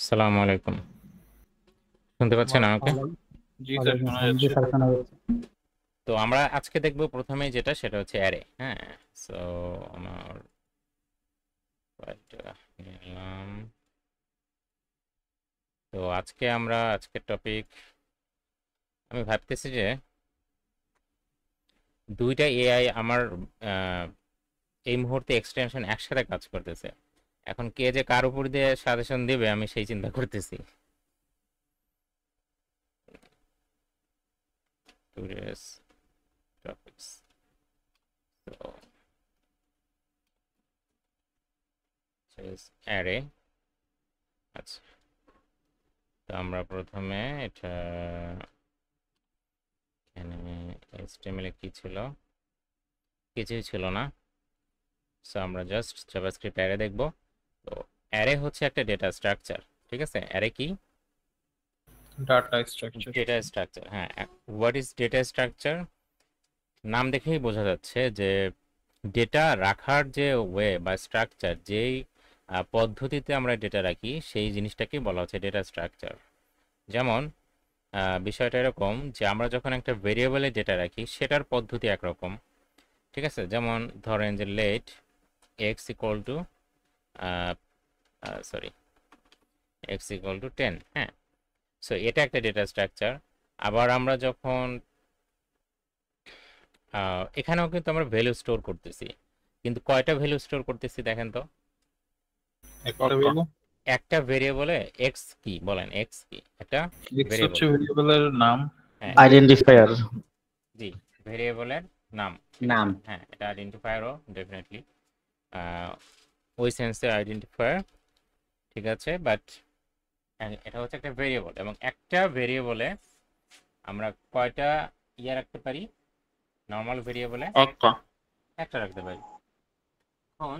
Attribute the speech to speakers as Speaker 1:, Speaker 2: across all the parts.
Speaker 1: আসসালামু আলাইকুম। শুনতে পাচ্ছেন আমাকে?
Speaker 2: ওয়ালাইকুম
Speaker 3: জি স্যার,
Speaker 2: ওয়ালাইকুম
Speaker 3: শোনা
Speaker 2: আসসালাম। জি
Speaker 3: যাচ্ছে।
Speaker 2: স্যার, শোনা যাচ্ছে।
Speaker 1: তো আমরা আজকে দেখব প্রথমেই যেটা সেটা হচ্ছে অ্যারে। হ্যাঁ, সো আমার ফাইলটা নিলাম। তো আজকের টপিক আমি ভাবতেছি যে দুইটা এআই আমার আহ, এই মুহূর্তে এক্সটেনশন একসাথে কাজ করতেছে। এখন কে যে কার উপর দিয়ে সাজেশন দিবে আমি সেই চিন্তা করতেছি। টুডেস টপিকস, তো অ্যারে। আচ্ছা, তো আমরা প্রথমে এটা এখানে HTML এ কি ছিল, কিছুই ছিল না। সো আমরা জাস্ট জাভাস্ক্রিপ্ট অ্যারে দেখব। তো অ্যারে হচ্ছে একটা ডেটা স্ট্রাকচার। ঠিক আছে, অ্যারে কি?
Speaker 3: Data structure.
Speaker 1: Data structure. হ্যাঁ, হোয়াট ইজ ডেটা স্ট্রাকচার? নাম দেখেই বোঝা যাচ্ছে যে ডেটা রাখার যে ওয়ে বা স্ট্রাকচার, যেই পদ্ধতিতে আমরা ডেটা রাখি সেই জিনিসটাকে বলা হচ্ছে ডেটা স্ট্রাকচার। যেমন বিষয়টা এরকম যে আমরা যখন একটা ভেরিয়েবলে ডেটা রাখি সেটার পদ্ধতি একরকম। ঠিক আছে, যেমন ধরেন যে let X equal to sorry X equal to 10। হ্যাঁ, সো এটা একটা ডেটা স্ট্রাকচার। আবার আমরা যখন এখানেও কিন্তু আমরা ভ্যালু স্টোর করতেছি, কিন্তু কয়টা ভ্যালু স্টোর করতেছি দেখেন তো।
Speaker 3: একটা ভ্যালু।
Speaker 1: একটা ভেরিয়েবলে এক্স কি বলেন, এক্স কি একটা
Speaker 3: এক্স
Speaker 1: ভেরিয়েবল।
Speaker 3: হচ্ছে ভেরিয়েবলের নাম।
Speaker 1: হ্যাঁ,
Speaker 2: আইডেন্টিফায়ার।
Speaker 1: জি, ভেরিয়েবলের নাম। ঠিক
Speaker 2: নাম।
Speaker 1: আছে, হ্যাঁ এটা আইডেন্টিফায়ারও ডেফিনেটলি ওই সেন্সে আইডেন্টিফায়ার। ঠিক আছে, বাট এটা হচ্ছে একটা ভেরিয়েবল, এবং একটা ভেরিয়েবলে আমরা কয়টা রাখতে পারি? নর্মাল ভেরিয়েবলে
Speaker 3: একটা।
Speaker 1: একটা রাখতে পারি। এখন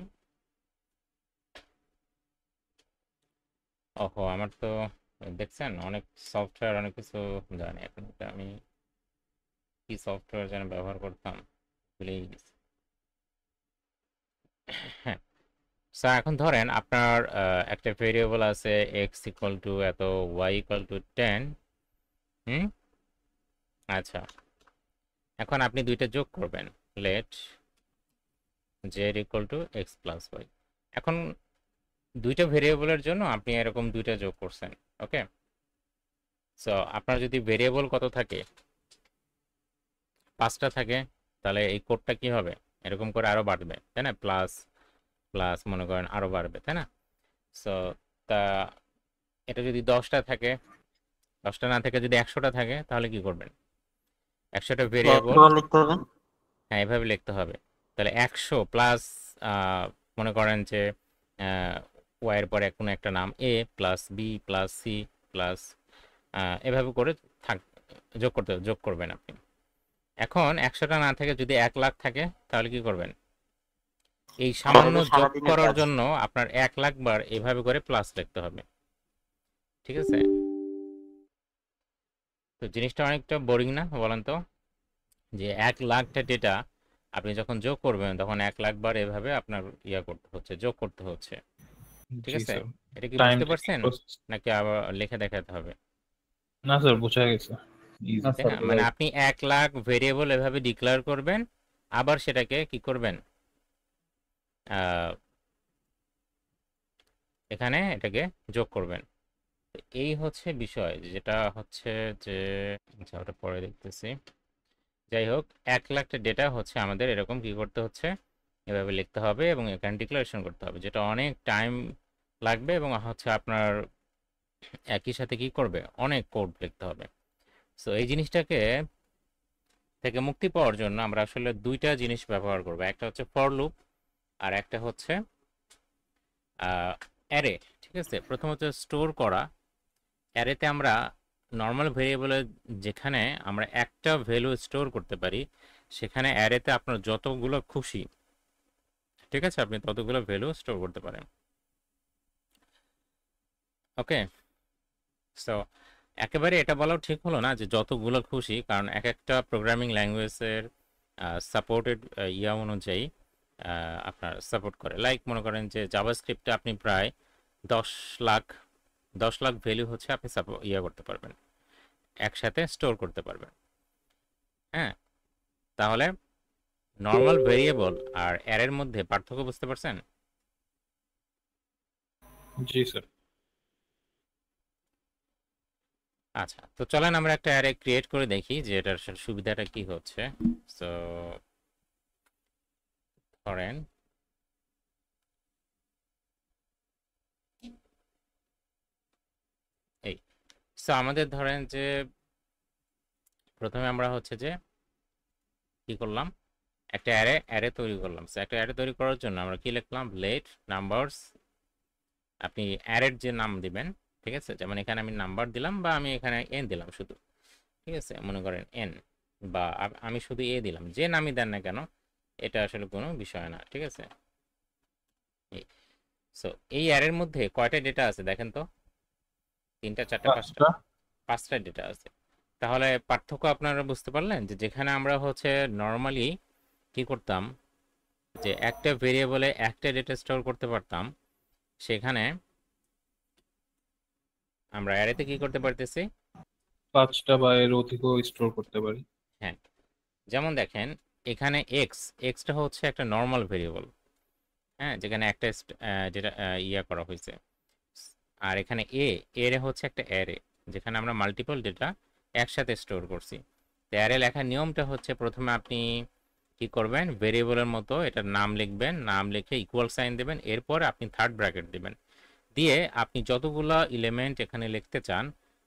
Speaker 1: ওহো, আমার তো দেখছেন অনেক সফটওয়্যার অনেক কিছু জানি। এখন এটা আমি কি সফটওয়্যার যেন ব্যবহার করতাম, ভুলেই গেছি। হ্যাঁ, স্যার এখন ধরেন আপনার একটা ভেরিয়েবল আছে এক্স ইকুয়াল টু এত, ওয়াই ইকুয়াল টু 10। হুম, আচ্ছা, এখন আপনি দুইটা যোগ করবেন, let Z equal to X plus Y. এখন দুইটা ভেরিয়েবলের জন্য আপনি এরকম দুইটা যোগ করছেন। ওকে, সো আপনার যদি ভেরিয়েবল কত থাকে, 5টা থাকে, তাহলে এই কোডটা কি হবে, এরকম করে আরো বাড়বে, তাই না? প্লাস প্লাস মনে করেন আরো বাড়বে, তাই না? সো তা এটা যদি 10টা থাকে, 10টা না থেকে যদি 100টা থাকে, তাহলে কি করবেন? 100টা ভেরিয়েবল,
Speaker 3: লিখতে হবে।
Speaker 1: হ্যাঁ এভাবে লিখতে হবে। তাহলে 100 প্লাস মনে করেন যে ওয়াইয়ের পরে কোনো একটা নাম, A plus B plus C plus এভাবে করে থাক, যোগ করবেন আপনি। এখন 100টা না থেকে যদি 1,00,000 থাকে, তাহলে কি করবেন? এই সামান্য যোগ করার জন্য আপনার 1,00,000 বার এভাবে করে প্লাস লিখতে হবে। ঠিক আছে, তো জিনিসটা অনেকটা বোরিং না বলেন তো? যে 1,00,000টা ডেটা আপনি যখন যোগ করবেন তখন 1,00,000 বার এভাবে আপনার করতে হচ্ছে, যোগ করতে হচ্ছে। ঠিক
Speaker 3: জি
Speaker 1: আছে,
Speaker 3: স্যার।
Speaker 1: এটা কি
Speaker 3: টাইম
Speaker 1: বুঝতে
Speaker 3: টেকিং
Speaker 1: পারছেন
Speaker 3: প্রসেস।
Speaker 1: নাকি আবার লিখে দেখাতে হবে?
Speaker 3: না স্যার, বোঝা গেছে। ইজি।
Speaker 1: তাই না, মানে আপনি 1,00,000 ভেরিয়েবল এভাবে ডিক্লেয়ার করবেন, আবার সেটাকে কি করবেন, আহ, এখানে এটাকে যোগ করবেন। তো এই হচ্ছে বিষয়, যেটা হচ্ছে যে আচ্ছা ওটা পরে দেখতেছি। যাই হোক, 1,00,000টা ডেটা হচ্ছে আমাদের এরকম কি করতে হচ্ছে, এভাবে লিখতে হবে এবং এখানে ডিক্লারেশন করতে হবে, যেটা অনেক টাইম লাগবে এবং হচ্ছে আপনার একই সাথে কি করবে, অনেক কোড লিখতে হবে। সো এই জিনিসটাকে থেকে মুক্তি পাওয়ার জন্য আমরা আসলে দুইটা জিনিস ব্যবহার করব, একটা হচ্ছে ফর লুপ আর একটা হচ্ছে অ্যারে। ঠিক আছে, প্রথমত স্টোর করা। অ্যারেতে আমরা নর্মাল ভেরিয়েবলে যেখানে আমরা একটা ভ্যালু স্টোর করতে পারি, সেখানে অ্যারেতে আপনার যতগুলো খুশি, ঠিক আছে, আপনি ততগুলো ভ্যালু স্টোর করতে পারেন। ওকে, সো একেবারে এটা বলাও ঠিক হলো না যে যতগুলো খুশি, কারণ এক একটা প্রোগ্রামিং ল্যাঙ্গুয়েজের সাপোর্টেড অনুযায়ী আপনার সাপোর্ট করে। লাইক মনে করেন যে জাভাস্ক্রিপ্টে আপনি প্রায় 10 লাখ 10 লাখ ভ্যালু হচ্ছে আপনি ইয়ে করতে পারবেন, একসাথে স্টোর করতে পারবেন। হ্যাঁ, তাহলে নর্মাল ভেরিয়েবল আর অ্যারের মধ্যে পার্থক্য বুঝতে পারছেন?
Speaker 3: জি স্যার।
Speaker 1: আচ্ছা, তো চলেন আমরা একটা অ্যারে ক্রিয়েট করে দেখি যে এটার আসলে সুবিধাটা কি হচ্ছে। সো ধরেন এই, সো আমাদের ধরেন যে প্রথমে আমরা হচ্ছে যে কি করলাম, একটা অ্যারে তৈরি করলাম। সো একটা অ্যারে তৈরি করার জন্য আমরা কি লিখলাম, লেট নাম্বারস, আপনি অ্যারের যে নাম দিবেন, ঠিক আছে, যেমন এখানে আমি নাম্বার দিলাম বা আমি এখানে এন দিলাম শুধু, ঠিক আছে, মনে করেন এন, বা আমি শুধু এ দিলাম, যে নামই দেন না কেন এটা আসলে কোনো বিষয় না, ঠিক আছে। সো এই অ্যারের মধ্যে কয়টা ডেটা আছে দেখেন তো, 3টা 4টা 5টা, 5টা ডেটা আছে। তাহলে পার্থক্য আপনারা বুঝতে পারলেন যে যেখানে আমরা হচ্ছে নর্মালি কি করতাম, যে একটা ভেরিয়েবলে একটা ডেটা স্টোর করতে পারতাম, সেখানে আমরা অ্যারেতে কি করতে পারতেছি,
Speaker 3: 5টা বা এর অধিকও স্টোর করতে পারি।
Speaker 1: হ্যাঁ, যেমন দেখেন এখানে এক্সটা হচ্ছে একটা নর্মাল ভেরিয়েবল, হ্যাঁ, যেখানে একটা যেটা ইয়া করা হয়েছে। আর এখানে এর হচ্ছে একটা অ্যারে, যেখানে আমরা মাল্টিপল ডেটা একসাথে স্টোর করছি। তো অ্যারে লেখার নিয়মটা হচ্ছে প্রথমে আপনি কি করবেন, ভেরিয়েবলের মতো এটার নাম লিখবেন, নাম লিখে ইকুয়াল সাইন দেবেন, এরপর আপনি থার্ড ব্র্যাকেট দেবেন, দিয়ে আপনি যতগুলা এলিমেন্ট এখানে লিখতে চান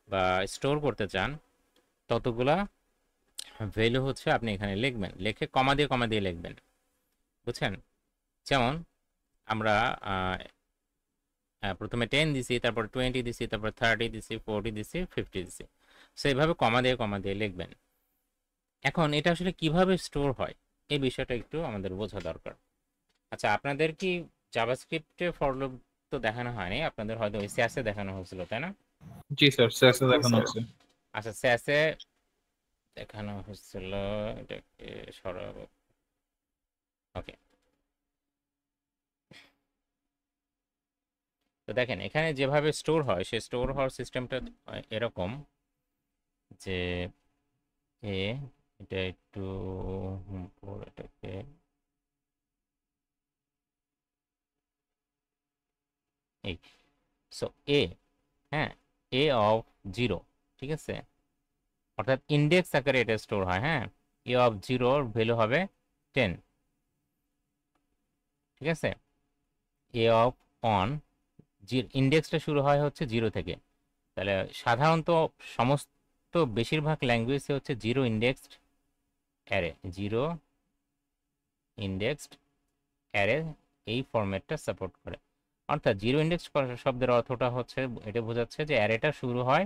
Speaker 1: বা স্টোর করতে চান ততগুলা ভ্যালু হচ্ছে আপনি এখানে লিখবেন, লিখে কমা দিয়ে লিখবেন, বুঝছেন? যেমন আমরা প্রথমে 10 দিছি, তারপর 20 দিছি, তারপর 30 দিছি, 40 দিছি, 50 দিছি। সো এইভাবে কমা দিয়ে লিখবেন। এখন এটা আসলে কিভাবে স্টোর হয় এই বিষয়টা একটু আমাদের বোঝা দরকার। আচ্ছা, আপনাদের কি জাভাস্ক্রিপ্টে ফর লুপ তো দেখানো হয়নি, আপনাদের হয়তো ওই স্যাসে দেখানো হয়েছিল, তাই না?
Speaker 3: জি স্যার, স্যাসে দেখানো আছে।
Speaker 1: আচ্ছা, স্যাসে দেখানো হয়েছিল, এটাকে সরাবো। ওকে, তো দেখেন এখানে যেভাবে স্টোর হয়, সে স্টোর হওয়ার সিস্টেমটা এরকম যে এ, এটা একটু এটাকে এই, সো এ, হ্যাঁ, এ অফ 0, ঠিক আছে, অর্থাৎ ইন্ডেক্স আকারে এটা স্টোর হয়। হ্যাঁ, এ অফ 0 ভ্যালু হবে 10, ঠিক আছে। এ অফ অন, ইন্ডেক্সটা শুরু হয় হচ্ছে 0 থেকে। তাহলে সাধারণত সমস্ত বেশিরভাগ ল্যাঙ্গুয়েজে হচ্ছে zero indexed array, zero indexed array এই ফরম্যাটটা সাপোর্ট করে। অর্থাৎ জিরো ইন্ডেক্স শব্দের অর্থটা হচ্ছে এটা বোঝাচ্ছে যে অ্যারেটা শুরু হয়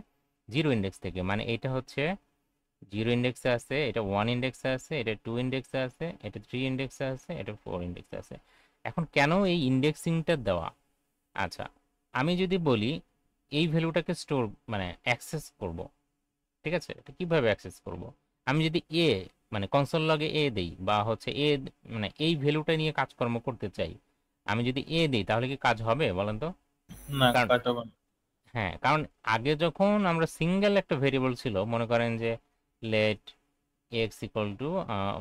Speaker 1: জিরো ইন্ডেক্স থেকে, মানে এটা হচ্ছে জিরো ইন্ডেক্সে আছে, এটা 1 ইন্ডেক্সে আছে, এটা 2 ইন্ডেক্সে আছে, এটা 3 ইন্ডেক্সে আছে, এটা 4 ইন্ডেক্সে আছে। এখন কেন এই ইন্ডেক্সিংটা দেওয়া? আচ্ছা, আমি যদি বলি এই ভ্যালুটাকে স্টোর মানে অ্যাক্সেস করব, ঠিক আছে, এটা কিভাবে অ্যাক্সেস করব? আমি যদি মানে কনসোল লগে দেই বা হচ্ছে মানে এই ভ্যালুটা নিয়ে কাজকর্ম করতে চাই, আমি যদি দেই তাহলে কি কাজ হবে বলেন তো?
Speaker 3: না,
Speaker 1: কারণ
Speaker 3: কাটাবো না।
Speaker 1: হ্যাঁ, কারণ আগে যখন আমরা সিঙ্গেল একটা ভেরিয়েবল ছিল, মনে করেন যে লেট এক্স ইকুয়াল টু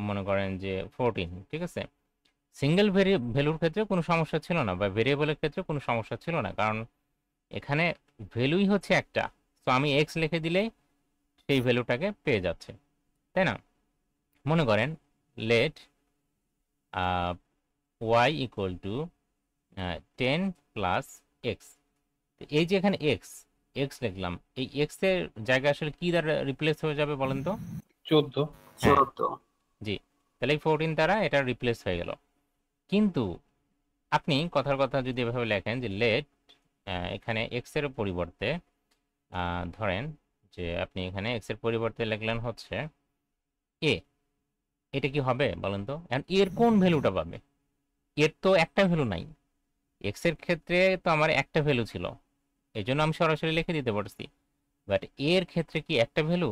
Speaker 1: মনে করেন যে 14, ঠিক আছে, সিঙ্গেল ভ্যালুর ক্ষেত্রে কোনো সমস্যা ছিল না, বা ভেরিয়েবলের ক্ষেত্রে কোনো সমস্যা ছিল না, কারণ এখানে ভ্যালুই হচ্ছে একটা। তো আমি এক্স লিখে দিলেই সেই ভ্যালুটাকে পেয়ে যাচ্ছে, তাই না? মনে করেন let Y equal to 10 plus X, এই যে এখানে এক্স এক্স লিখলাম, এই এক্স এর জায়গায় আসলে কি দ্বারা রিপ্লেস হয়ে যাবে বলেন তো?
Speaker 3: 14।
Speaker 1: হ্যাঁ, জি, তাহলে এই 14 দ্বারা এটা রিপ্লেস হয়ে গেল। কিন্তু আপনি কথার কথা যদি এভাবে লেখেন যে লেট এখানে এক্স এর পরিবর্তে ধরেন যে আপনি এখানে এক্স এর পরিবর্তে লিখলেন হচ্ছে এ, এটা কি হবে বলেন তো? এর কোন ভ্যালুটা পাবে? এর তো একটা ভ্যালু নাই, এক্স এর ক্ষেত্রে তো আমার একটা ভ্যালু ছিল, এই জন্য আমি সরাসরি লিখে দিতে পারছি। বাট এর ক্ষেত্রে কি একটা ভ্যালু?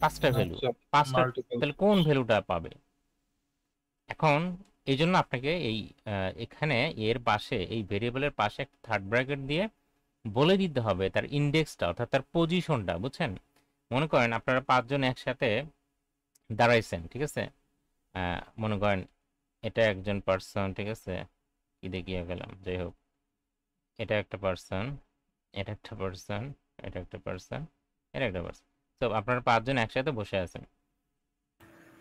Speaker 1: 5টা ভ্যালু,
Speaker 3: আচ্ছা,
Speaker 1: 5টা,
Speaker 3: মাল্টিপল।
Speaker 1: তাহলে কোন ভ্যালুটা পাবে? এখন এই জন্য আপনাকে এই এখানে এর পাশে এই ভেরিয়েবলের পাশে একটা থার্ড ব্র্যাকেট দিয়ে বলে দিতে হবে তার ইন্ডেক্সটা, অর্থাৎ তার পজিশনটা, বুঝছেন? মনে করেন আপনারা 5 জন একসাথে দাঁড়াইছেন, ঠিক আছে? মনে করেন এটা একজন পার্সন, ঠিক আছে? কি দেখিয়ে গেলাম, যাই হোক, এটা একটা পার্সন, এটা একটা পার্সন, এটা একটা পার্সন, এটা একটা পার্সন। তো আপনারা 5 জন একসাথে বসে আছেন,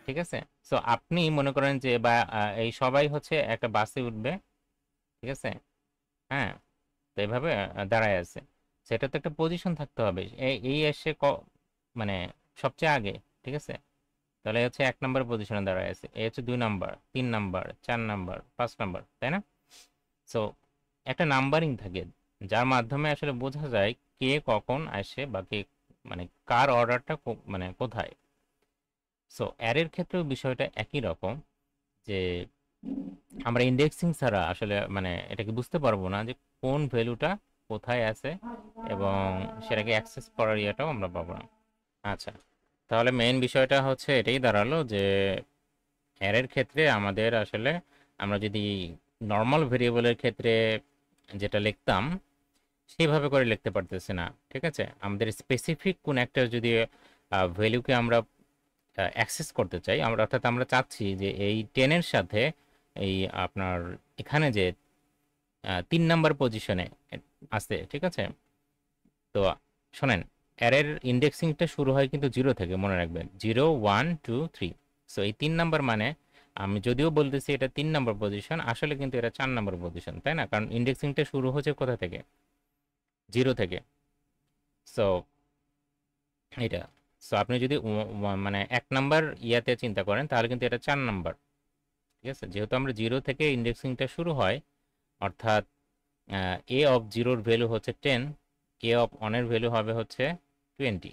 Speaker 1: ঠিক আছে? সো আপনি মনে করেন যে বা এই সবাই হচ্ছে একটা বাসে উঠবে, ঠিক আছে? হ্যাঁ, তো এইভাবে দাঁড়ায় আছে। সেটা তো একটা পজিশন থাকতে হবে, এই এসে মানে সবচেয়ে আগে, ঠিক আছে? তাহলে হচ্ছে 1 নম্বর পজিশনে দাঁড়ায় আছে, এই হচ্ছে 2 নাম্বার, 3 নাম্বার, 4 নাম্বার, 5 নাম্বার, তাই না? সো একটা নাম্বারিং থাকে, যার মাধ্যমে আসলে বোঝা যায় কে কখন আসে বা কে, মানে কার অর্ডারটা মানে কোথায়। সো অ্যারের ক্ষেত্রেও বিষয়টা একই রকম, যে আমরা ইন্ডেক্সিং ছাড়া আসলে মানে এটাকে বুঝতে পারবো না যে কোন ভ্যালুটা কোথায় আছে, এবং সেটাকে অ্যাক্সেস করার ইয়েটাও আমরা পাবো না। আচ্ছা, তাহলে মেইন বিষয়টা হচ্ছে এটাই দাঁড়ালো যে অ্যারের ক্ষেত্রে আমাদের আসলে আমরা যদি নর্মাল ভেরিয়েবলের ক্ষেত্রে যেটা লিখতাম সেভাবে করে লিখতে পারতেছি না, ঠিক আছে? আমাদের স্পেসিফিক কোন একটা যদি ভ্যালুকে আমরা অ্যাক্সেস করতে চাই, আমরা অর্থাৎ আমরা চাচ্ছি যে এই 10 এর সাথে এই আপনার এখানে যে 3 নাম্বার পজিশনে আছে, ঠিক আছে? তো শোনেন, অ্যারের ইন্ডেক্সিংটা শুরু হয় কিন্তু 0 থেকে, মনে রাখবেন, 0 1 2 3। সো এই 3 নাম্বার মানে আমি যদিও বলতেছি এটা 3 নাম্বার পজিশন, আসলে কিন্তু এটা 4 নাম্বার পজিশন, তাই না? কারণ ইন্ডেক্সিংটা শুরু হচ্ছে কোথা থেকে? 0 থেকে। সো এটা, সো আপনি যদি মানে 1 নাম্বার ইয়াতে চিন্তা করেন তাহলে কিন্তু এটা 4 নাম্বার, ঠিক আছে? যেহেতু আমরা 0 থেকে ইন্ডেক্সিংটা শুরু হয়, অর্থাৎ এ অফ 0-র ভ্যালু হচ্ছে 10, এ অফ 1-এর ভ্যালু হবে হচ্ছে 20।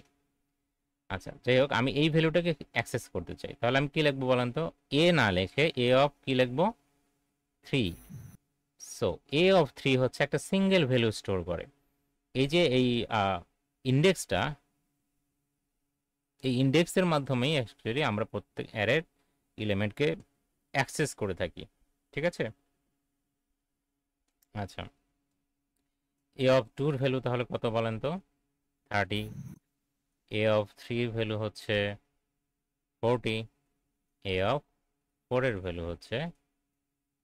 Speaker 1: আচ্ছা, যাই হোক, আমি এই ভ্যালুটাকে অ্যাক্সেস করতে চাই, তাহলে আমি কি লিখবো বলেন তো? এ না লিখে এ অফ কি লিখবো? 3। সো এ অফ 3 হচ্ছে একটা সিঙ্গেল ভ্যালু স্টোর করে। এই যে এই ইন্ডেক্সটা, এই ইন্ডেক্সের মাধ্যমেই অ্যাকচুয়ালি আমরা প্রত্যেক অ্যারের এলিমেন্টকে অ্যাক্সেস করে থাকি, ঠিক আছে? আচ্ছা, এ অফ 2-র ভ্যালু তাহলে কত বলেন তো? 30। এ অফ 3-র ভ্যালু হচ্ছে 40। এ অফ 4-এর ভ্যালু হচ্ছে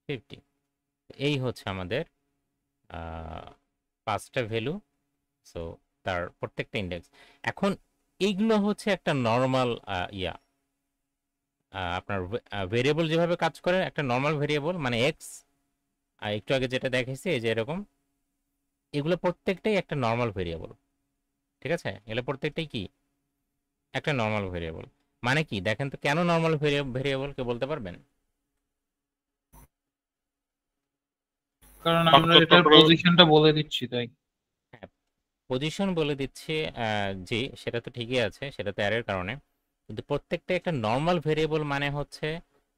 Speaker 1: 50। এই হচ্ছে আমাদের 5টা ভ্যালু। সো তার প্রত্যেকটা ইন্ডেক্স। এখন এইগুলো হচ্ছে একটা নর্মাল ইয়া আপনার ভেরিয়েবল যেভাবে কাজ করে, একটা নর্মাল ভেরিয়েবল মানে এক্স, একটু আগে যেটা দেখাইছি এই যে এরকম, এগুলো প্রত্যেকটাই একটা নর্মাল ভেরিয়েবল, ঠিক আছে? এগুলো প্রত্যেকটাই কি একটা নর্মাল ভেরিয়েবল। মানে কি দেখেন তো, কেন নর্মাল ভেরিয়েবল কে বলতে পারবেন?
Speaker 3: কারণ আমরা এটার পজিশনটা বলে দিচ্ছি তাই।
Speaker 1: হ্যাঁ, পজিশন বলে দিচ্ছি, জি সেটা তো ঠিকই আছে, সেটা তো অ্যারের কারণে। কিন্তু প্রত্যেকটা একটা নর্মাল ভেরিয়েবল মানে হচ্ছে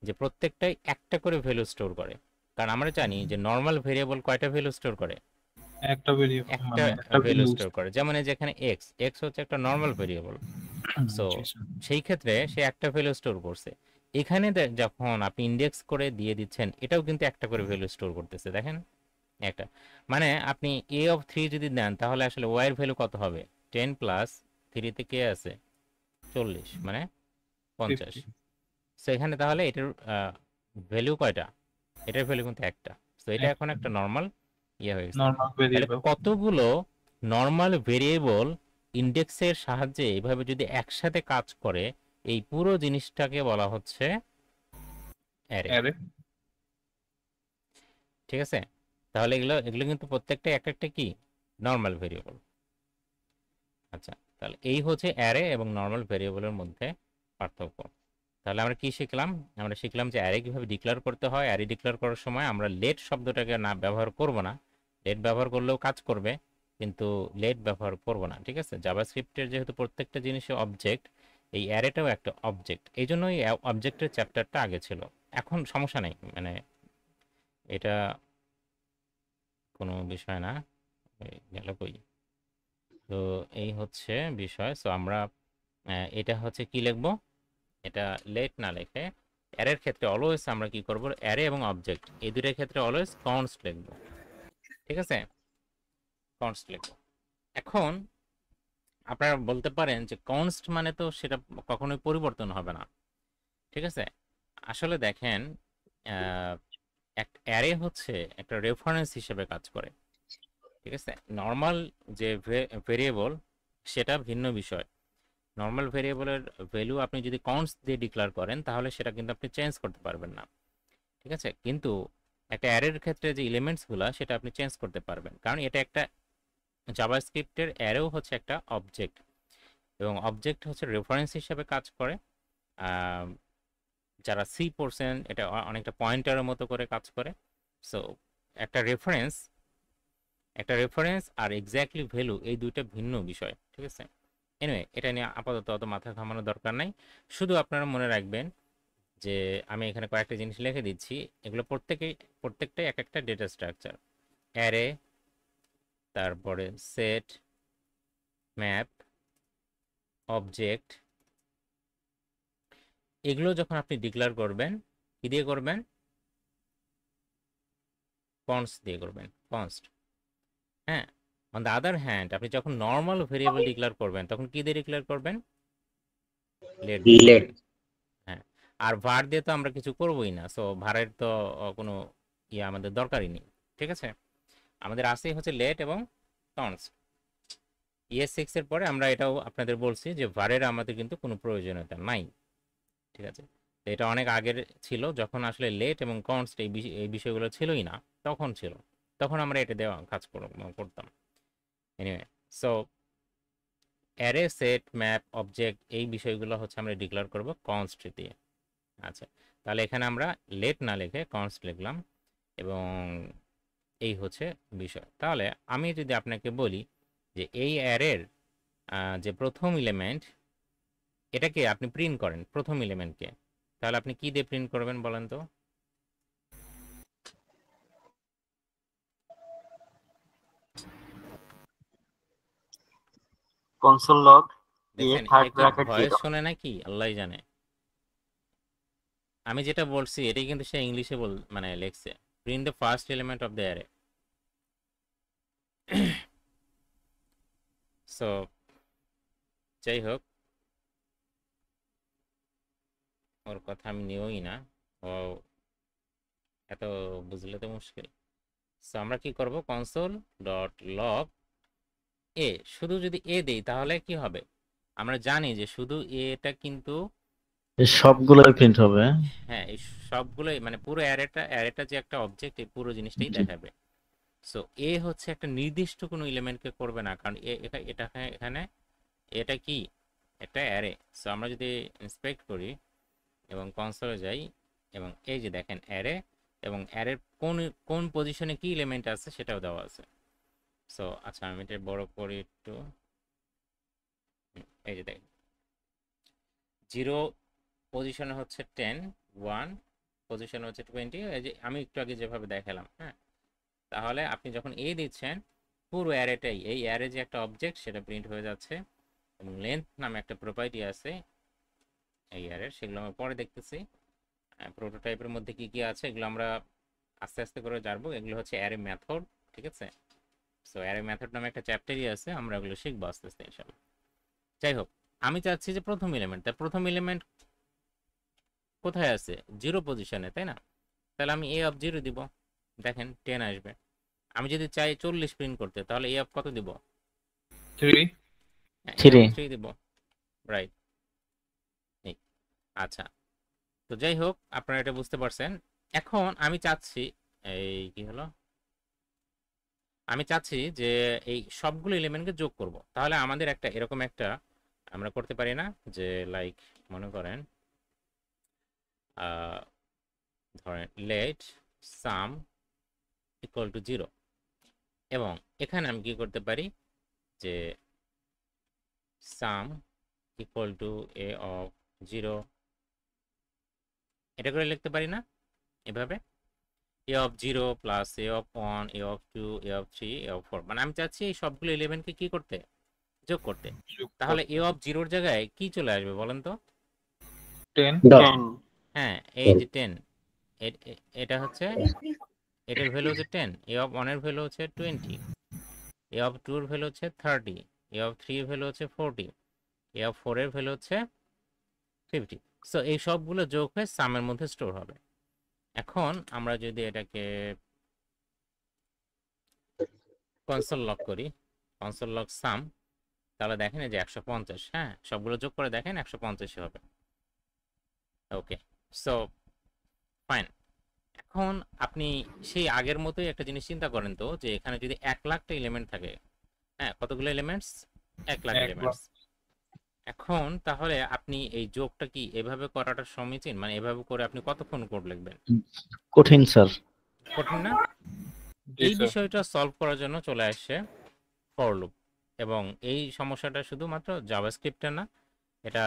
Speaker 1: যে প্রত্যেকটাই একটা করে ভ্যালু স্টোর করে। কারণ আমরা জানি যে নর্মাল ভেরিয়েবল কয়টা ভ্যালু স্টোর করে?
Speaker 3: একটা ভেরিয়েবল
Speaker 1: একটা
Speaker 3: মানে একটা
Speaker 1: ভ্যালু
Speaker 3: ভ্যালু।
Speaker 1: স্টোর করে। যেমন এই যেখানে এক্স, এক্স হচ্ছে একটা নর্মাল ভেরিয়েবল। সো
Speaker 3: জি স্যার।
Speaker 1: সেই ক্ষেত্রে সে একটা ভ্যালু স্টোর করছে। এখানে যখন আপনি ইন্ডেক্স করে দিয়ে দিচ্ছেন, এটাও কিন্তু একটা করে ভ্যালু স্টোর করতেছে, দেখেন একটা। মানে আপনি এ অফ 3 যদি দেন তাহলে আসলে ওয়াই এর ভ্যালু কত হবে? 10 প্লাস 3 তে কে আছে? 40, মানে 50।
Speaker 3: 50।
Speaker 1: সো এখানে তাহলে এটার ভ্যালু কয়টা? এটার ভ্যালু কিন্তু একটা। সো এটা এখন
Speaker 3: একটা
Speaker 1: একটা নর্মাল ইয়ে হয়ে গেছে।
Speaker 3: নরমাল
Speaker 1: তাহলে
Speaker 3: ভেরিয়েবল।
Speaker 1: কতগুলো নর্মাল ভেরিয়েবল ইন্ডেক্সের সাহায্যে এইভাবে যদি একসাথে কাজ করে, এই পুরো জিনিসটাকে বলা হচ্ছে অ্যারে,
Speaker 3: অ্যারে।
Speaker 1: ঠিক আছে? তাহলে এগুলো এগুলো কিন্তু প্রত্যেকটা এক একটা কি নর্মাল ভেরিয়েবল। আচ্ছা, তাহলে এই হচ্ছে অ্যারে এবং নর্মাল ভেরিয়েবলের মধ্যে পার্থক্য। তাহলে আমরা কি শিখলাম? আমরা শিখলাম যে অ্যারে কিভাবে ডিক্লেয়ার করতে হয়। অ্যারে ডিক্লেয়ার করার সময় আমরা লেট শব্দটাকে না ব্যবহার করব না। লেট ব্যবহার করলেও কাজ করবে, কিন্তু লেট ব্যবহার করব না, ঠিক আছে? জাভাস্ক্রিপ্টের যেহেতু প্রত্যেকটা জিনিসই অবজেক্ট, এই অ্যারেটাও একটা অবজেক্ট, এই জন্যই অবজেক্টের চ্যাপ্টারটা আগে ছিল। এখন সমস্যা নেই, মানে এটা কোনো বিষয় না। গেল কই? তো এই হচ্ছে বিষয়। সো আমরা এটা হচ্ছে কি লিখবো? এটা লেট না লিখে অ্যারের ক্ষেত্রে অলওয়েজ আমরা কি করব? অ্যারে এবং অবজেক্ট এই দুইটার ক্ষেত্রে অলওয়েজ কনস্ট লিখবো, ঠিক আছে? কনস্ট লিখবো। এখন আপনারা বলতে পারেন যে কনস্ট মানে তো সেটা কখনোই পরিবর্তন হবে না, ঠিক আছে? আসলে দেখেন, একটা অ্যারে হচ্ছে একটা রেফারেন্স হিসেবে কাজ করে, ঠিক আছে? নর্মাল যে ভেরিয়েবল সেটা ভিন্ন বিষয়। নর্মাল ভেরিয়েবলের ভ্যালু আপনি যদি কনস্ট দিয়ে ডিক্লেয়ার করেন তাহলে সেটা কিন্তু আপনি চেঞ্জ করতে পারবেন না, ঠিক আছে? কিন্তু একটা অ্যারের ক্ষেত্রে যে এলিমেন্টসগুলো সেটা আপনি চেঞ্জ করতে পারবেন, কারণ এটা একটা জাভাস্ক্রিপ্টের অ্যারেও হচ্ছে একটা অবজেক্ট, এবং অবজেক্ট হচ্ছে রেফারেন্স হিসেবে কাজ করে। আহ, যারা সি পড়ছেন এটা অনেকটা পয়েন্টারের মতো করে কাজ করে। সো একটা রেফারেন্স একটা রেফারেন্স আর এক্স্যাক্টলি ভ্যালু এই দুইটা ভিন্ন বিষয়, ঠিক আছে? এনিওয়ে, এটা নিয়ে আপাতত অত মাথা ঘামানোর দরকার নাই। শুধু আপনারা মনে রাখবেন যে আমি এখানে কয়েকটা জিনিস লিখে দিচ্ছি, এগুলো প্রত্যেকটাই এক একটা ডেটা স্ট্রাকচার। অ্যারে, তারপরে সেট, ম্যাপ, অবজেক্ট, এগুলো যখন আপনি ডিক্লেয়ার করবেন কি দিয়ে করবেন? কনস্ট দিয়ে করবেন, কনস্ট। হ্যাঁ, অন দ্য আদার হ্যান্ড আপনি যখন নর্মাল ভেরিয়েবল ডিক্লেয়ার করবেন তখন কি দিয়ে ডিক্লেয়ার করবেন? লেট দিয়ে
Speaker 2: লেট।
Speaker 1: করবেন। হ্যাঁ, আর var দিয়ে তো আমরা কিছু করবোই না, সো ভারের তো কোনো ইয়ে আমাদের দরকারই নেই, ঠিক আছে? আমাদের আসেই হচ্ছে লেট এবং কনস্ট। ES6 এর পরে আমরা এটাও আপনাদের বলছি যে ভারের আমাদের কিন্তু কোনো প্রয়োজনীয়তা নাই, ঠিক আছে? তো এটা অনেক আগের ছিল, যখন আসলে লেট এবং কনস্ট এই বিষয়গুলো ছিলই না, তখন ছিল, তখন আমরা এটা দেওয়া কাজ করতাম। Anyway, so array, set, map, object এই বিষয়গুলো হচ্ছে আমরা ডিক্লেয়ার করব কনস্ট দিয়ে। আচ্ছা, তাহলে এখানে আমরা লেট না লিখে কনস্ট লিখলাম, এবং এই হচ্ছে বিষয়। তাহলে আমি যদি আপনাকে বলি যে এই অ্যারের যে প্রথম এলিমেন্ট এটাকে আপনি প্রিন্ট করেন, প্রথম এলিমেন্টকে, তাহলে আপনি কি দিয়ে প্রিন্ট করবেন বলেন তো?
Speaker 2: কনসোল লগ এ
Speaker 1: দেখছেন
Speaker 2: থার্ড
Speaker 1: একই
Speaker 2: ব্র্যাকেট
Speaker 1: ভয়েস
Speaker 2: 0।
Speaker 1: শোনে নাকি আল্লাহ জানে। আমি যেটা বলছি এটাই কিন্তু সে ইংলিশে মানে লিখছে, print the first element of the array. So যাই হোক, ওর কথা আমি নিওই না, ও এত বুঝলে তো মুশকিল। সো আমরা কি করব, কনসোল ডট লগ এ, শুধু যদি এ দেই তাহলে কি হবে? আমরা জানি যে শুধু এটা কিন্তু,
Speaker 4: এই সবগুলোই প্রিন্ট হবে।
Speaker 1: হ্যাঁ, এই সবগুলোই মানে পুরো অ্যারেটা যে একটা অবজেক্ট, এই পুরো জিনিসটাই
Speaker 4: জি।
Speaker 1: দেখাবে। সো এ হচ্ছে একটা নির্দিষ্ট কোনো এলিমেন্টকে করবে না, কারণ এটা এখানে এটা কি একটা অ্যারে। সো আমরা যদি ইন্সপেক্ট করি এবং কনসোলে যাই, এবং এই যে দেখেন অ্যারে, এবং অ্যারের কোন কোন পজিশনে কি এলিমেন্ট আছে সেটাও দেওয়া আছে। সো আচ্ছা, আমি এটা বড় করি একটু। এই যে দেখেন 0 পজিশনে হচ্ছে 10, 1 পজিশনে হচ্ছে 20, এই যে আমি একটু আগে যেভাবে দেখালাম। হ্যাঁ, তাহলে আপনি যখন এ দিচ্ছেন পুরো অ্যারেটাই, এই অ্যারে যে একটা অবজেক্ট সেটা প্রিন্ট হয়ে যাচ্ছে, এবং লেন্থ নামে একটা প্রপার্টি আছে এই অ্যারের, সেগুলো আমরা পরে দেখতেছি। প্রোটোটাইপের মধ্যে কি কি আছে এগুলো আমরা আস্তে আস্তে করে জানবো। এগুলো হচ্ছে অ্যারে মেথড, ঠিক আছে? সো অ্যারে মেথড নামে একটা চ্যাপ্টারই আছে, আমরা এগুলো শিখবো আস্তে আস্তে ইনশাআল্লাহ। যাই হোক, আমি চাচ্ছি যে প্রথম এলিমেন্ট, তাই প্রথম এলিমেন্ট কোথায় আছে? 0 পজিশনে, তাই না? তাহলে আমি এ অফ 0 দিব, দেখেন 10 আসবে। আমি যদি চাই 40 প্রিন্ট করতে তাহলে এ অফ কত দিব?
Speaker 3: 3।
Speaker 1: A of
Speaker 4: 3।
Speaker 1: 3 দিব, রাইট? আচ্ছা, তো যাই হোক, আপনারা এটা বুঝতে পারছেন। এখন আমি চাচ্ছি, এই কি হলো, আমি চাচ্ছি যে এই সবগুলো এলিমেন্টকে যোগ করব। তাহলে আমাদের একটা এরকম একটা আমরা করতে পারি না, যে লাইক মনে করেন ধরেন লেট সাম ইকুয়াল টু 0, এবং এখানে আমি কি করতে পারি যে sum equal to A of 0, এটা করে লিখতে পারি না এভাবে? A of 0 plus A of 1, A of 2, A of 3, A of 4, মানে আমি চাচ্ছি এই সবগুলো এলিমেন্টকে কি করতে, যোগ করতে। তাহলে এ অফ 0 জায়গায় কি চলে আসবে বলেন তো?
Speaker 3: 10।
Speaker 2: 10।
Speaker 1: হ্যাঁ, এই যে 10, এটা হচ্ছে, এটার ভ্যালু হচ্ছে 10, এ অফ 1 এর ভ্যালু হচ্ছে 20, এ অফ 2 এর ভ্যালু হচ্ছে 30, এ অফ 3 এর ভ্যালু হচ্ছে 40, এ অফ 4 এর ভ্যালু হচ্ছে 50। সো এই সবগুলো যোগ হয়ে সামের মধ্যে স্টোর হবে। এখন আমরা যদি এটাকে কনসোল লক করি, কনসোল লক সাম, তাহলে দেখেন এই যে 150, হ্যাঁ সবগুলো যোগ করে দেখেন 150 হবে। ওকে, সো ফাইন। এখন আপনি সেই আগের মতোই একটা জিনিস চিন্তা করেন তো, যে এখানে যদি 1 লাখটা এলিমেন্ট থাকে, হ্যাঁ কতগুলো এলিমেন্টস? 1 লাখ
Speaker 3: 1 লাখ।
Speaker 1: এলিমেন্টস। এখন তাহলে আপনি এই যোগটা কি এভাবে করাটা সমীচীন? মানে এভাবে করে আপনি কতক্ষণ কোড লিখবেন?
Speaker 4: কঠিন স্যার।
Speaker 1: কঠিন না?
Speaker 3: জি
Speaker 1: এই
Speaker 3: স্যার।
Speaker 1: বিষয়টা সলভ করার জন্য চলে আসছে ফর লুপ। এবং এই সমস্যাটা শুধুমাত্র জাভাস্ক্রিপ্টে না, এটা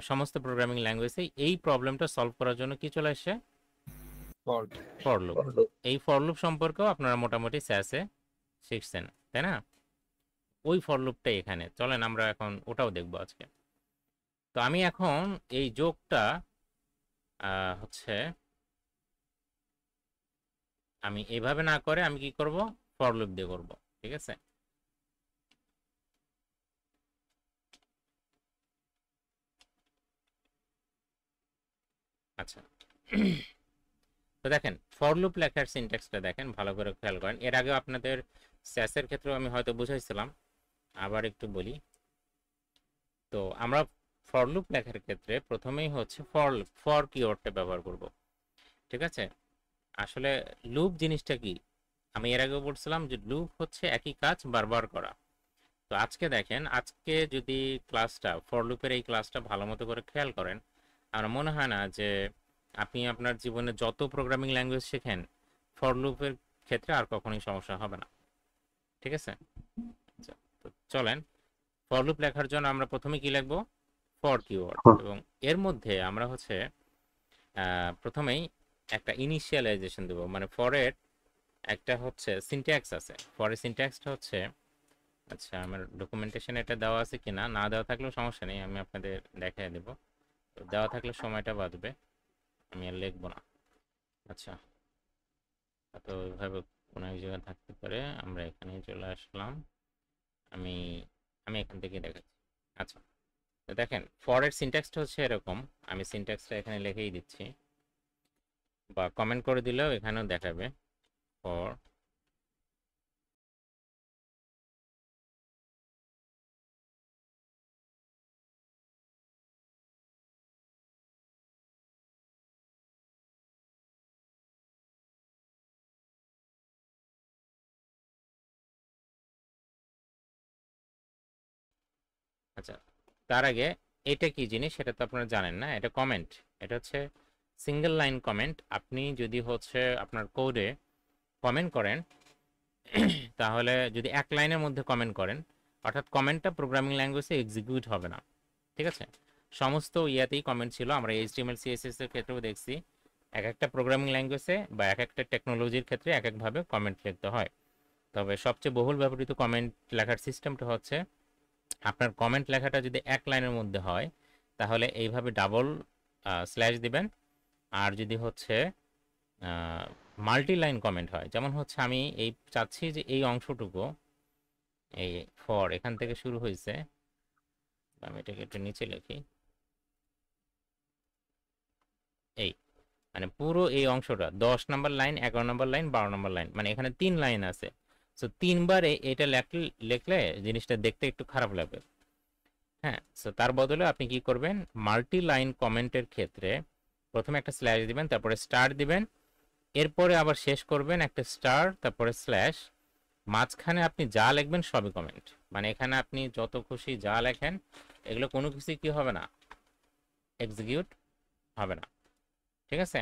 Speaker 1: সমস্ত প্রোগ্রামিং ল্যাঙ্গুয়েজে এই প্রবলেমটা সলভ করার জন্য কি চলে আসছে? For loop. এই ফর লুপ সম্পর্কেও আপনারা মোটামুটি স্যাসে শিখছেন, তাই না? ওই ফর লুপটা এখানে, চলেন আমরা এখন ওটাও দেখবো আজকে। তো আমি এখন এই যোগটা হচ্ছে আমি এভাবে না করে আমি কি করব? ফর লুপ দিয়ে করব, ঠিক আছে? আচ্ছা, তো দেখেন ফর লুপ লেখার সিনট্যাক্সটা দেখেন, ভালো করে খেয়াল করেন। এর আগেও আপনাদের স্যাসের ক্ষেত্রেও আমি হয়তো বুঝাইছিলাম, আবার একটু বলি। তো আমরা ফর লুপ লেখার ক্ষেত্রে প্রথমেই হচ্ছে ফর কিওয়ার্ডটা ব্যবহার করব, ঠিক আছে? আসলে লুপ জিনিসটা কি, আমি এর আগেও বলছিলাম যে লুপ হচ্ছে একই কাজ বারবার করা। তো আজকে দেখেন, আজকে যদি ক্লাসটা ফর লুপের এই ক্লাসটা ভালো মতো করে খেয়াল করেন, আমার মনে হয় না যে আপনি আপনার জীবনে যত প্রোগ্রামিং ল্যাঙ্গুয়েজ শেখেন, ফর লুপের ক্ষেত্রে আর কখনোই সমস্যা হবে না, ঠিক আছে? আচ্ছা, তো চলেন ফর লুপ লেখার জন্য আমরা প্রথমে কি লিখবো? For keyword. এবং এর মধ্যে আমরা হচ্ছে প্রথমেই একটা ইনিশিয়ালাইজেশন দেবো, মানে ফরের একটা হচ্ছে সিনট্যাক্স আছে। ফরের সিনট্যাক্সটা হচ্ছে, আচ্ছা আমার ডকুমেন্টেশনে এটা দেওয়া আছে কিনা, না দেওয়া থাকলেও সমস্যা নেই, আমি আপনাদের দেখাই দেবো। দেওয়া থাকলে সময়টা বাঁচবে, আমি আর লিখবো না। আচ্ছা, তো ওইভাবে কোনো এক জায়গায় থাকতে পারে, আমরা এখানে চলে আসলাম। আমি আমি এখান থেকে দেখাচ্ছি। আচ্ছা, তো দেখেন ফরের সিনট্যাক্সটা হচ্ছে এরকম, আমি সিনট্যাক্সটা এখানে লিখেই দিচ্ছি, বা কমেন্ট করে দিলেও এখানেও দেখাবে। ফর আচ্ছা, তার আগে এটা কি জিনিস সেটা তো আপনারা জানেন না, এটা কমেন্ট। এটা হচ্ছে সিঙ্গেল লাইন কমেন্ট। আপনি যদি হচ্ছে আপনার কোডে কমেন্ট করেন, তাহলে যদি এক লাইনের মধ্যে কমেন্ট করেন, অর্থাৎ কমেন্টটা প্রোগ্রামিং ল্যাঙ্গুয়েজে এক্সিকিউট হবে না, ঠিক আছে? সমস্ত ইয়াতেই কমেন্ট ছিল, আমরা এইচটিএমএল সিএসএস এর ক্ষেত্রেও দেখছি। এক একটা প্রোগ্রামিং ল্যাঙ্গুয়েজে বা এক একটা টেকনোলজির ক্ষেত্রে এক একভাবে কমেন্ট লিখতে হয়। তবে সবচেয়ে বহুল ব্যবহৃত কমেন্ট লেখার সিস্টেমটা হচ্ছে, আপনার কমেন্ট লেখাটা যদি এক লাইনের মধ্যে হয় তাহলে এইভাবে ডাবল স্ল্যাশ দিবেন। আর যদি হচ্ছে মাল্টি লাইন কমেন্ট হয়, যেমন হচ্ছে আমি এই চাচ্ছি যে এই অংশটুকু, এই ফর এখান থেকে শুরু হয়েছে, আমি এটাকে একটু নিচে লিখি, এই মানে পুরো এই অংশটা 10 নম্বর লাইন, 11 নম্বর লাইন, 12 নম্বর লাইন, মানে এখানে 3 লাইন আছে। সো 3বারে এটা লিখলে জিনিসটা দেখতে একটু খারাপ লাগবে। হ্যাঁ, সো তার বদলে আপনি কি করবেন, মাল্টি লাইন কমেন্টের ক্ষেত্রে প্রথমে একটা স্ল্যাশ দিবেন, তারপরে স্টার দিবেন, এরপরে আবার শেষ করবেন একটা স্টার, তারপরে স্ল্যাশ, মাঝখানে আপনি যা লিখবেন সবই কমেন্ট। মানে এখানে আপনি যত খুশি যা লেখেন, এগুলো কোনো কিছু কি হবে না, এক্সিকিউট হবে না, ঠিক আছে?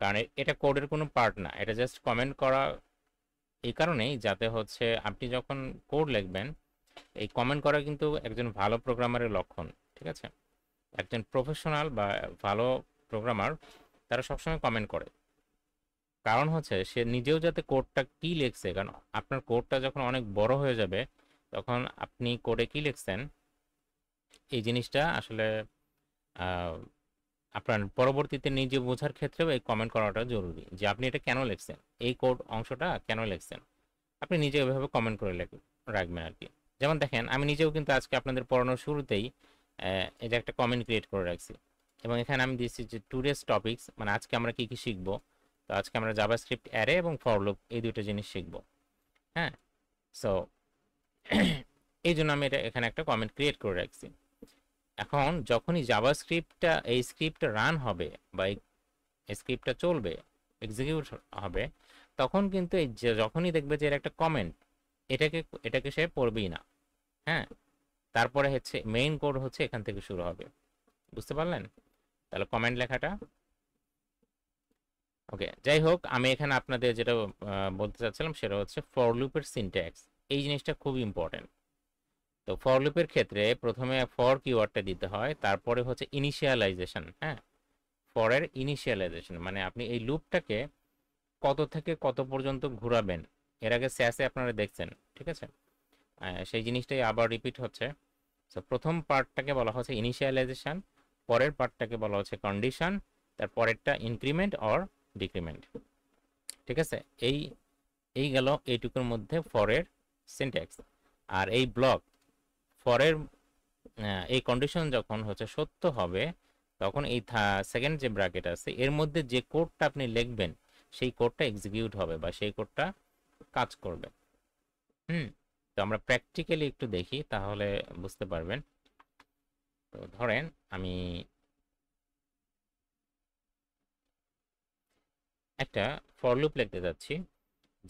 Speaker 1: কারণ এটা কোডের কোনো পার্ট না, এটা জাস্ট কমেন্ট করা এই কারণেই যাতে হচ্ছে আপনি যখন কোড লিখবেন, এই কমেন্ট করা কিন্তু একজন ভালো প্রোগ্রামারের লক্ষণ, ঠিক আছে? একজন প্রফেশনাল বা ভালো প্রোগ্রামার তারা সবসময় কমেন্ট করে, কারণ হচ্ছে সে নিজেও যাতে কোডটা কি লিখছে, কারণ আপনার কোডটা যখন অনেক বড় হয়ে যাবে তখন আপনি কোডে কি লিখছেন এই জিনিসটা আসলে আপনার পরবর্তীতে নিজে বোঝার ক্ষেত্রেও এই কমেন্ট করাটা জরুরি, যে আপনি এটা কেন লিখছেন, এই কোড অংশটা কেন লিখছেন। আপনি নিজে এভাবে কমেন্ট করে রাখবেন আর কি। যেমন দেখেন আমি নিজেও কিন্তু আজকে আপনাদের পড়ানোর শুরুতেই এই যে একটা কমেন্ট ক্রিয়েট করে রাখছি, এবং এখানে আমি দিয়েছি যে টুডেস টপিকস, মানে আজকে আমরা কি কি শিখবো। তো আজকে আমরা জাভাস্ক্রিপ্ট অ্যারে এবং ফর লুপ এই দুটো জিনিস শিখবো। হ্যাঁ, সো এই জন্য আমি এটা এখানে একটা কমেন্ট ক্রিয়েট করে রাখছি। এখন যখনই জাভাস্ক্রিপ্টটা এই স্ক্রিপ্টটা রান হবে বা এই স্ক্রিপ্টটা চলবে, এক্সিকিউট হবে, তখন কিন্তু এই যে যখনই দেখবে যে এর একটা কমেন্ট, এটাকে সে পড়বেই না। হ্যাঁ, তারপরে হচ্ছে মেইন কোড হচ্ছে এখান থেকে শুরু হবে। বুঝতে পারলেন? তাহলে কমেন্ট লেখাটা ওকে। যাই হোক, আমি এখানে আপনাদের যেটা বলতে চাচ্ছিলাম সেটা হচ্ছে ফর লুপের সিনট্যাক্স। এই জিনিসটা খুব ইম্পর্টেন্ট। তো ফর লুপের ক্ষেত্রে প্রথমে ফর কিওয়ার্ডটা দিতে হয়, তারপরে হচ্ছে ইনিশিয়ালাইজেশন। হ্যাঁ, ফরের ইনিশিয়ালাইজেশন মানে আপনি এই লুপটাকে কত থেকে কত পর্যন্ত ঘোরাবেন। এর আগে স্যাসে আপনারা দেখছেন, ঠিক আছে? সেই জিনিসটাই আবার রিপিট হচ্ছে। সো প্রথম পার্টটাকে বলা হচ্ছে ইনিশিয়ালাইজেশন, পরের পার্টটাকে বলা হচ্ছে কন্ডিশন, তার পরেরটা ইনক্রিমেন্ট অর ডিক্রিমেন্ট। ঠিক আছে? এই গেল এইটুকুর মধ্যে ফরের সিনট্যাক্স। আর এই ব্লক ফরের এই কন্ডিশন যখন হচ্ছে সত্য হবে, তখন এই সেকেন্ড যে ব্র্যাকেট আছে এর মধ্যে যে কোডটা আপনি লিখবেন সেই কোডটা এক্সিকিউট হবে বা সেই কোডটা কাজ করবে। তো আমরা প্র্যাকটিক্যালি একটু দেখি, তাহলে বুঝতে পারবেন। তো ধরেন আমি একটা ফর লুপ লিখতে যাচ্ছি,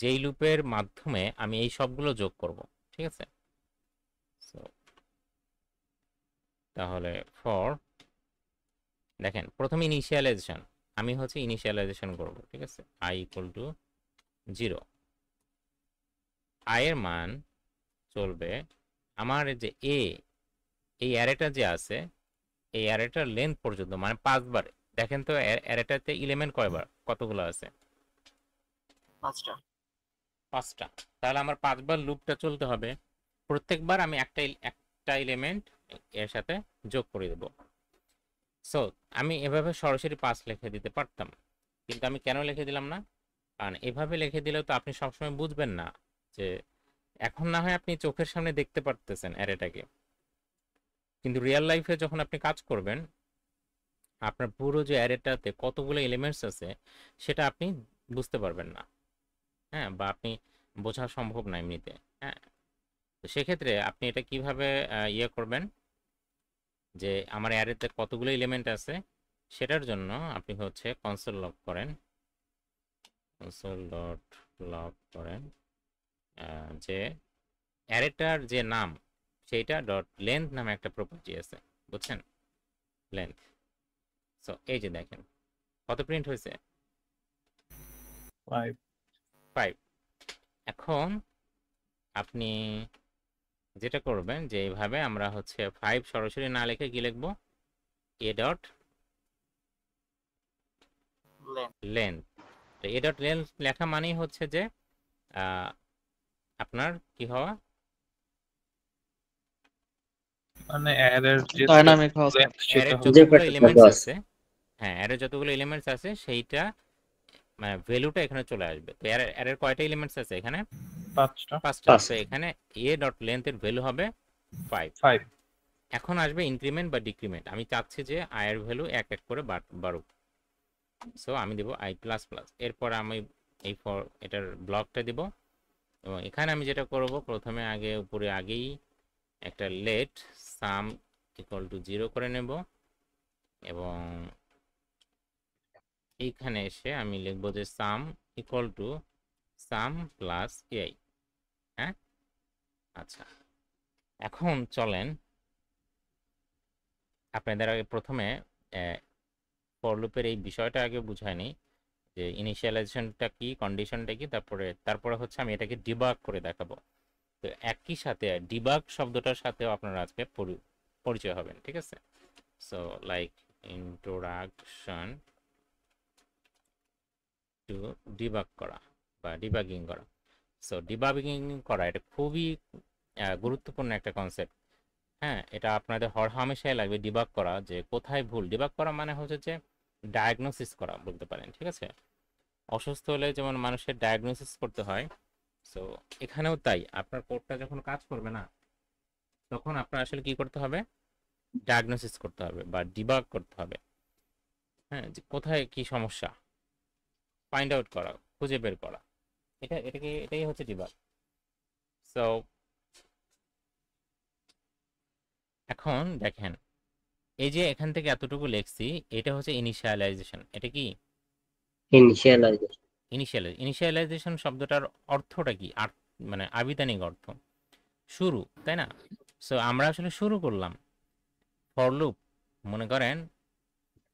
Speaker 1: যেই লুপের মাধ্যমে আমি এই সবগুলো যোগ করব। ঠিক আছে? সো তাহলে ফর, দেখেন প্রথমে ইনিশিয়ালাইজেশন, আমি হচ্ছে ইনিশিয়ালাইজেশন করব। ঠিক আছে? i equal to 0। i এর মান চলবে আমার যে এই অ্যারেটা যে আছে এই অ্যারেটার লেন্থ পর্যন্ত, মানে 5 বার। দেখেন তো অ্যারেটাতে এলিমেন্ট কয়বার, কতগুলো আছে?
Speaker 2: 5টা।
Speaker 1: 5টা। তাহলে আমার 5 বার লুপটা চলতে হবে। প্রত্যেকবার আমি একটা এলিমেন্ট এর সাথে যোগ করে দেব। সো আমি এভাবে সরাসরি 5 লিখে দিতে পারতাম, কিন্তু আমি কেন লিখে দিলাম না? কারণ এভাবে লিখে দিলেও তো আপনি সবসময় বুঝবেন না যে, এখন না হয় আপনি চোখের সামনে দেখতে পারতেছেন অ্যারেটাকে, কিন্তু রিয়েল লাইফে যখন আপনি কাজ করবেন আপনার পুরো যে অ্যারেটাতে কতগুলো এলিমেন্টস আছে সেটা আপনি বুঝতে পারবেন না। হ্যাঁ, বা আপনি বোঝা সম্ভব না এমনিতে। হ্যাঁ, তো সেক্ষেত্রে আপনি এটা কিভাবে ইয়ে করবেন যে আমার অ্যারেতে কতগুলো এলিমেন্ট আছে, সেটার জন্য আপনি হচ্ছে কনসোল লগ করেন, কনসোল ডট লগ করেন যে অ্যারেটার যে নাম সেইটা ডট লেন্থ নামে একটা প্রপার্টি আছে, বুঝছেন? লেন্থ। সো এই যে দেখেন কত প্রিন্ট হয়েছে, 5। এখন আপনি যেটা করবেন যে এইভাবে আমরা হচ্ছে 5 সরাসরি না লিখে কি লিখবো, A dot length. A dot length লেখা মানেই হচ্ছে যে আপনার কি হওয়া,
Speaker 3: মানে অ্যারের যে
Speaker 5: ডাইনামিক হাউস
Speaker 3: length সেটা
Speaker 1: অ্যারের
Speaker 3: হবে
Speaker 1: যতগুলো এলিমেন্টস আছে, হ্যাঁ অ্যারের যতগুলো এলিমেন্টস আছে সেইটা মানে ভ্যালুটা এখানে চলে আসবে। তো অ্যারের কয়টা এলিমেন্টস আছে এখানে?
Speaker 3: 5টা।
Speaker 1: 5টা। তো এখানে এ ডট লেন্থের ভ্যালু হবে 5। এখন আসবে ইনক্রিমেন্ট বা ডিক্রিমেন্ট। আমি চাচ্ছি যে i এর ভ্যালু এক এক করে বাড়ুক। সো আমি দেব i প্লাস প্লাস। এরপর আমি এই ফর এটার ব্লকটা দেব, এবং এখানে আমি যেটা করব প্রথমে আগে উপরে আগেই একটা লেট সাম ইকুয়াল টু 0 করে নেব, এবং এইখানে এসে আমি লিখব যে sum equal to some plus ai। হ্যাঁ, আচ্ছা এখন চলেন আপনাদের আগে প্রথমে ফর লুপের এই বিষয়টা আগে বুঝায় নিই যে ইনিশিয়ালাইজেশনটা কি, কন্ডিশনটা কি, তারপরে হচ্ছে আমি এটাকে ডিবাগ করে দেখাবো। তো একই সাথে ডিবাগ শব্দটার সাথেও আপনারা আজকে পরিচয় হবেন। ঠিক আছে? So like introduction to debug করা বা ডিবাগিং করা। সো ডিবাগিং করা এটা খুবই গুরুত্বপূর্ণ একটা কনসেপ্ট। হ্যাঁ, এটা আপনাদের হরহামেশাই লাগবে ডিবাগ করা, যে কোথায় ভুল। ডিবাগ করা মানে হচ্ছে যে ডায়াগনোসিস করা বলতে পারেন। ঠিক আছে? অসুস্থ হলে যেমন মানুষের ডায়াগনোসিস করতে হয়, সো এখানেও তাই, আপনার কোডটা যখন কাজ করবে না তখন আপনার আসলে কি করতে হবে, ডায়াগনোসিস করতে হবে বা ডিবাগ করতে হবে। হ্যাঁ, যে কোথায় কি সমস্যা ফাইন্ড আউট করা, খুঁজে বের করা, এটাই হচ্ছে ডিবাগ। সো এখন দেখেন, এই যে এখান থেকে এতটুকু লিখছি, এটা হচ্ছে ইনিশিয়ালাইজেশন। এটা কি
Speaker 2: ইনিশিয়ালাইজেশন।
Speaker 1: ইনিশিয়ালাইজেশন শব্দটার অর্থটা কি? মানে আবিধানিক অর্থ শুরু, তাই না? সো আমরা আসলে শুরু করলাম ফর লুপ। মনে করেন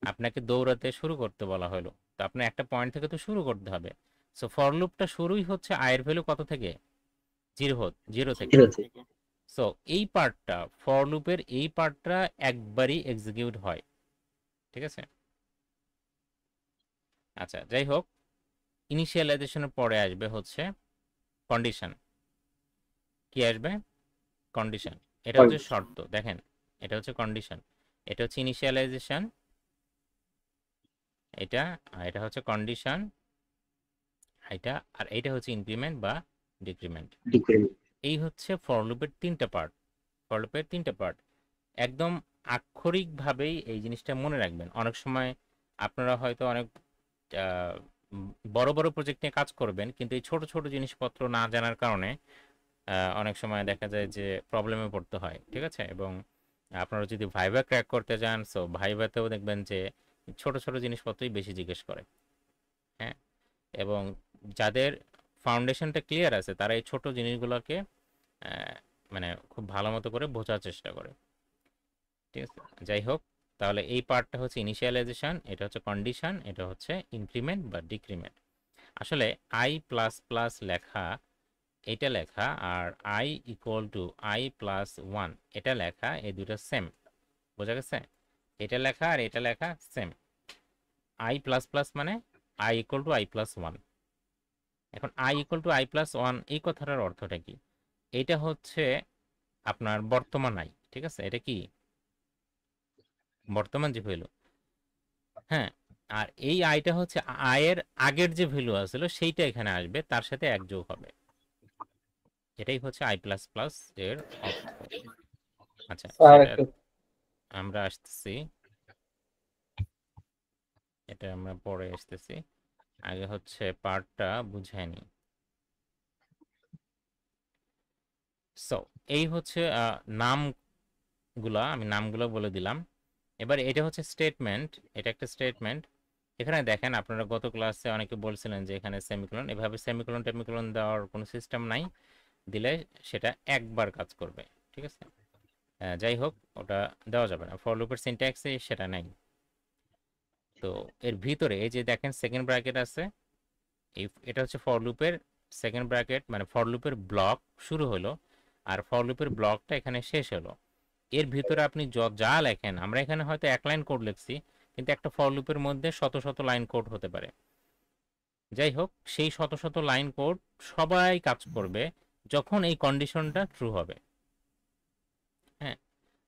Speaker 1: আপনাকে দৌড়াতে শুরু করতে বলা হলো, তো আপনার একটা পয়েন্ট থেকে তো শুরু করতে হবে। সো ফর লুপটা শুরুই হচ্ছে আয়ের ভ্যালু কত থেকে? জিরো থেকে।
Speaker 2: জিরো থেকে।
Speaker 1: সো এই পার্টটা, ফর লুপের এই পার্টটা একবারই এক্সিকিউট হয়, ঠিক আছে? আচ্ছা, যাই হোক, ইনিশিয়ালাইজেশনের পরে আসবে হচ্ছে কন্ডিশন। কি আসবে? কন্ডিশন। এটা হচ্ছে শর্ত। দেখেন, এটা হচ্ছে কন্ডিশন, এটা হচ্ছে ইনিশিয়ালাইজেশন, এটা আর এটা হচ্ছে কন্ডিশন, এটা আর এটা হচ্ছে ইনক্রিমেন্ট বা ডিক্রিমেন্ট।
Speaker 2: ডিক্রিমেন্ট।
Speaker 1: এই হচ্ছে ফর লুপের তিনটা পার্ট। ফর লুপের তিনটা পার্ট একদম আক্ষরিকভাবেই এই জিনিসটা মনে রাখবেন। অনেক সময় আপনারা হয়তো অনেক বড় বড় প্রজেক্ট নিয়ে কাজ করবেন, কিন্তু এই ছোট ছোট জিনিসপত্র না জানার কারণে অনেক সময় দেখা যায় যে প্রবলেমে পড়তে হয়, ঠিক আছে? এবং আপনারা যদি ভাইভা ক্র্যাক করতে যান, সো ভাইভাতেও দেখবেন যে ছোট ছোট জিনিসপত্রই বেশি জিজ্ঞেস করে। হ্যাঁ, এবং যাদের ফাউন্ডেশনটা ক্লিয়ার আছে তারা এই ছোট জিনিসগুলোকে মানে খুব ভালো মতো করে বোঝার চেষ্টা করে, ঠিক আছে? যাই হোক, তাহলে এই পার্টটা হচ্ছে ইনিশিয়ালাইজেশন, এটা হচ্ছে কন্ডিশন, এটা হচ্ছে ইনক্রিমেন্ট বা ডিক্রিমেন্ট। আসলে আই প্লাস প্লাস লেখা, এটা লেখা, আর I equal to I plus one এটা লেখা, এই দুটো সেম। বোঝা গেছে? এটা লেখা আর এটা লেখা সেম। আই প্লাস প্লাস মানে I equal to I plus one. এখন I equal to I plus one এই কথাটার অর্থটা কি? এটা হচ্ছে আপনার বর্তমান আই, ঠিক আছে? এটা কি বর্তমান যে ভ্যালু। হ্যাঁ, আর এই আইটা হচ্ছে আয়ের আগের যে ভ্যালু আছিল সেইটা এখানে আসবে, তার সাথে এক যোগ হবে। এটাই হচ্ছে আই প্লাস প্লাস এর অর্থ। আচ্ছা, সেটা আমরা আসতেছি, এটা আমরা পরে আসতেছি, আগে হচ্ছে পার্টটা বুঝাই নি। সো এই হচ্ছে নামগুলা, আমি নামগুলো বলে দিলাম। এবার এটা হচ্ছে স্টেটমেন্ট, এটা একটা স্টেটমেন্ট। এখানে দেখেন, আপনারা গত ক্লাসে অনেকে বলছিলেন যে এখানে সেমিকোলন, এভাবে সেমিকোলন টেমিকোলন দেওয়ার কোনো সিস্টেম নাই, দিলে সেটা একবার কাজ করবে, ঠিক আছে? যাই হোক, ওটা দেওয়া যাবে না, ফর লুপের সিনট্যাক্সে সেটা নাই। তো এর ভিতরে এই যে দেখেন সেকেন্ড ব্র্যাকেট আছে, এটা হচ্ছে ফর লুপের সেকেন্ড ব্র্যাকেট, মানে ফর লুপের ব্লক শুরু হলো আর ফর লুপের ব্লকটা এখানে শেষ হলো। এর ভিতরে আপনি যা লেখেন, আমরা এখানে হয়তো এক লাইন কোড লিখছি, কিন্তু একটা ফর লুপের মধ্যে শত শত লাইন কোড হতে পারে। যাই হোক, সেই শত শত লাইন কোড সবাই কাজ করবে যখন এই কন্ডিশনটা ট্রু হবে। হ্যাঁ,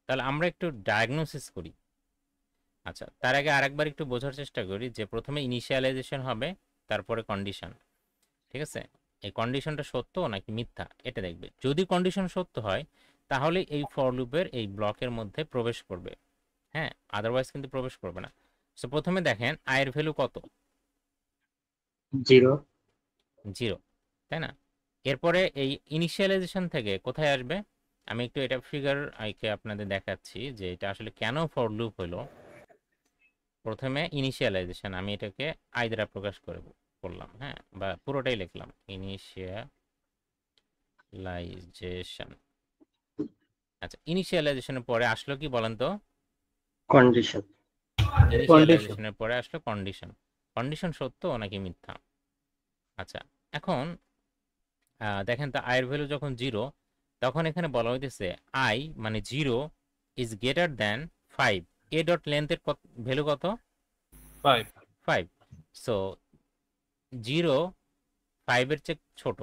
Speaker 1: তাহলে আমরা একটু ডায়াগনোসিস করি। আচ্ছা, তার আগে আরেকবার একটু বোঝার চেষ্টা করি যে প্রথমে ইনিশিয়ালাইজেশন হবে, তারপরে কন্ডিশন, ঠিক আছে? এই কন্ডিশনটা সত্য নাকি মিথ্যা এটা দেখবে। যদি কন্ডিশন সত্য হয় তাহলে এই ফর লুপের এই ব্লকের মধ্যে প্রবেশ করবে। হ্যাঁ, আদারওয়াইজ কিন্তু প্রবেশ করবে না। সো প্রথমে দেখেন আয়ের ভ্যালু কত?
Speaker 2: জিরো।
Speaker 1: জিরো, তাই না? এরপরে এই ইনিশিয়ালাইজেশন থেকে কোথায় আসবে? আমি একটু এটা ফিগার আইকে আপনাদের দেখাচ্ছি যে এটা আসলে কেন ফর লুপ হলো। প্রথমে ইনিশিয়ালাইজেশন, আমি এটাকে আই দ্বারা প্রকাশ করলাম, হ্যাঁ, বা পুরোটাই লিখলাম ইনিশিয়ালাইজেশন। আচ্ছা, ইনিশিয়ালাইজেশনের পরে আসলো কি বলেন তো?
Speaker 2: কন্ডিশন।
Speaker 1: ইনিশিয়ালাইজেশনের পরে আসলো কন্ডিশন। কন্ডিশন সত্য নাকি মিথ্যা? আচ্ছা, এখন দেখেন তো, আয়ের ভ্যালু যখন জিরো, তখন এখানে বলা হইতেছে আই মানে zero is greater than 5। A dot লেন্থের ভ্যালু কত?
Speaker 3: 5।
Speaker 1: 5। সো জিরো 5-এর চেয়ে ছোট।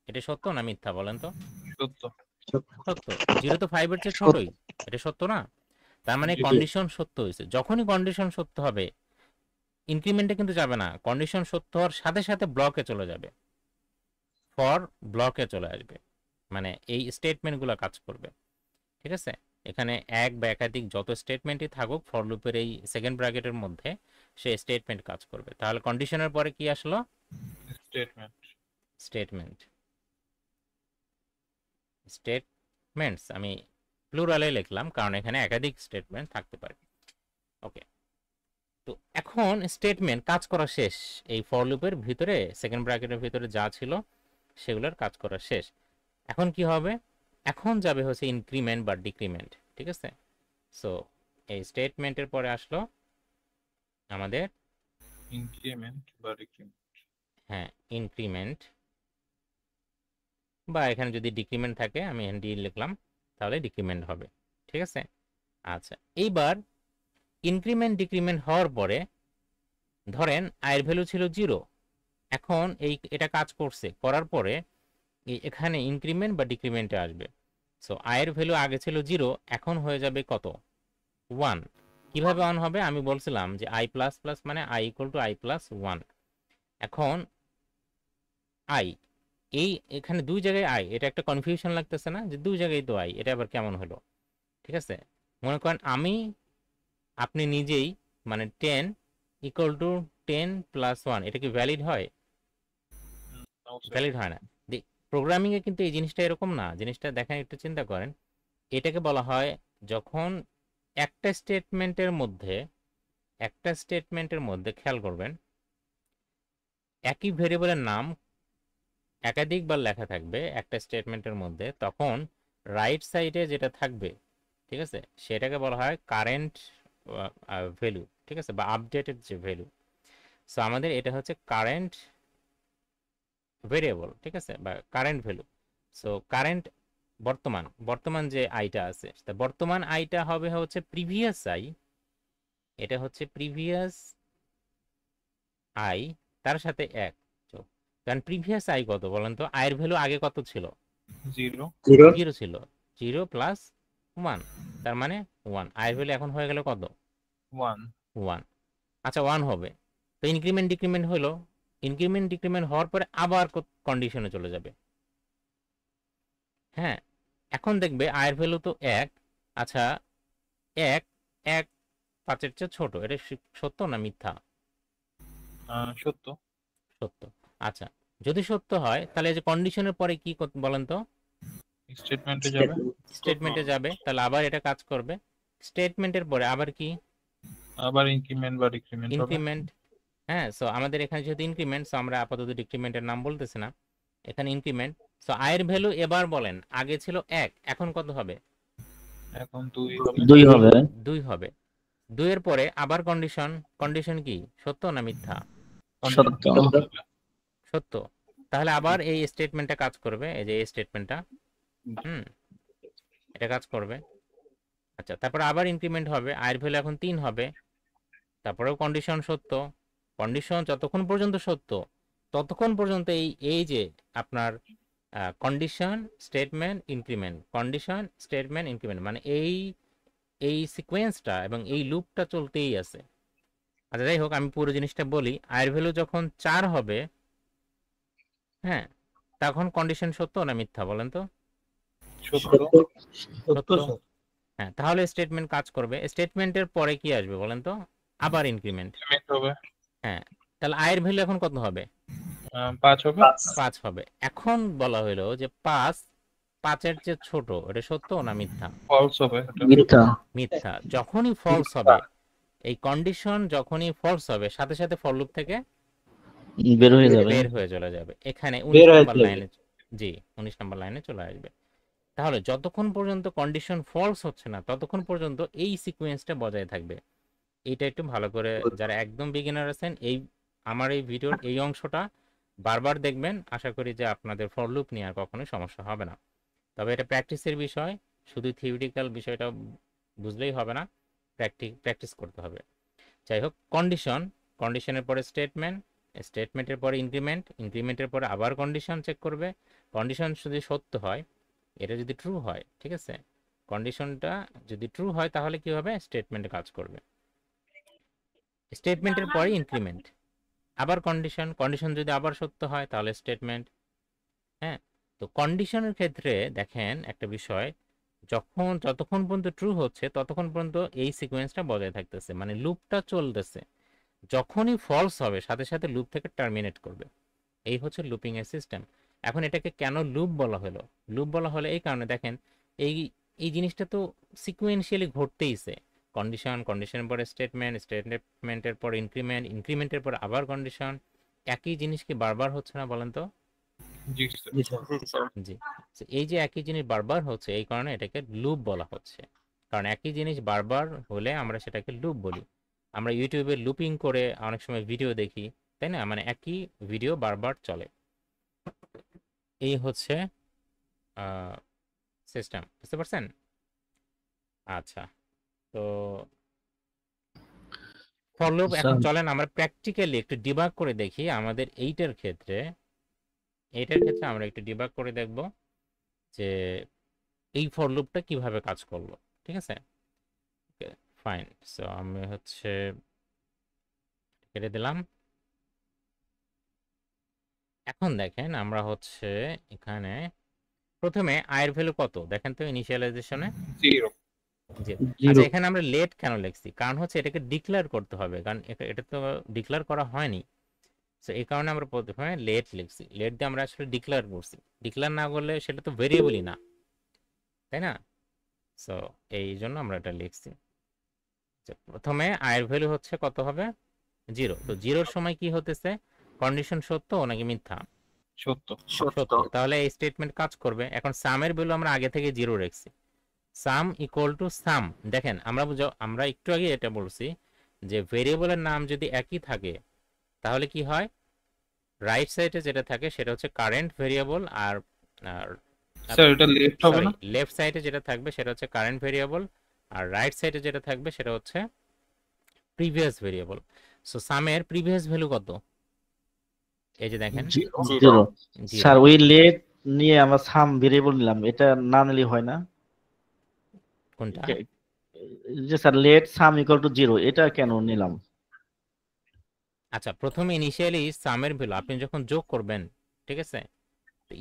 Speaker 1: এটা সত্য না মিথ্যা বলেন তো?
Speaker 3: সত্য।
Speaker 1: সত্য। জিরো তো 5-এর চেয়ে ছোটই, এটা সত্য না? তার মানে
Speaker 3: জি।
Speaker 1: কন্ডিশন সত্য হয়েছে। যখনই কন্ডিশন সত্য হবে ইনক্রিমেন্টে কিন্তু যাবে না, কন্ডিশন সত্য হওয়ার সাথে সাথে ব্লকে চলে যাবে। ফর ব্লকে চলে আসবে, মানে এই স্টেটমেন্টগুলো কাজ করবে। ঠিক আছে, এখানে এক বা একাধিক যত স্টেটমেন্টই থাকুক ফর লুপের এই সেকেন্ড ব্র্যাকেটের মধ্যে সে স্টেটমেন্ট কাজ করবে। তাহলে কন্ডিশনের পরে কি আসলো?
Speaker 3: স্টেটমেন্ট।
Speaker 1: স্টেটমেন্ট। স্টেটমেন্টস আমি প্লুরালে লিখলাম কারণ এখানে একাধিক স্টেটমেন্ট থাকতে পারে। ওকে, তো এখন স্টেটমেন্ট কাজ করা শেষ, এই ফর লুপের ভিতরে সেকেন্ড ব্র্যাকেটের ভিতরে যা ছিল সেগুলোর কাজ করা শেষ। এখন কি হবে? এখন যাবে হচ্ছে ইনক্রিমেন্ট বা ডিক্রিমেন্ট। ঠিক আছে, সো এই স্টেটমেন্টের পরে আসলো আমাদের
Speaker 3: ইনক্রিমেন্ট বা ডিক্রিমেন্ট।
Speaker 1: হ্যাঁ ইনক্রিমেন্ট, বা এখানে যদি ডিক্রিমেন্ট থাকে আমি এখানে ডি লিখলাম, তাহলে ডিক্রিমেন্ট হবে। ঠিক আছে, আচ্ছা এইবার ইনক্রিমেন্ট ডিক্রিমেন্ট হওয়ার পরে ধরেন আয়ের ভ্যালু ছিল 0, এখন এটা কাজ করছে, করার পরে এখানে ইনক্রিমেন্ট বা ডিক্রিমেন্টে আসবে। সো আয়ের ভ্যালু আগে ছিল 0, এখন হয়ে যাবে কত? 1। কিভাবে 1 হবে? আমি বলছিলাম যে আই প্লাস প্লাস মানে I equal to I plus 1। এখন আই এই এখানে দুই জায়গায় আই, এটা একটা কনফিউশন লাগতেছে না যে দুই জায়গায় তো আই, এটা আবার কেমন হলো? ঠিক আছে, মনে করেন আপনি নিজেই মানে 10 ইকুয়াল টু 10 প্লাস 1, এটা কি ভ্যালিড হয়? ভ্যালিড হয় না। প্রোগ্রামিংয়ে কিন্তু এই জিনিসটা এরকম না, জিনিসটা দেখেন একটু চিন্তা করেন। এটাকে বলা হয় যখন একটা স্টেটমেন্টের মধ্যে খেয়াল করবেন একই ভেরিয়েবলের নাম একাধিকবার লেখা থাকবে একটা স্টেটমেন্টের মধ্যে, তখন রাইট সাইডে যেটা থাকবে, ঠিক আছে, সেটাকে বলা হয় কারেন্ট ভ্যালু। ঠিক আছে, বা আপডেটেড যে ভ্যালু। সো আমাদের এটা হচ্ছে কারেন্ট ভেরিয়েবল। ঠিক আছে, বা কারেন্ট ভ্যালু। সো কারেন্ট বর্তমান যে আইটা আছে, বর্তমান আইটা হবে হচ্ছে প্রিভিয়াস আই, এটা হচ্ছে প্রিভিয়াস আই তার সাথে 1। কারণ প্রিভিয়াস আই কত বলেন তো? আয়ের ভ্যালু আগে কত ছিল?
Speaker 3: 0
Speaker 1: 0 ছিল। 0 প্লাস 1 তার মানে 1। আয়ের ভ্যালু এখন হয়ে গেল কত?
Speaker 3: 1
Speaker 1: 1। আচ্ছা 1 হবে, তো ইনক্রিমেন্ট ডিক্রিমেন্ট হলো। ইনক্রিমেন্ট ডিক্রিমেন্ট হওয়ার পরে আবার কন্ডিশনে চলে যাবে। হ্যাঁ, এখন দেখবে আয়ের ভ্যালু তো 1। আচ্ছা 1 1 5-এর চেয়ে ছোট, এটা সত্য না মিথ্যা?
Speaker 3: সত্য।
Speaker 1: সত্য। আচ্ছা যদি সত্য হয় তাহলে এই যে কন্ডিশনের পরে কি বলেন তো?
Speaker 3: স্টেটমেন্টে যাবে।
Speaker 1: স্টেটমেন্টে যাবে, তাহলে আবার এটা কাজ করবে। স্টেটমেন্টের পরে আবার কি?
Speaker 3: আবার ইনক্রিমেন্ট বা ডিক্রিমেন্ট হবে।
Speaker 1: ইনক্রিমেন্ট। হ্যাঁ, সো আমাদের এখানে যেহেতু ইনক্রিমেন্ট, সো আমরা আপাতত ডিক্রিমেন্টের নাম বলতেছি না, এখানে ইনক্রিমেন্ট। সো আয়ের ভ্যালু এবার বলেন আগে ছিল 1, এখন কত হবে?
Speaker 3: এখন 2 হবে।
Speaker 4: 2 হবে।
Speaker 1: 2 হবে। 2 এর পরে আবার কন্ডিশন কি সত্য না মিথ্যা?
Speaker 4: সত্য।
Speaker 1: সত্য। তাহলে আবার এই স্টেটমেন্টটা কাজ করবে, এই যে এই স্টেটমেন্টটা, এটা কাজ করবে। আচ্ছা তারপর আবার ইনক্রিমেন্ট হবে, আয়ের ভ্যালু এখন 3 হবে, তারপরেও কন্ডিশন সত্য। কন্ডিশন যতক্ষণ পর্যন্ত সত্য ততক্ষণ পর্যন্ত এই যে আপনার condition statement increment, condition statement increment, মানে এই সিকোয়েন্সটা এবং এই লুপটা চলতেই আছে। আচ্ছা যাই হোক, আমি পুরো জিনিসটা বলি। আয়ের ভ্যালু যখন 4 হবে, হ্যাঁ, তখন কন্ডিশন সত্য না মিথ্যা বলেন তো?
Speaker 3: সত্য।
Speaker 1: সত্য। হ্যাঁ, তাহলে স্টেটমেন্ট কাজ করবে। স্টেটমেন্টের পরে কি আসবে বলেন তো? আবার ইনক্রিমেন্ট।
Speaker 3: হবে।
Speaker 1: হ্যাঁ, তাহলে আয়ের ভ্যালু এখন কত হবে?
Speaker 3: 5 হবে।
Speaker 1: 5 হবে। এখন বলা হলো যে 5 5-এর চেয়ে ছোট, এটা সত্য না মিথ্যা?
Speaker 3: ফলস হবে।
Speaker 4: মিথ্যা।
Speaker 1: মিথ্যা। যখনই ফলস হবে, এই কন্ডিশন যখনই ফলস হবে সাথে সাথে ফর লুপ থেকে
Speaker 4: বের হয়ে যাবে।
Speaker 1: বের হয়ে চলে যাবে। এখানে
Speaker 2: বের
Speaker 1: 19
Speaker 2: হয়ে
Speaker 1: নম্বর
Speaker 2: চলে
Speaker 1: লাইনে, জি 19 নম্বর লাইনে চলে আসবে। তাহলে যতক্ষণ পর্যন্ত কন্ডিশন ফলস হচ্ছে না ততক্ষণ পর্যন্ত এই সিকোয়েন্সটা বজায় থাকবে। এইটা একটু ভালো করে যারা একদম বিগিনার আছেন, আমার এই ভিডিওর এই অংশটা বারবার দেখবেন, আশা করি যে আপনাদের ফর লুপ নিয়ে আর কখনোই সমস্যা হবে না। তবে এটা প্র্যাকটিসের বিষয়, শুধু থিওরিটিক্যাল বিষয়টা বুঝলেই হবে না, প্র্যাকটিস করতে হবে। যাই হোক, কন্ডিশনের পরে স্টেটমেন্টের পরে ইনক্রিমেন্টের পরে আবার কন্ডিশন চেক করবে। কন্ডিশন যদি সত্য হয়, এটা যদি ট্রু হয়, ঠিক আছে, কন্ডিশনটা যদি ট্রু হয় তাহলে কি হবে? স্টেটমেন্টে কাজ করবে। স্টেটমেন্টের পরে ইনক্রিমেন্ট, আবার কন্ডিশন যদি আবার সত্য হয় তাহলে স্টেটমেন্ট, হ্যাঁ, তো কন্ডিশনের ক্ষেত্রে দেখেন একটা বিষয়, যতক্ষণ পর্যন্ত ট্রু হচ্ছে ততক্ষণ পর্যন্ত এই সিকোয়েন্সটা বজায় থাকতেছে, মানে লুপটা চলতেছে। যখনই ফলস হবে সাথে সাথে লুপ থেকে টার্মিনেট করবে। এই হচ্ছে লুপিং এর সিস্টেম। এখন এটাকে কেন লুপ বলা হলো? লুপ বলা হলো এই কারণে, দেখেন এই এই জিনিসটা তো সিকুয়েন্সিয়ালি ঘটতেইছে। কন্ডিশনের পরে স্টেটমেন্টের পর ইনক্রিমেন্টের পর আবার কন্ডিশন। একই জিনিস কি বারবার হচ্ছে না বলেন তো?
Speaker 3: জি স্যার।
Speaker 1: জি। তো এই যে একই জিনিস বারবার হচ্ছে, এই কারণে এটাকে লুপ বলা হচ্ছে। কারণ একই জিনিস বারবার হলে আমরা সেটাকে লুপ বলি। আমরা ইউটিউবে লুপিং করে অনেক সময় ভিডিও দেখি, তাই না? মানে একই ভিডিও বারবার চলে। এই হচ্ছে সিস্টেম, বুঝতে পারছেন? আচ্ছা, তো ফর লুপ এখন
Speaker 4: স্যার
Speaker 1: চলেন আমরা প্র্যাকটিক্যালি একটু ডিবাগ করে দেখি আমাদের এইটার ক্ষেত্রে আমরা একটু ডিবাগ করে দেখব যে এই ফর লুপটা কিভাবে কাজ করলো। ঠিক আছে, ওকে ফাইন। সো আমি হচ্ছে কেটে দিলাম। এখন দেখেন আমরা হচ্ছে এখানে প্রথমে আয়ের ভ্যালু কত দেখেন তো ইনিশিয়ালাইজেশনে।
Speaker 3: 0।
Speaker 1: জি।
Speaker 4: জিরো
Speaker 1: আচ্ছা, এখানে আমরা লেট কেন লিখছি? কারণ হচ্ছে এটাকে ডিক্লেয়ার করতে হবে, কারণ এটা তো ডিক্লেয়ার করা হয়নি। সো এই কারণে আমরা প্রথমে লেট লিখছি। লেট দিয়ে আমরা আসলে ডিক্লেয়ার করছি। ডিক্লেয়ার না করলে সেটা তো ভেরিয়েবলই না, তাই না? সো এই জন্য আমরা এটা লিখছি। প্রথমে আয়ের ভ্যালু হচ্ছে কত হবে? 0। তো 0-র সময় কি হতেছে? কন্ডিশন সত্য নাকি মিথ্যা?
Speaker 3: সত্য।
Speaker 1: সত্য। তাহলে এই স্টেটমেন্ট কাজ করবে। এখন সামের ভ্যালু আমরা আগে থেকে 0 রাখছি। সাম ইকুয়াল টু সাম। দেখেন আমরা একটু আগে এটা বলছি যে ভেরিয়েবলের নাম যদি একই থাকে তাহলে কি হয়? রাইট সাইডে যেটা থাকে সেটা হচ্ছে কারেন্ট ভেরিয়েবল, আর
Speaker 3: স্যার এটা লেফট হবে না?
Speaker 1: লেফট সাইডে যেটা থাকবে সেটা হচ্ছে কারেন্ট ভেরিয়েবল, আর রাইট সাইডে যেটা থাকবে সেটা হচ্ছে প্রিভিয়াস ভেরিয়েবল। সো সামের প্রিভিয়াস ভ্যালু কত? এই যে দেখেন
Speaker 4: জিরো
Speaker 1: 0।
Speaker 4: স্যার ওই লেট নিয়ে আমরা সাম ভেরিয়েবল নিলাম, এটা না নিলে হয় না?
Speaker 1: কোনটা?
Speaker 4: যে sir let sum equal to 0 এটা কেন নিলাম?
Speaker 1: আচ্ছা, প্রথমে ইনিশিয়ালি সামের ভ্যালু আপনি যখন যোগ করবেন, ঠিক আছে,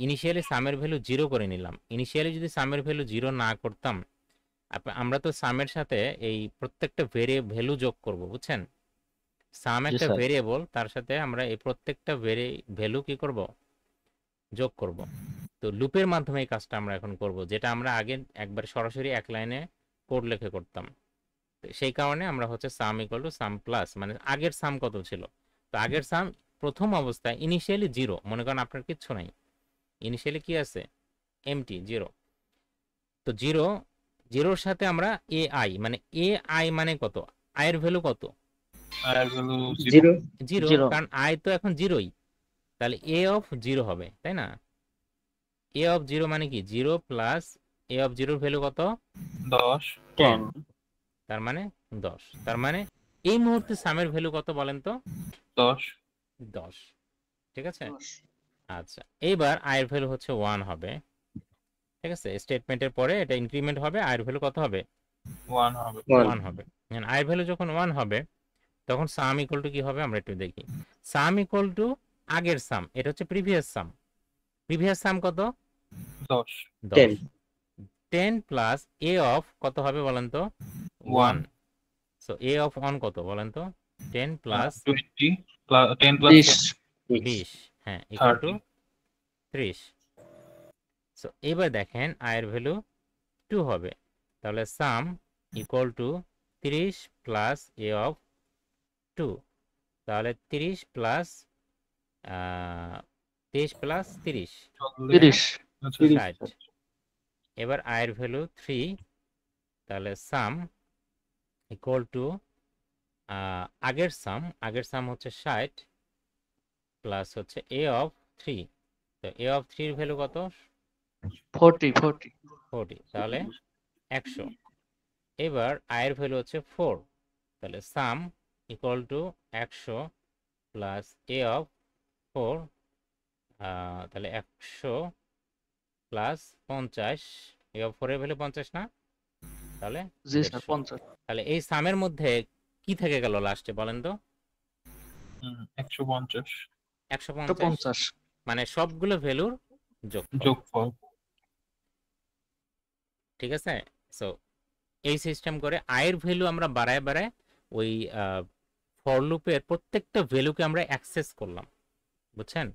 Speaker 1: ইনিশিয়ালি সামের ভ্যালু 0 করে নিলাম। ইনিশিয়ালি যদি সামের ভ্যালু 0 না করতাম, আমরা তো সামের সাথে এই প্রত্যেকটা ভ্যালু যোগ করব, বুঝছেন? সাম
Speaker 4: জি
Speaker 1: একটা
Speaker 4: স্যার।
Speaker 1: ভেরিয়েবল, তার সাথে আমরা এই প্রত্যেকটা ভ্যালু কি করব? যোগ করব। তো লুপের মাধ্যমে এই কাজটা আমরা এখন করব, যেটা আমরা আগে একবার সরাসরি এক লাইনে কোড লিখে করতাম। তো সেই কারণে আমরা হচ্ছে সাম ইকুয়াল টু সাম প্লাস, মানে আগের সাম কত ছিল? তো আগের সাম প্রথম অবস্থায় ইনিশিয়ালি 0, মনে করেন আপনার কিচ্ছু নাই, ইনিশিয়ালি কি আছে? এমটি 0। তো 0-0-র সাথে আমরা AI, মানে AI মানে কত? আয়ের ভ্যালু কত?
Speaker 3: আয়ের ভ্যালু
Speaker 2: 0
Speaker 1: 0,
Speaker 4: 0
Speaker 1: কারণ আয় তো এখন 0ই। তাহলে A অফ 0 হবে, তাই না? A অফ 0 মানে কি? 0 প্লাস A অফ 0-র ভ্যালু কত?
Speaker 3: 10।
Speaker 2: 10
Speaker 1: তার মানে 10। তার মানে এই মুহূর্তে সামের ভ্যালু কত বলেন তো?
Speaker 3: 10।
Speaker 1: 10। ঠিক আছে, আচ্ছা। এইবার আয়ের ভ্যালু হচ্ছে 1 হবে, ঠিক আছে? স্টেটমেন্টের পরে এটা ইনক্রিমেন্ট হবে, আয়ের ভ্যালু কত হবে?
Speaker 3: 1 হবে।
Speaker 1: 1 হবে। আয়ের ভ্যালু যখন 1 হবে তখন সাম ইকুয়াল টু কি হবে আমরা একটু দেখি। সাম ইকুয়াল টু আগের সাম, এটা হচ্ছে প্রিভিয়াস সাম। প্রিভিয়াস সাম কত?
Speaker 3: 10।
Speaker 1: 10। 10 প্লাস এ অফ কত হবে বলেন তো? 1।
Speaker 3: 1।
Speaker 1: সো এ অফ 1 কত বলেন তো? 10 প্লাস
Speaker 3: 20 প্লাস 10 প্লাস
Speaker 1: 20, হ্যাঁ, ইকুয়াল টু 30। সো এবার দেখেন আয়ের ভ্যালু 2 হবে। তাহলে সাম equal two 30 plus A of 2। তাহলে 30 প্লাস 30 প্লাস 30
Speaker 4: 30
Speaker 1: 60। এবার আয়ের ভ্যালু 3। তাহলে সাম ইকুয়াল টু আগের সাম হচ্ছে 60 প্লাস হচ্ছে এ অফ 3। তো এ অফ 3 এর ভ্যালু কত? 40। তাহলে 100। এবার আয়ের ভ্যালু হচ্ছে 4। তাহলে সাম equal two 100 plus A of 4। তাহলে 100 প্লাস 50। এ অফ 4 এর ভ্যালু 50 না? তাহলে 150। তাহলে এই সামের মধ্যে কি থেকে গেল লাস্টে বলেন তো?
Speaker 3: 150।
Speaker 1: 150, মানে সবগুলো ভ্যালুর যোগফল।
Speaker 3: যোগফল।
Speaker 1: ঠিক আছে, সো এই সিস্টেম করে আয়ের ভ্যালু আমরা বাড়ায় বাড়ায় ওই ফর লুপের প্রত্যেকটা ভ্যালুকে আমরা অ্যাক্সেস করলাম, বুঝছেন?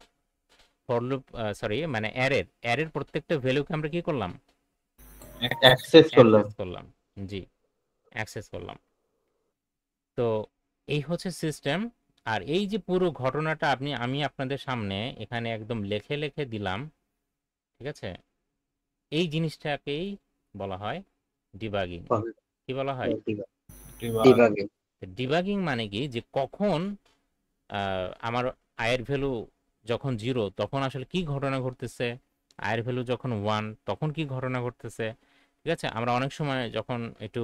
Speaker 1: ফর লুপ সরি মানে অ্যারের প্রত্যেকটা ভ্যালুকে আমরা কি করলাম?
Speaker 4: অ্যাক্সেস করলাম।
Speaker 1: অ্যাক্সেস করলাম। জি, অ্যাক্সেস করলাম। তো এই হচ্ছে সিস্টেম। আর এই যে পুরো ঘটনাটা আমি আপনাদের সামনে এখানে একদম লেখে লেখে দিলাম, ঠিক আছে? এই জিনিসটাকেই বলা হয় ডিবাগিং। কি বলা হয়?
Speaker 2: ডিবাগিং।
Speaker 1: ডিবাগিং মানে কি, যে কখন আমার আয়ের ভ্যালু যখন 0 তখন আসলে কি ঘটনা ঘটতেছে, আয়ের ভ্যালু যখন 1 তখন কি ঘটনা ঘটতেছে। ঠিক আছে, আমরা অনেক সময় যখন একটু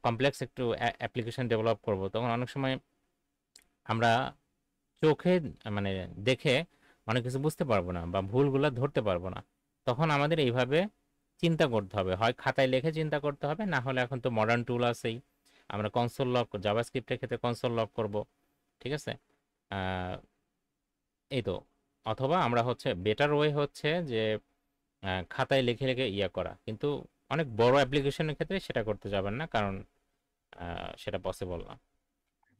Speaker 1: কমপ্লেক্স একটু অ্যাপ্লিকেশন ডেভেলপ করব, তখন অনেক সময় আমরা চোখে মানে দেখে অনেক কিছু বুঝতে পারবো না বা ভুলগুলো ধরতে পারবো না। তখন আমাদের এইভাবে চিন্তা করতে হবে, হয় খাতায় লিখে চিন্তা করতে হবে, না হলে এখন তো মডার্ন টুল আছেই, আমরা কনসোল লক, জাভাস্ক্রিপ্টের ক্ষেত্রে কনসোল লক করব। ঠিক আছে, আহ, এই তো। অথবা আমরা হচ্ছে বেটার ওয়ে হচ্ছে যে খাতায় লিখে লিখে ইয়া করা, কিন্তু অনেক বড় অ্যাপ্লিকেশনের ক্ষেত্রে সেটা করতে যাবেন না, কারণ সেটা পসিবল না।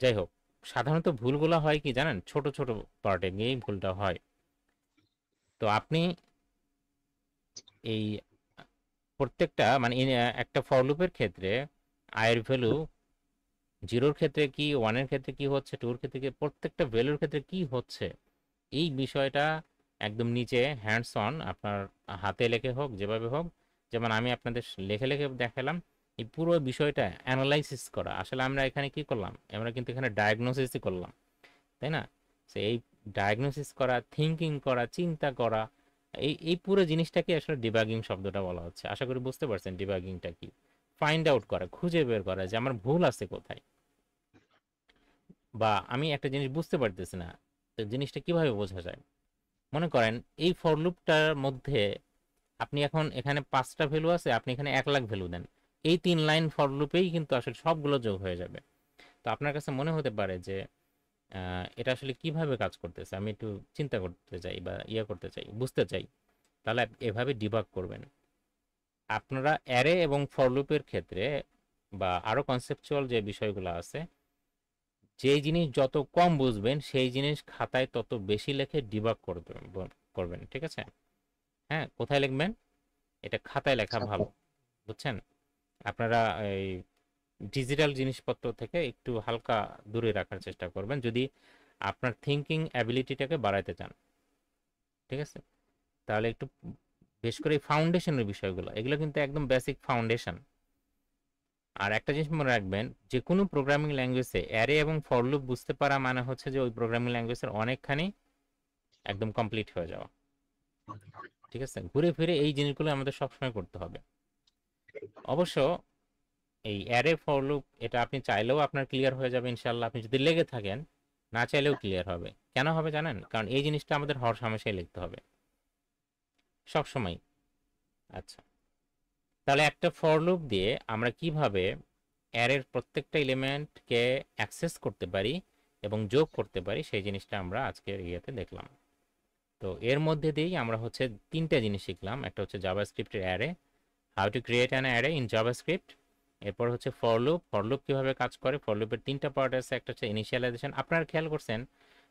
Speaker 1: যাই হোক, সাধারণত ভুলগুলো হয় কি জানেন, ছোট ছোট পার্টে গিয়েই ভুলটা হয়। তো আপনি এই প্রত্যেকটা মানে একটা ফর লুপের ক্ষেত্রে আয়ের ভ্যালু 0-র ক্ষেত্রে কি, 1-এর ক্ষেত্রে কি হচ্ছে, 2-র ক্ষেত্রে কি, প্রত্যেকটা ভ্যালুর ক্ষেত্রে কি হচ্ছে, এই বিষয়টা একদম নিচে হ্যান্ডস অন আপনার হাতে লেখে হোক যেভাবে হোক, যেমন আমি আপনাদের লেখে লেখে দেখালাম, এই পুরো বিষয়টা অ্যানালাইসিস করা। আসলে আমরা এখানে কি করলাম, আমরা কিন্তু এখানে ডায়াগনোসিসই করলাম, তাই না? সো এই ডায়াগনোসিস করা, থিঙ্কিং করা, চিন্তা করা, এই এই পুরো জিনিসটাকে আসলে ডিবাগিং শব্দটা বলা হচ্ছে। আশা করি বুঝতে পারছেন ডিবাগিংটা কি। ফাইন্ড আউট করা, খুঁজে বের করা যে আমার ভুল আছে কোথায়, বা আমি একটা জিনিস বুঝতে পারতেছি না, তো জিনিসটা কিভাবে বোঝা যায়। মনে করেন এই ফর লুপটার মধ্যে আপনি এখন এখানে 5টা ভ্যালু আছে, আপনি এখানে 1,00,000 ভ্যালু দেন, এই 3 লাইন ফর লুপেই কিন্তু আসলে সবগুলো যোগ হয়ে যাবে। তো আপনার কাছে মনে হতে পারে যে এটা আসলে কিভাবে কাজ করতেছে, আমি একটু চিন্তা করতে চাই বা ইয়ে করতে চাই, বুঝতে চাই। তাহলে এভাবে ডিবাগ করবেন। আপনারা অ্যারে এবং ফর লুপের ক্ষেত্রে বা আরো কনসেপচুয়াল যে বিষয়গুলো আছে, যেই জিনিস যত কম বুঝবেন সেই জিনিস খাতায় তত বেশি লিখে ডিবাগ করবেন। ঠিক আছে? হ্যাঁ, কোথায় লিখবেন? এটা খাতায় লেখা ভালো, বুঝছেন? আপনারা এই ডিজিটাল জিনিসপত্র থেকে একটু হালকা দূরে রাখার চেষ্টা করবেন যদি আপনার থিঙ্কিং অ্যাবিলিটিটাকে বাড়াইতে চান। ঠিক আছে, তাহলে একটু বেশ করে ফাউন্ডেশনের বিষয়গুলো, এগুলো কিন্তু একদম বেসিক ফাউন্ডেশন। আর একটা জিনিস মনে রাখবেন, যে কোনো প্রোগ্রামিং ল্যাঙ্গুয়েজে অ্যারে এবং ফর লুপ বুঝতে পারা মানে হচ্ছে যে ওই প্রোগ্রামিং ল্যাঙ্গুয়েজের অনেকখানি একদম কমপ্লিট হয়ে যাওয়া। ঠিক আছে, ঘুরে ফিরে এই জিনিসগুলো আমাদের সবসময় করতে হবে। অবশ্য এই অ্যারে ফর লুপ এটা আপনি চাইলেও আপনার ক্লিয়ার হয়ে যাবে ইনশাল্লাহ, আপনি যদি লেগে থাকেন, না চাইলেও ক্লিয়ার হবে। কেন হবে জানেন? কারণ এই জিনিসটা আমাদের হর হামেশাই লিখতে হবে, সবসময়। আচ্ছা, তাহলে একটা ফর লুপ দিয়ে আমরা কিভাবে অ্যারের প্রত্যেকটা এলিমেন্টকে অ্যাক্সেস করতে পারি এবং যোগ করতে পারি, সেই জিনিসটা আমরা আজকের ইয়েতে দেখলাম। তো এর মধ্যে দিয়েই আমরা হচ্ছে 3টা জিনিস শিখলাম। একটা হচ্ছে জাভাস্ক্রিপ্টের array, how to create an array in JavaScript. এরপর হচ্ছে ফর লুপ কিভাবে কাজ করে। ফর লুপের 3টা পার্ট আছে, একটা হচ্ছে ইনিশিয়ালাইজেশন। আপনারা খেয়াল করছেন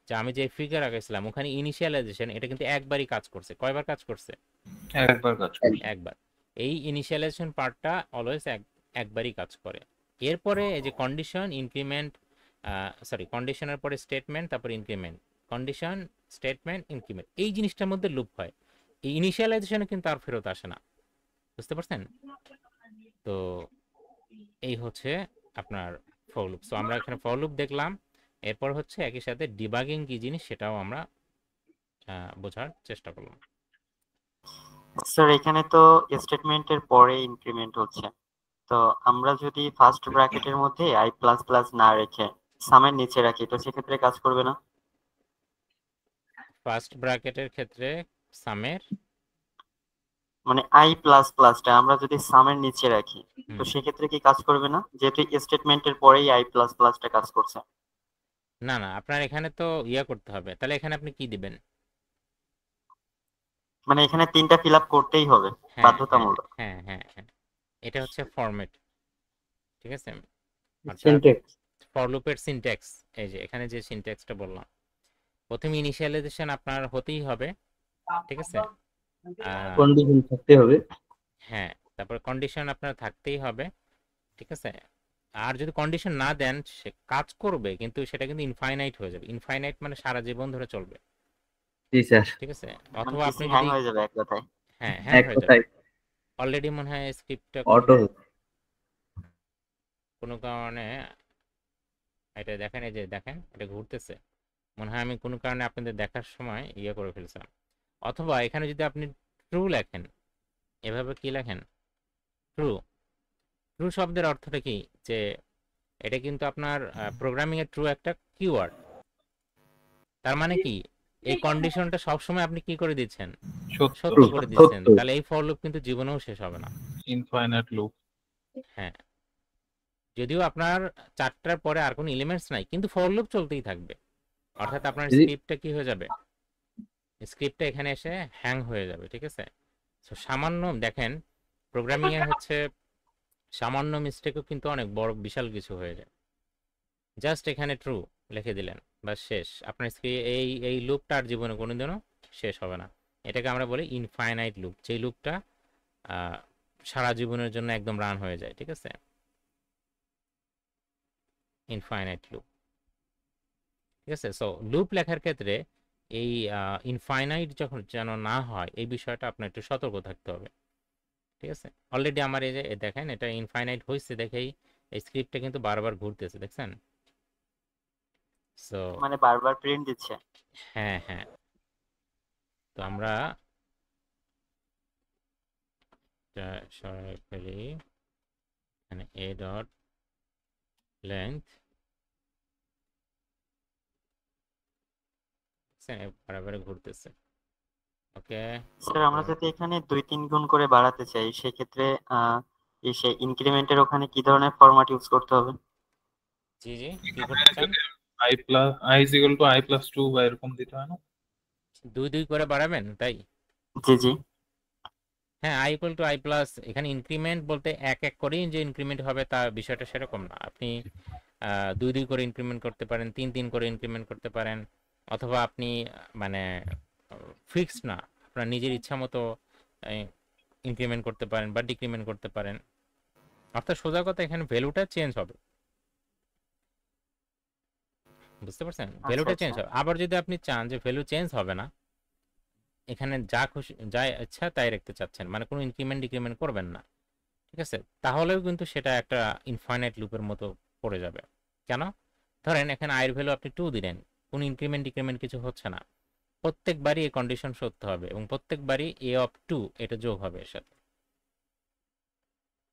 Speaker 1: যে আমি যে ফিগার আঁকাইছিলাম ওখানে ইনিশিয়ালাইজেশন এটা কিন্তু একবারই কাজ করছে। কয়বার কাজ করছে?
Speaker 3: একবার কাজ করছে।
Speaker 1: একবার। এই ইনিশিয়ালাইজেশন পার্টটা অলওয়েজ একবারই কাজ করে। এরপরে এই যে কন্ডিশন ইনক্রিমেন্ট, কন্ডিশনের পরে স্টেটমেন্ট, তারপর ইনক্রিমেন্ট, কন্ডিশন স্টেটমেন্ট ইনক্রিমেন্ট, এই জিনিসটার মধ্যে লুপ হয়। এই ইনিশিয়ালাইজেশনে কিন্তু আর ফেরত আসে না, বুঝতে পারছেন? তো এই হচ্ছে আপনার ফর লুপ। সো আমরা এখানে ফর লুপ দেখলাম, এরপর হচ্ছে একই সাথে ডিবাগিং কি জিনিস সেটাও আমরা বোঝার চেষ্টা করলাম।
Speaker 5: স্যার এখানে তো স্টেটমেন্টের পরে ইনক্রিমেন্ট হচ্ছে, তো আমরা যদি ফার্স্ট ব্র্যাকেটের মধ্যে আই প্লাস প্লাস না রেখে সামের নিচে রাখি তো সেক্ষেত্রে কাজ করবে না?
Speaker 1: ফার্স্ট ব্র্যাকেটের ক্ষেত্রে সামের
Speaker 5: মানে আই প্লাস প্লাসটা আমরা যদি সামের নিচে রাখি তো
Speaker 1: হুম,
Speaker 5: সেক্ষেত্রে কি কাজ করবে না, যেহেতু স্টেটমেন্টের পরেই আই প্লাস প্লাসটা কাজ করছে?
Speaker 1: না না, আপনার এখানে তো ইয়া করতে হবে। তাহলে এখানে আপনি কি দিবেন?
Speaker 5: মানে এখানে 3টা ফিল আপ করতেই হবে
Speaker 1: হ্যাঁ হ্যাঁ
Speaker 5: বাধ্যতামূলক।
Speaker 1: হ্যাঁ হ্যাঁ হ্যাঁ, এটা হচ্ছে ফরম্যাট, ঠিক আছে। অর্থাৎ
Speaker 2: সিনট্যাক্স
Speaker 1: ফর লুপের সিনট্যাক্স, এই যে এখানে যে সিনট্যাক্সটা বললাম, প্রথমে ইনিশিয়ালাইজেশন আপনার হতেই হবে, ঠিক আছে।
Speaker 2: কন্ডিশন থাকতে হবে।
Speaker 1: হ্যাঁ, তারপর কন্ডিশন আপনার থাকতেই হবে, ঠিক আছে। আর যদি কন্ডিশন না দেন সে কাজ করবে, কিন্তু সেটা কিন্তু ইনফাইনাইট হয়ে যাবে। ইনফাইনাইট মানে সারা জীবন ধরে চলবে,
Speaker 2: জি স্যার,
Speaker 1: ঠিক আছে।
Speaker 5: মানে
Speaker 1: অথবা আপনি
Speaker 5: পিসি হ্যাং
Speaker 1: যদি,
Speaker 5: হয়ে যাবে এক কথায়।
Speaker 1: হ্যাঁ হ্যাং
Speaker 2: এক
Speaker 1: হয়ে যাবে।
Speaker 2: কথায়
Speaker 1: অলরেডি মনে হয় স্ক্রিপ্টটা
Speaker 2: অটো।
Speaker 1: কোনো কারণে এটা দেখেন, এই যে দেখেন এটা ঘুরতেছে, মনে হয় আমি কোনো কারণে আপনাদের দেখার সময় ইয়ে করে ফেলছিলাম। অথবা এখানে যদি আপনি ট্রু লেখেন, এভাবে কি লেখেন, ট্রু। ট্রু শব্দের অর্থটা কি, যে এটা কিন্তু আপনার প্রোগ্রামিং এর ট্রু একটা কিওয়ার্ড। তার মানে কি, এই কন্ডিশনটা সবসময় আপনি কি করে দিচ্ছেন,
Speaker 3: সত্য,
Speaker 1: সত্য করে দিচ্ছেন।
Speaker 2: সত্য।
Speaker 1: তাহলে এই ফর লুপ কিন্তু জীবনেও শেষ হবে না।
Speaker 3: Infinite loop.
Speaker 1: হ্যাঁ, যদিও আপনার 4টার পরে আর কোনো এলিমেন্টস নাই, কিন্তু ফর লুপ চলতেই থাকবে। অর্থাৎ আপনার স্ক্রিপ্টটা কি হয়ে যাবে, স্ক্রিপ্টটা এখানে এসে হ্যাং হয়ে যাবে, ঠিক আছে। সো সামান্য দেখেন, প্রোগ্রামিং এ হচ্ছে সামান্য মিস্টেকও কিন্তু অনেক বড় বিশাল কিছু হয়ে যায়। জাস্ট এখানে ট্রু লিখে দিলেন, বাস শেষ। আপনার এই লুপটা আর জীবনে কোনোদিনও শেষ হবে না। এটাকে আমরা বলি ইনফাইনাইট লুপ, যেই লুপটা সারা জীবনের জন্য একদম রান হয়ে যায়, ঠিক আছে। ইনফাইনাইট লুপ, ঠিক আছে। সো লুপ লেখার ক্ষেত্রে এই ইনফাইনাইট যখন যেন না হয়, এই বিষয়টা আপনার একটু সতর্ক থাকতে হবে, ঠিক আছে। অলরেডি আমার এই যে দেখেন এটা ইনফাইনাইট হয়েছে দেখেই এই স্ক্রিপ্টটা কিন্তু বারবার ঘুরতেছে, দেখছেন। সো
Speaker 5: মানে বারবার প্রিন্ট দিচ্ছে।
Speaker 1: হ্যাঁ হ্যাঁ, তো আমরা এটা সরাই ফেলি, এখানে এ ডট লেন্থ বারবার ঘুরতেছে। ওকে,
Speaker 5: স্যার আমরা যদি এখানে 2-3 গুণ করে বাড়াতে চাই সেক্ষেত্রে সেই ইনক্রিমেন্টের ওখানে কি ধরনের ফরম্যাট ইউজ করতে হবে?
Speaker 1: জি জি, কি করতে চান?
Speaker 3: I plus I is equal to I plus 2 বা এরকম দিতে হয় না?
Speaker 1: 2 করে বাড়াবেন তাই?
Speaker 5: জি জি।
Speaker 1: হ্যাঁ, I equal to I plus, এখানে ইনক্রিমেন্ট বলতে এক এক করেই যে ইনক্রিমেন্ট হবে তা বিষয়টা সেরকম না। আপনি 2 করে ইনক্রিমেন্ট করতে পারেন, 3 করে ইনক্রিমেন্ট করতে পারেন, অথবা আপনি মানে ফিক্স না, আপনার নিজের ইচ্ছা মতো ইনক্রিমেন্ট করতে পারেন বা ডিক্রিমেন্ট করতে পারেন। অর্থাৎ সোজা কথা, এখানে ভ্যালুটা চেঞ্জ হবে, বুঝতে পারছেন,
Speaker 5: আচ্ছা
Speaker 1: ভ্যালুটা চেঞ্জ
Speaker 5: আচ্ছা।
Speaker 1: হবে। আবার যদি আপনি চান যে ভ্যালু চেঞ্জ হবে না, এখানে যা খুশি যা ইচ্ছা তাই রাখতে চাচ্ছেন, মানে কোনো ইনক্রিমেন্ট ডিক্রিমেন্ট করবেন না, ঠিক আছে, তাহলেও কিন্তু সেটা একটা ইনফাইনাইট লুপের মতো পড়ে যাবে। কেন? ধরেন এখানে আয়ের ভ্যালু আপনি 2 দিলেন, কোনো ইনক্রিমেন্ট ডিক্রিমেন্ট কিছু হচ্ছে না, প্রত্যেকবারই এই কন্ডিশন সত্য হবে এবং প্রত্যেকবারই এ অফ 2 এটা যোগ হবে এর সাথে।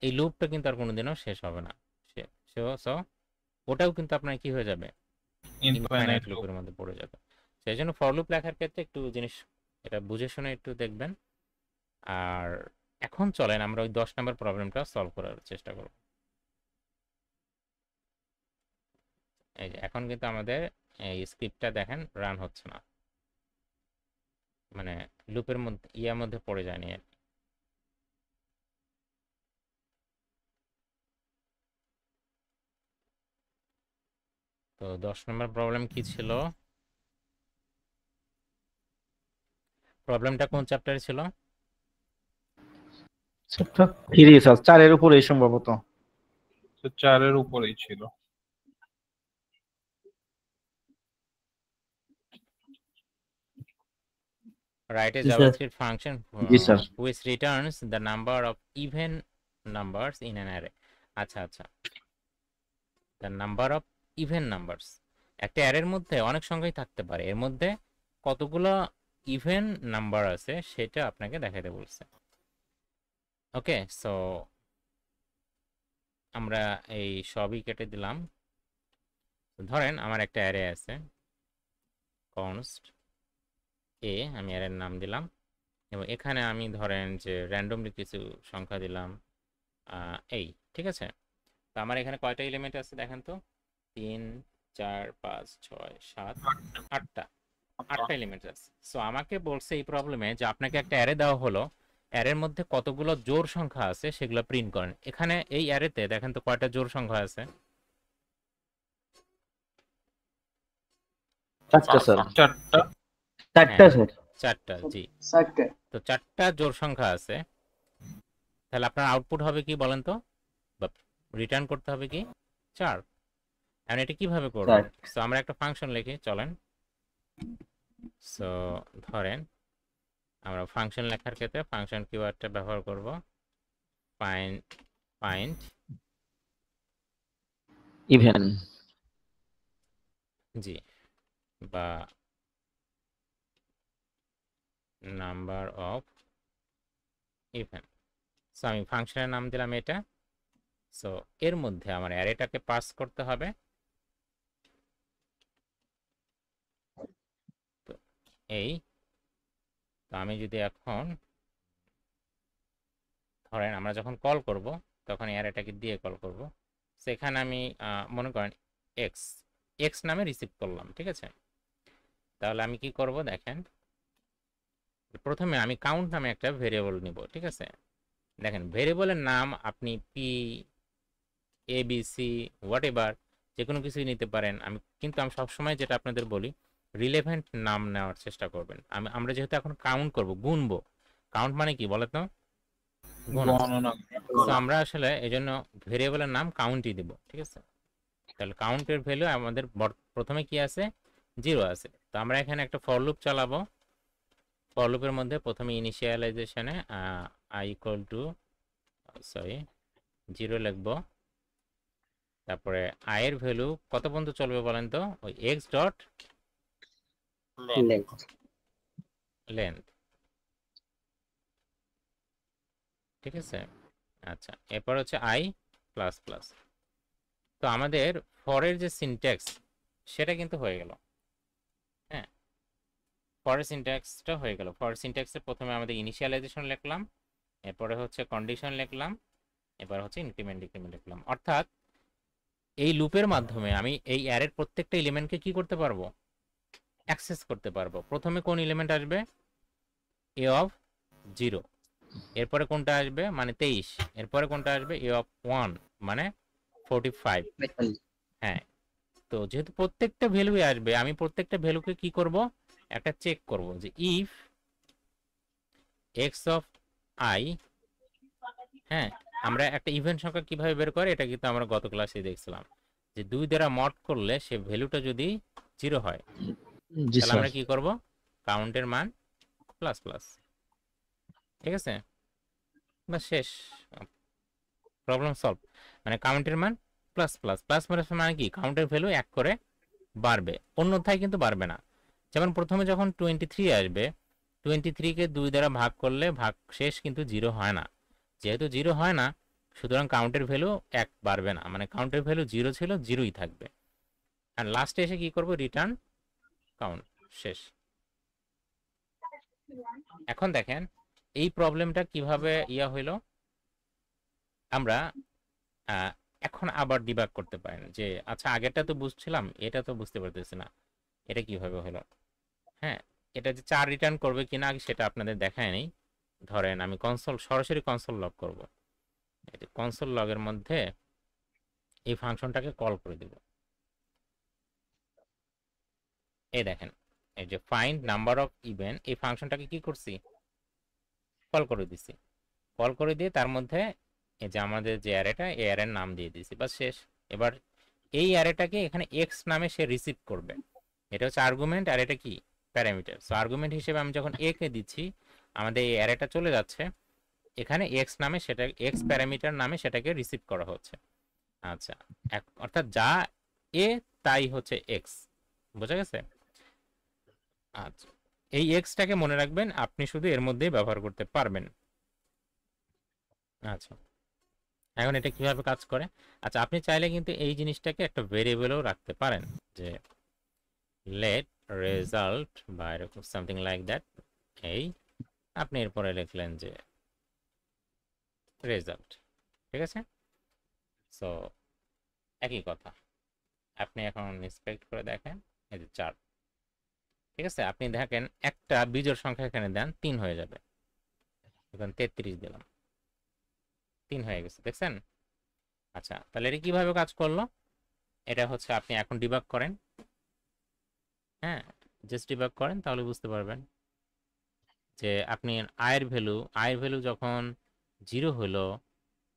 Speaker 1: এই লুপটা কিন্তু আর কোনোদিনও শেষ হবে না। সো ওটাও কিন্তু আপনার কি হয়ে যাবে, ইনফাইনাইট
Speaker 3: ইনফাইনাইট লুপ।
Speaker 1: লুপের মধ্যে পড়ে যাবে। সেই জন্য ফর লুপ লেখার ক্ষেত্রে একটু জিনিস এটা বুঝে শুনে একটু দেখবেন। আর এখন চলেন আমরা ওই 10 নম্বর প্রবলেমটা সলভ করার চেষ্টা করব। এই যে এখন কিন্তু আমাদের এই স্ক্রিপ্টটা দেখেন রান হচ্ছে না, মানে লুপের মধ্যে ইয়ার মধ্যে পড়ে যায়নি আর কি। তো 10 নম্বর প্রবলেম কি ছিল, প্রবলেমটা কোন চ্যাপ্টারে ছিল?
Speaker 4: চ্যাপ্টার 3 স্যার, 4-এর উপরে সম্ভবত।
Speaker 3: তো 4-এর উপরেই ছিল।
Speaker 1: Write a
Speaker 2: G sir.
Speaker 1: JavaScript function
Speaker 4: G sir.
Speaker 1: which returns the number of even numbers in an array. আচ্ছা আচ্ছা, the number of even numbers, একটা অ্যারের মধ্যে অনেক সংখ্যাই থাকতে পারে, এর মধ্যে কতগুলো ইভেন নাম্বার আছে সেটা আপনাকে দেখাতে বলছে। ওকে, সো আমরা এই সবই কেটে দিলাম। ধরেন আমার একটা অ্যারে আছে const a, আমি অ্যারের নাম দিলাম এবং এখানে আমি ধরেন যে র্যান্ডমলি কিছু সংখ্যা দিলাম এই, ঠিক আছে। তো আমার এখানে কয়টা এলিমেন্ট আছে দেখেন তো, 3 4 5 6 7 8টা,
Speaker 5: আচ্ছা
Speaker 1: 8টা এলিমেন্ট আছে। সো আমাকে বলছে এই প্রবলেমে যে আপনাকে একটা অ্যারে দেওয়া হলো, অ্যারের মধ্যে কতগুলো জোড় সংখ্যা আছে সেগুলো প্রিন্ট করেন। এখানে এই অ্যারেতে দেখেন তো কয়টা জোড় সংখ্যা আছে?
Speaker 4: 4টা স্যার।
Speaker 5: চারটা।
Speaker 3: 4টা।
Speaker 2: চারটা
Speaker 1: হ্যাঁ
Speaker 2: স্যার।
Speaker 1: 4টা, জি।
Speaker 2: চারটা।
Speaker 1: তো 4টা জোড় সংখ্যা আছে, তাহলে আপনার আউটপুট হবে কি বলেন তো, বা রিটার্ন করতে হবে কি 4। এখন এটা কিভাবে করবেন? সো আমরা একটা ফাংশন লিখি, চলেন। সো ধরেন আমরা ফাংশন লেখার ক্ষেত্রে ফাংশন কিওয়ার্ডটা ব্যবহার করব, ফাইন্ড
Speaker 4: ইভেন।
Speaker 1: জি, বা নাম্বার অফ ইভেন। সো আমি ফাংশনের নাম দিলাম এটা। সো এর মধ্যে আমার অ্যারেটাকে পাস করতে হবে। তো এই, তো আমি যদি এখন ধরেন আমরা যখন কল করব তখন অ্যারেটাকে দিয়ে কল করব। সেখানে আমি মনে করেন এক্স এক্স নামে রিসিভ করলাম, ঠিক আছে? তাহলে আমি কি করব দেখেন, প্রথমে আমি কাউন্ট নামে একটা ভেরিয়েবল নিব, ঠিক আছে? দেখেন ভেরিয়েবলের নাম আপনি P, A B C, whatever যে কোনো কিছুই নিতে পারেন। কিন্তু আমি সবসময় যেটা আপনাদের বলি, রিলেভেন্ট নাম নেওয়ার চেষ্টা করবেন। আমরা যেহেতু এখন কাউন্ট করব, গুনবো। কাউন্ট মানে কি বলে তো? গোনা।
Speaker 3: গণনা।
Speaker 1: সো আমরা আসলে এই জন্য ভেরিয়েবলের নাম কাউন্টই দেব, ঠিক আছে? তাহলে কাউন্টের ভ্যালু আমাদের প্রথমে কি আছে, 0 আছে। তো আমরা এখানে একটা ফর লুপ চালাবো। ফর লুপের মধ্যে প্রথমে ইনিশিয়ালাইজেশনে আই ইকুয়াল টু 0 লিখবো। তারপরে আই এর ভ্যালু কত পর্যন্ত চলবে বলেন তো? ওই এক্স ডট লেন্থ, ঠিক আছে? আচ্ছা, এরপর হচ্ছে আই প্লাস প্লাস। তো আমাদের ফরের যে সিনট্যাক্স সেটা কিন্তু হয়ে গেল। হ্যাঁ, ফরের সিনট্যাক্সটা হয়ে গেল। ফরের সিনট্যাক্সে প্রথমে আমাদের ইনিশিয়ালাইজেশন লিখলাম, এরপরে হচ্ছে কন্ডিশন লিখলাম, এবার হচ্ছে ইনক্রিমেন্ট ডিক্রিমেন্ট লিখলাম। অর্থাৎ এই লুপের মাধ্যমে আমি এই অ্যারের প্রত্যেকটা এলিমেন্টকে কি করতে পারবো, অ্যাক্সেস করতে পারবো। প্রথমে কোন এলিমেন্ট আসবে, এ অফ 0, এরপরে কোনটা আসবে মানে 23, এরপরে কোনটা আসবে এ অফ 1 মানে 45। হ্যাঁ, তো যেহেতু প্রত্যেকটা ভ্যালুই আসবে, আমি প্রত্যেকটা ভ্যালুকে কি করব, একটা চেক করব যে ইফ এক্স অফ আই। হ্যাঁ, আমরা একটা ইভেন্ট সংখ্যা কিভাবে বের করে, এটা কিন্তু আমরা গত ক্লাসে দেখছিলাম যে 2 দ্বারা মড করলে সে ভ্যালুটা যদি 0 হয়
Speaker 4: জি
Speaker 1: তাহলে
Speaker 4: স্যার।
Speaker 1: আমরা কি করব, কাউন্টের মান প্লাস প্লাস, ঠিক আছে? বা শেষ, প্রবলেম সলভ। মানে কাউন্টের মান প্লাস প্লাস, প্লাস মানে কি, কাউন্টের ভ্যালু 1 করে বাড়বে, অন্যথায় কিন্তু বাড়বে না। যেমন প্রথমে যখন 23 আসবে, 23কে 2 দ্বারা ভাগ করলে ভাগ শেষ কিন্তু 0 হয় না। যেহেতু 0 হয় না, সুতরাং কাউন্টের ভ্যালু 1 বাড়বে না, মানে কাউন্টের ভ্যালু 0 ছিল 0ই থাকবে। আর লাস্টে এসে কি করব, রিটার্ন কাউন্ট, শেষ। এখন দেখেন এই প্রবলেমটা কিভাবে ইয়া হইল, আমরা এখন আবার ডিবাগ করতে পারেন যে আচ্ছা আগেরটা তো বুঝছিলাম, এটা তো বুঝতে পারতেছি না, এটা কিভাবে হলো। হ্যাঁ, এটা যে 4 রিটার্ন করবে কিনা সেটা আপনাদের দেখায় নেই। ধরেন আমি সরাসরি কনসোল লগ করব। এই যে কনসোল লগের মধ্যে এই ফাংশনটাকে কল করে দেব। এই দেখেন, এই যে ফাইন্ড নাম্বার অফ ইভেন্ট, এই ফাংশনটাকে কি করছি, কল করে দিছি। কল করে দিয়ে তার মধ্যে এই যে আমাদের যে অ্যারেটা, এই অ্যারের নাম দিয়ে দিছি, বাস শেষ। এবার এই অ্যারেটাকে এখানে এক্স নামে সে রিসিভ করবে। এটা হচ্ছে আর্গুমেন্ট আর এটা কি, প্যারামিটার। সো আর্গুমেন্ট হিসেবে আমি যখন এ কে দিচ্ছি, আমাদের এই অ্যারেটা চলে যাচ্ছে এখানে এক্স নামে, সেটা এক্স প্যারামিটার নামে সেটাকে রিসিভ করা হচ্ছে। আচ্ছা, অর্থাৎ যা এ তাই হচ্ছে এক্স, বোঝা গেছে? আচ্ছা, এই এক্সটাকে মনে রাখবেন, আপনি শুধু এর মধ্যেই ব্যবহার করতে পারবেন। আচ্ছা, এখন এটা কিভাবে কাজ করে, আচ্ছা আপনি চাইলে কিন্তু এই জিনিসটাকে একটা ভেরিয়েবলও রাখতে পারেন, যে লেট রেজাল্ট বা এরকম সামথিং লাইক দ্যাট। এই আপনি এরপরে লিখলেন যে রেজাল্ট, ঠিক আছে? সো একই কথা, আপনি এখন ইন্সপেক্ট করে দেখেন, এই যে 4, ঠিক আছে, আপনি দেখেন একটা বিজোড় সংখ্যা এখানে দেন 3 হয়ে যাবে, এখন 33 দিলাম, 3 হয়ে গেছে, দেখছেন? আচ্ছা, তাহলে এটা কিভাবে কাজ করলো? এটা হচ্ছে আপনি এখন ডিবাগ করেন, হ্যাঁ, জাস্ট ডিবাগ করেন, তাহলে বুঝতে পারবেন যে আপনি আয়ের ভ্যালু যখন 0 হলো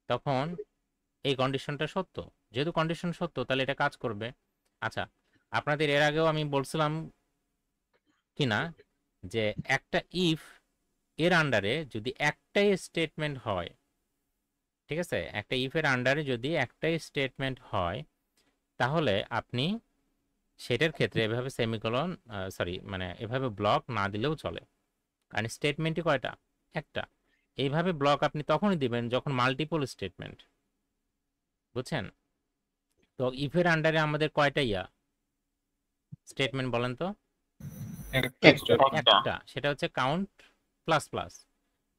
Speaker 1: তখন এই কন্ডিশনটা সত্য। যেহেতু কন্ডিশন সত্য তাহলে এটা কাজ করবে। আচ্ছা, আপনাদের এর আগেও আমি বলছিলাম কিনা যে একটা ইফ এর আন্ডারে যদি একটাই স্টেটমেন্ট হয়, ঠিক আছে, একটা ইফের আন্ডারে যদি একটাই স্টেটমেন্ট হয় তাহলে আপনি সেটার ক্ষেত্রে এভাবে সেমিকোলন মানে এভাবে ব্লক না দিলেও চলে, কারণ স্টেটমেন্টই কয়টা? একটা। এইভাবে ব্লক আপনি তখনই দিবেন যখন মাল্টিপল স্টেটমেন্ট, বুঝছেন? তো ইফের আন্ডারে আমাদের কয়টা স্টেটমেন্ট বলেন তো? একটা, সেটা হচ্ছে কাউন্ট প্লাস প্লাস।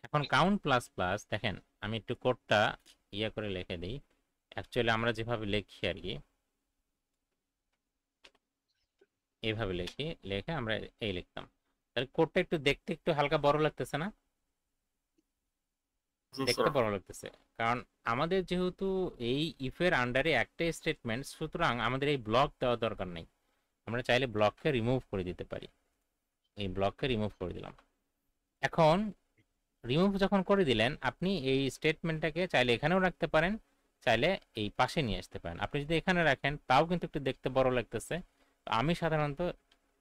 Speaker 1: এখন কাউন্ট প্লাস প্লাস দেখেন, আমি একটু কোডটা করে লিখে দিই। অ্যাকচুয়ালি আমরা যেভাবে লিখি আর কি, এইভাবে লিখে আমরা এই লিখতাম, তাহলে কোডটা একটু দেখতে একটু হালকা বড় লাগতেছে না? দেখতে বড় লাগতেছে, কারণ আমাদের যেহেতু এই ইফের আন্ডারে একটাই স্টেটমেন্ট, সুতরাং আমাদের এই ব্লক দেওয়া দরকার নেই। আমরা চাইলে ব্লককে রিমুভ করে দিতে পারি। এই ব্লককে রিমুভ করে দিলাম। এখন রিমুভ যখন করে দিলেন, আপনি এই স্টেটমেন্টটাকে চাইলে এখানেও রাখতে পারেন, চাইলে এই পাশে নিয়ে আসতে পারেন। আপনি যদি এখানে রাখেন তাও কিন্তু একটু দেখতে বড় লাগতেছে, তো আমি সাধারণত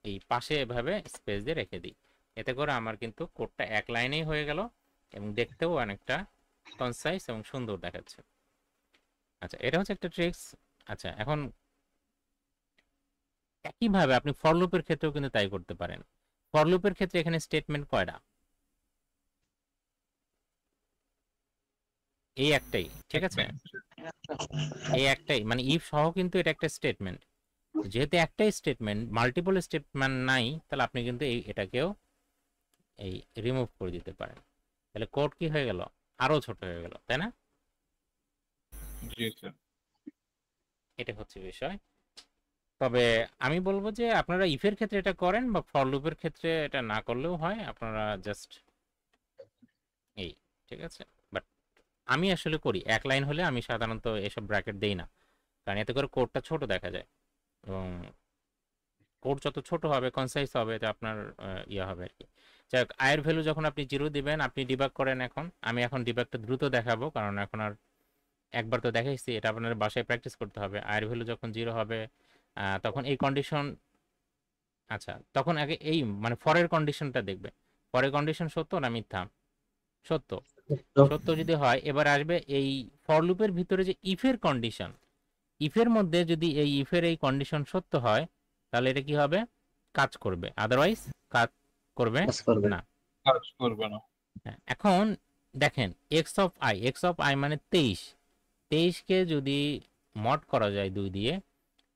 Speaker 1: এই পাশে এভাবে স্পেস দিয়ে রেখে দিই। এতে করে আমার কিন্তু কোডটা এক লাইনেই হয়ে গেল এবং দেখতেও অনেকটা কনসাইজ এবং সুন্দর দেখাচ্ছে। আচ্ছা, এটা হচ্ছে একটা ট্রিক্স। আচ্ছা, এখন একইভাবে আপনি ফর লুপের ক্ষেত্রেও কিন্তু তাই করতে পারেন। ফর লুপের ক্ষেত্রে এখানে স্টেটমেন্ট কয়টা? এই একটাই, ঠিক আছে, এই একটাই, মানে ইফ সহ কিন্তু এটা একটা স্টেটমেন্ট। যেহেতু একটাই স্টেটমেন্ট, মাল্টিপল স্টেটমেন্ট নাই, তাহলে আপনি কিন্তু এটাকেও এই রিমুভ করে দিতে পারেন। তাহলে কোড কি হয়ে গেল? আরো ছোট হয়ে গেল, তাই না?
Speaker 3: জি স্যার।
Speaker 1: এটা হচ্ছে বিষয়। তবে আমি বলবো যে আপনারা ইফের ক্ষেত্রে এটা করেন বা ফর লুপের ক্ষেত্রে এটা না করলেও হয়, আপনারা জাস্ট এই, ঠিক আছে। বাট আমি আসলে করি এক লাইন হলে আমি সাধারণত এসব ব্র্যাকেট দেই না, কারণ এতে করে কোডটা ছোট দেখা যায় এবং কোড যত ছোট হবে কনসাইজ হবে তো আপনার হবে আর কি। যাই হোক, আয়ের ভ্যালু যখন আপনি 0 দিবেন, আপনি ডিবাগ করেন। এখন আমি ডিবাগটা দ্রুত দেখাবো, কারণ এখন আর একবার তো দেখাইছি, এটা আপনার বাসায় প্র্যাকটিস করতে হবে। আয়ের ভ্যালু যখন 0 হবে তখন এই কন্ডিশন, আচ্ছা, তখন আগে এই মানে ফরের কন্ডিশনটা দেখবে, ফরের কন্ডিশন সত্য না মিথ্যা? সত্য। সত্য যদি হয়, এবার আসবে এই ফর লুপের ভিতরে যে ইফের কন্ডিশন, ইফের মধ্যে যদি এই ইফের এই কন্ডিশন সত্য হয় তাহলে এটা কি হবে? কাজ করবে, আদারওয়াইজ কাজ করবে না।
Speaker 3: কাজ করবে না।
Speaker 1: এখন দেখেন এক্স অফ আই মানে 23, 23কে যদি মড করা যায় 2 দিয়ে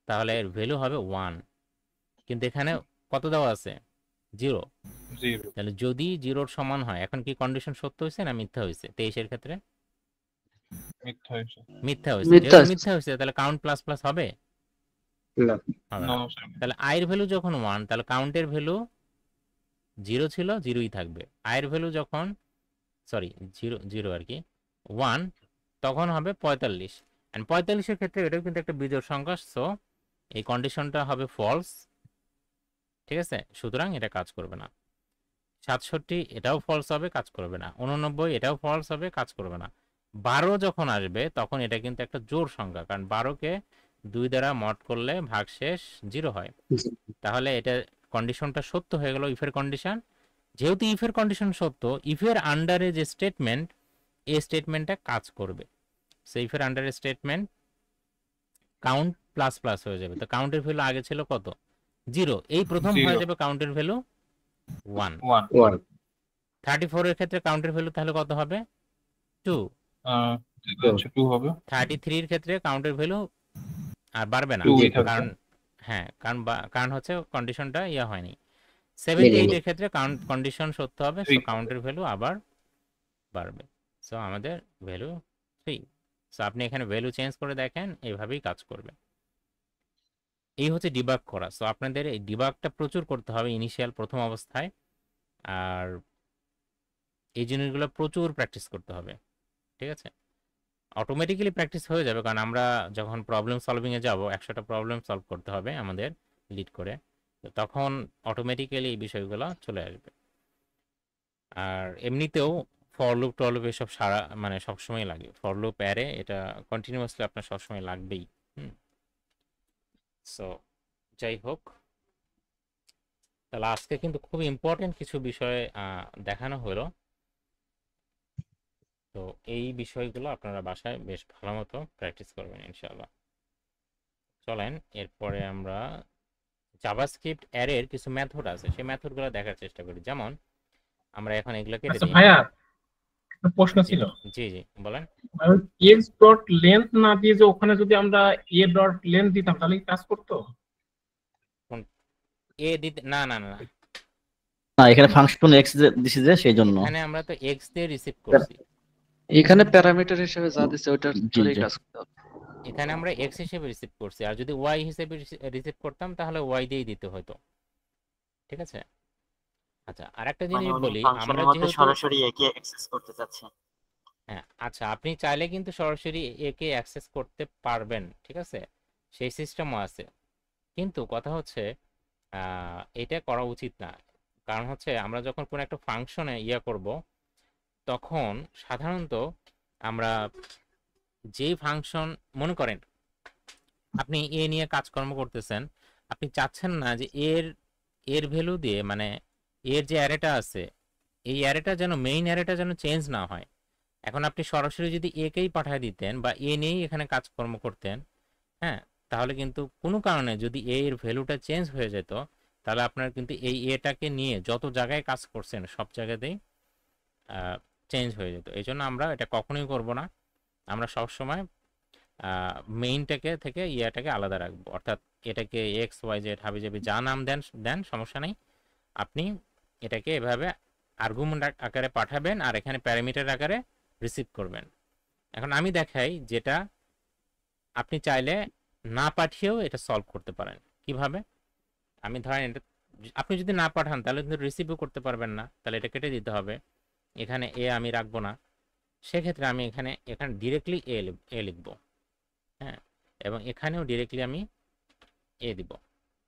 Speaker 1: তাহলে এর ভ্যালু হবে 1, কিন্তু এখানে কত দেওয়া আছে? 0। তাহলে যদি 0-র সমান হয়, এখন কি কন্ডিশন সত্য হয়েছে না মিথ্যা হয়েছে? 23-এর ক্ষেত্রে মিথ্যা হয়েছে। যেহেতু মিথ্যা হয়েছে তাহলে কাউন্ট প্লাস প্লাস হবে
Speaker 2: না।
Speaker 1: হবে না। তাহলে আয়ের ভ্যালু যখন 1 তাহলে কাউন্টের ভ্যালু 0 ছিল, 0ই থাকবে। আয়ের ভ্যালু যখন 0 আর কি 1, তখন হবে 45, এন্ড 45-এর ক্ষেত্রে এটাও কিন্তু একটা বিজোড় সংখ্যা, সো এই কন্ডিশনটা হবে ফলস, ঠিক আছে, সুতরাং এটা কাজ করবে না। 67 এটাও ফলস হবে, কাজ করবে না। 89 এটাও ফলস হবে, কাজ করবে না। 12 যখন আসবে তখন এটা কিন্তু একটা জোড় সংখ্যা, কারণ 12কে 2 দ্বারা মড করলে ভাগশেষ 0 হয়। তাহলে এটা কন্ডিশনটা সত্য হয়ে গেল, ইফের কন্ডিশন। যেহেতু ইফের কন্ডিশন সত্য, ইফের আন্ডারে যে স্টেটমেন্ট, এই স্টেটমেন্টটা কাজ করবে। সো ইফের আন্ডারে স্টেটমেন্ট কাউন্ট প্লাস প্লাস হয়ে যাবে। তো কাউন্টের ভ্যালু আগে ছিল কত? 0, এই প্রথম হয়ে যাবে কাউন্টের ভ্যালু 1। 34 এর ক্ষেত্রে কাউন্টের ভ্যালু তাহলে কত হবে? 2।
Speaker 3: 2 হবে।
Speaker 1: 33 এর ক্ষেত্রে কাউন্টের ভ্যালু আর বাড়বে না, কারণ হ্যাঁ, কারণ হচ্ছে কন্ডিশনটা হয়নি। 78 এর ক্ষেত্রে কন্ডিশন সত্য হবে, সো কাউন্টের ভ্যালু আবার বাড়বে। সো আমাদের ভ্যালু 3। সো আপনি এখানে ভ্যালু চেঞ্জ করে দেখেন, এইভাবেই কাজ করবে। এই হচ্ছে ডিবাগ করা। সো আপনাদের এই ডিবাগটা প্রচুর করতে হবে ইনিশিয়াল প্রথম অবস্থায়, আর এই জিনিসগুলো প্রচুর প্র্যাকটিস করতে হবে, ঠিক আছে? অটোমেটিক্যালি প্র্যাকটিস হয়ে যাবে, কারণ আমরা যখন প্রবলেম সলভিংয়ে যাব 100টা প্রবলেম সলভ করতে হবে আমাদের লিড করে, তো তখন অটোমেটিক্যালি এই বিষয়গুলো চলে আসবে। আর এমনিতেও ফর লুপ টলুপ এসব সারা মানে সবসময় লাগে, ফর লুপ অ্যারে এটা কন্টিনিউয়াসলি আপনার সবসময় লাগবেই। সো যাই হোক, তাহলে আজকে কিন্তু খুব ইম্পর্টেন্ট কিছু বিষয় দেখানো হলো। তো এই বিষয়গুলো আপনারা বাসায় বেশ ভালো মতো প্র্যাকটিস করবেন ইনশাআল্লাহ। চলেন এরপরে আমরা জাভাস্ক্রিপ্ট অ্যারের কিছু মেথড আছে, সেই মেথডগুলো দেখার চেষ্টা করি। যেমন আমরা এখন এগুলো কেটে
Speaker 6: আচ্ছা
Speaker 1: দিই।
Speaker 6: ভাইয়া, একটা প্রশ্ন
Speaker 1: জি
Speaker 6: ছিল।
Speaker 1: জি জি বলেন।
Speaker 6: এক্স ডট লেন্থ না দিয়ে যে ওখানে যদি আমরা এ ডট লেন্থ দিতাম তাহলে কি কাজ করতো?
Speaker 1: এ দিতে না না না,
Speaker 4: না, এখানে ফাংশন এক্স দিছি যে সেই জন্য।
Speaker 1: এখানে আমরা তো এক্স দিয়ে রিসিভ করছি,
Speaker 7: এখানে প্যারামিটার হিসেবে যা দিচ্ছে ওইটার
Speaker 4: জি
Speaker 7: ধরেই
Speaker 4: জি
Speaker 7: কাজ করতে হবে।
Speaker 1: এখানে আমরা এক্স হিসেবে রিসিভ করছি, আর যদি ওয়াই হিসেবে রিসিভ করতাম তাহলে ওয়াই দিয়েই দিতে হতো, ঠিক আছে? আচ্ছা আর একটা
Speaker 5: মানে
Speaker 1: জিনিস
Speaker 5: উনি
Speaker 1: বলি, আমরা
Speaker 5: ফাংশনের মধ্যে
Speaker 1: যেহেতু
Speaker 5: সরাসরি একে অ্যাক্সেস করতে চাচ্ছেন।
Speaker 1: হ্যাঁ আচ্ছা, আপনি চাইলে কিন্তু সরাসরি একে অ্যাক্সেস করতে পারবেন, ঠিক আছে, সেই সিস্টেমও আছে। কিন্তু কথা হচ্ছে এটা করা উচিত না। কারণ হচ্ছে আমরা যখন কোনো একটা ফাংশনে করব, তখন সাধারণত আমরা যেই ফাংশন, মনে করেন আপনি এ নিয়ে কাজকর্ম করতেছেন, আপনি চাচ্ছেন না যে এর ভ্যালু দিয়ে, মানে এর যে অ্যারেটা আছে এই অ্যারেটা যেন মেইন অ্যারেটা যেন চেঞ্জ না হয়। এখন আপনি সরাসরি যদি একেই পাঠিয়ে দিতেন বা এ নিয়েই এখানে কাজকর্ম করতেন, হ্যাঁ, তাহলে কিন্তু কোনো কারণে যদি এর ভ্যালুটা চেঞ্জ হয়ে যেত, তাহলে আপনার কিন্তু এই এটাকে নিয়ে যত জায়গায় কাজ করছেন সব জায়গাতেই চেঞ্জ হয়ে যেত। এই জন্য আমরা এটা কখনোই করব না। আমরা সবসময় মেইনটাকে থেকে ইয়াটাকে আলাদা রাখবো, অর্থাৎ এটাকে এক্স ওয়াই জেড হাবি জাবি যা নাম দেন দেন সমস্যা নেই, আপনি এটাকে এভাবে আর্গুমেন্ট আকারে পাঠাবেন আর এখানে প্যারামিটার আকারে রিসিভ করবেন। এখন আমি দেখাই যেটা আপনি চাইলে না পাঠিয়েও এটা সলভ করতে পারেন। কিভাবে? আমি ধরেন এটা আপনি যদি না পাঠান তাহলে কিন্তু রিসিভও করতে পারবেন না, তাহলে এটা কেটে দিতে হবে। এখানে এ আমি রাখবো না, সেক্ষেত্রে আমি এখানে ডিরেক্টলি এ লিখবো, হ্যাঁ, এবং এখানেও ডিরেক্টলি আমি এ দিব,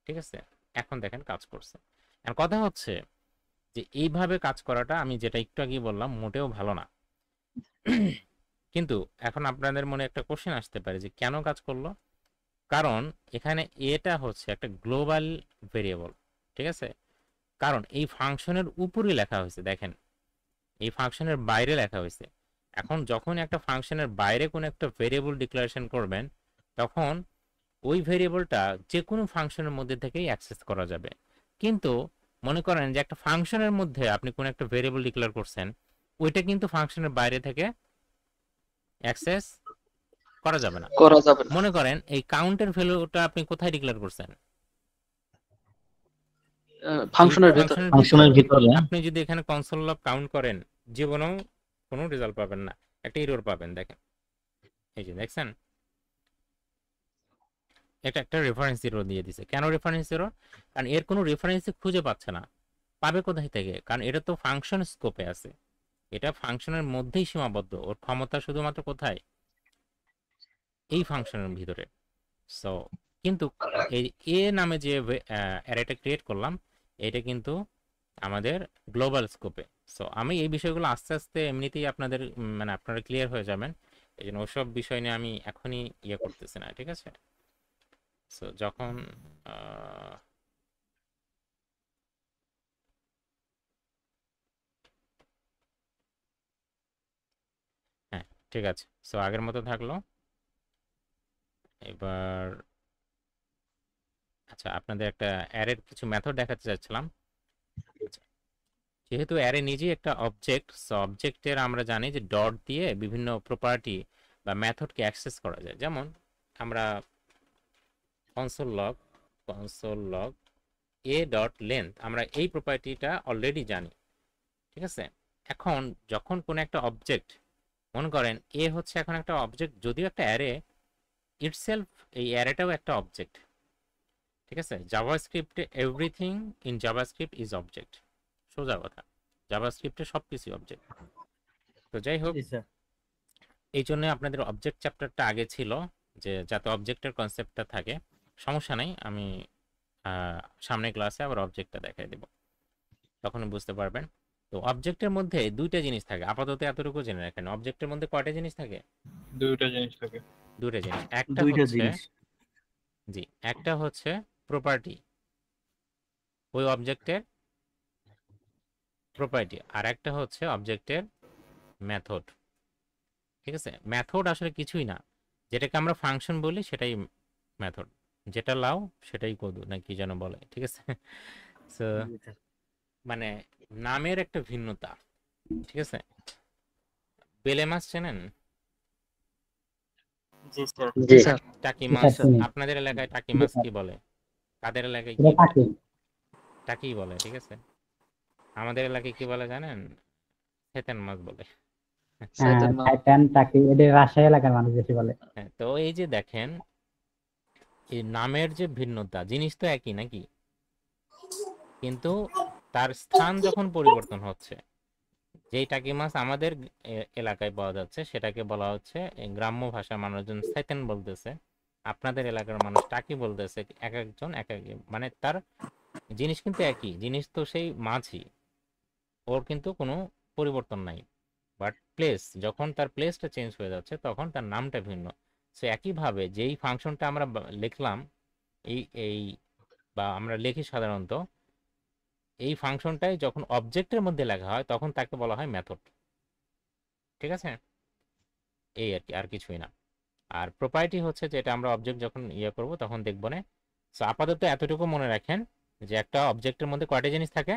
Speaker 1: ঠিক আছে? এখন দেখেন কাজ করছে। আর কথা হচ্ছে যে এইভাবে কাজ করাটা, আমি যেটা একটু আগে বললাম, মোটেও ভালো না। কিন্তু এখন আপনাদের মনে একটা কোশ্চেন আসতে পারে যে কেন কাজ করলো? কারণ এখানে এটা হচ্ছে একটা গ্লোবাল ভেরিয়েবল, ঠিক আছে? কারণ এই ফাংশনের উপরে লেখা হয়েছে, দেখেন এই ফাংশনের বাইরে লেখা হয়েছে। এখন যখন একটা ফাংশনের বাইরে কোনো একটা ভেরিয়েবল ডিক্লারেশন করবেন, তখন ওই ভেরিয়েবলটা যে কোনো ফাংশনের মধ্যে থেকেই অ্যাক্সেস করা যাবে। কিন্তু মনে করেন যে একটা ফাংশনের মধ্যে আপনি কোনো একটা ভেরিয়েবল ডিক্লেয়ার করছেন, ওইটা কিন্তু ফাংশনের বাইরে থেকে অ্যাক্সেস করা যাবে না।
Speaker 7: করা যাবে না।
Speaker 1: মনে করেন এই কাউন্টের ভ্যালুটা আপনি কোথায় ডিক্লেয়ার করছেন?
Speaker 7: ফাংশনের ভেতর।
Speaker 4: ফাংশনের ভিতরে
Speaker 1: আপনি যদি এখানে কনসোল লগ কাউন্ট করেন, জীবনেও কোনো রেজাল্ট পাবেন না, একটা এরর পাবেন। দেখেন এই যে দেখছেন, এটা একটা রেফারেন্স এরর দিয়ে দিছে। কেন রেফারেন্স এরর? কারণ এর কোনো রেফারেন্স খুঁজে পাচ্ছে না। পাবে কোথায় থেকে? কারণ এটা তো ফাংশন স্কোপে আছে, এটা ফাংশনের মধ্যেই সীমাবদ্ধ, ওর ক্ষমতা শুধুমাত্র কোথায়? এই ফাংশনের ভিতরে। সো কিন্তু এই এ নামে যে অ্যারেটা ক্রিয়েট করলাম, এটা কিন্তু আমাদের গ্লোবাল স্কোপে। সো আমি এই বিষয়গুলো আস্তে আস্তে এমনিতেই আপনাদের মানে আপনারা ক্লিয়ার হয়ে যাবেন, এই জন্য ওসব বিষয় নিয়ে আমি এখনই করতেছি না, ঠিক আছে? সো যখন হ্যাঁ ঠিক আছে, সো আগের মতো থাকলো। এবার আচ্ছা, আপনাদের একটা অ্যারের কিছু মেথড দেখাতে চাচ্ছিলাম। যেহেতু অ্যারে নিজেই একটা অবজেক্ট, সো অবজেক্টের আমরা জানি যে ডট দিয়ে বিভিন্ন প্রপার্টি বা মেথডকে অ্যাক্সেস করা যায়। যেমন আমরা console log A dot length, আমরা এই প্রপার্টিটা অলরেডি জানি, ঠিক আছে? এখন যখন কোনো একটা অবজেক্ট, মনে করেন এ হচ্ছে এখন একটা অবজেক্ট, যদিও একটা অ্যারে ইটসেলফ, এই অ্যারেটাও একটা অবজেক্ট। ঠিক আছে, জাভাস্ক্রিপ্টে everything in JavaScript is object, সোজা কথা, জাভাস্ক্রিপ্টে সব কিছু অবজেক্ট। তো যাই হোক,
Speaker 2: জি স্যার।
Speaker 1: এই জন্য আপনাদের অবজেক্ট চ্যাপ্টারটা আগে ছিল, যে যাতে অবজেক্টের কনসেপ্টটা থাকে। সমস্যা নেই, আমি সামনের ক্লাসে আবার অবজেক্টটা দেখাই দেব, তখন বুঝতে পারবেন। তো অবজেক্টের মধ্যে দুইটা জিনিস থাকে, আপাতত এতটুকু জেনে রাখেন। অবজেক্টের মধ্যে কয়টা জিনিস থাকে?
Speaker 3: দুইটা জিনিস থাকে।
Speaker 1: দুইটা জিনিস। একটা
Speaker 2: দুইটা
Speaker 1: হচ্ছে,
Speaker 2: জিনিস।
Speaker 1: জি, একটা হচ্ছে প্রপার্টি, ওই অবজেক্টের প্রপার্টি, আর একটা হচ্ছে অবজেক্টের মেথড। ঠিক আছে, মেথড আসলে কিছুই না, যেটাকে আমরা ফাংশন বলি সেটাই মেথড, যেটা লাও সেটাই কদু না কি যেন বলে। ঠিক আছে, সো
Speaker 2: জি স্যার।
Speaker 1: মানে নামের একটা ভিন্নতা। ঠিক আছে, বেলে মাছ চেনেন?
Speaker 5: জি স্যার।
Speaker 7: জি স্যার।
Speaker 1: টাকি
Speaker 8: জি
Speaker 1: মাছ,
Speaker 8: স্যার, চিনি।
Speaker 1: আপনাদের এলাকায় টাকি
Speaker 8: জি
Speaker 1: মাছ
Speaker 8: স্যার।
Speaker 1: কি বলে? কাদের এলাকায় কি
Speaker 8: এটা
Speaker 1: বলে?
Speaker 8: টাকি।
Speaker 1: টাকি বলে। ঠিক আছে, আমাদের এলাকায় কি বলে জানেন? থেতেন মাছ বলে।
Speaker 7: সাইতেন মা।
Speaker 8: টাইটান, টাকি, এটা রাজশাহী এলাকার মানুষ বেশি বলে।
Speaker 1: হ্যাঁ, তো এই যে দেখেন, এই নামের যে ভিন্নতা, জিনিস তো একই নাকি, কিন্তু তার স্থান যখন পরিবর্তন হচ্ছে, যেই টাকি মাছ আমাদের এলাকায় পাওয়া যাচ্ছে সেটাকে বলা হচ্ছে, গ্রাম্য ভাষার মানুষজন সেতেন বলতেছে, আপনাদের এলাকার মানুষ টাকি বলতেছে। এক একজন এক এক, মানে তার জিনিস কিন্তু একই জিনিস, তো সেই মাছই, ওর কিন্তু কোনো পরিবর্তন নাই। বাট প্লেস, যখন তার প্লেসটা চেঞ্জ হয়ে যাচ্ছে তখন তার নামটা ভিন্ন। সো একইভাবে যেই ফাংশনটা আমরা লিখলাম, এই এই বা আমরা লিখি সাধারণত, এই ফাংশনটাই যখন অবজেক্টের মধ্যে লেখা হয় তখন তাকে বলা হয় মেথড। ঠিক আছে, এই আর কি, আর কিছুই না। আর প্রপার্টি হচ্ছে যেটা আমরা অবজেক্ট যখন করব তখন দেখব না। সো আপাতত এতটুকু মনে রাখেন যে একটা অবজেক্টের মধ্যে কয়টা জিনিস থাকে?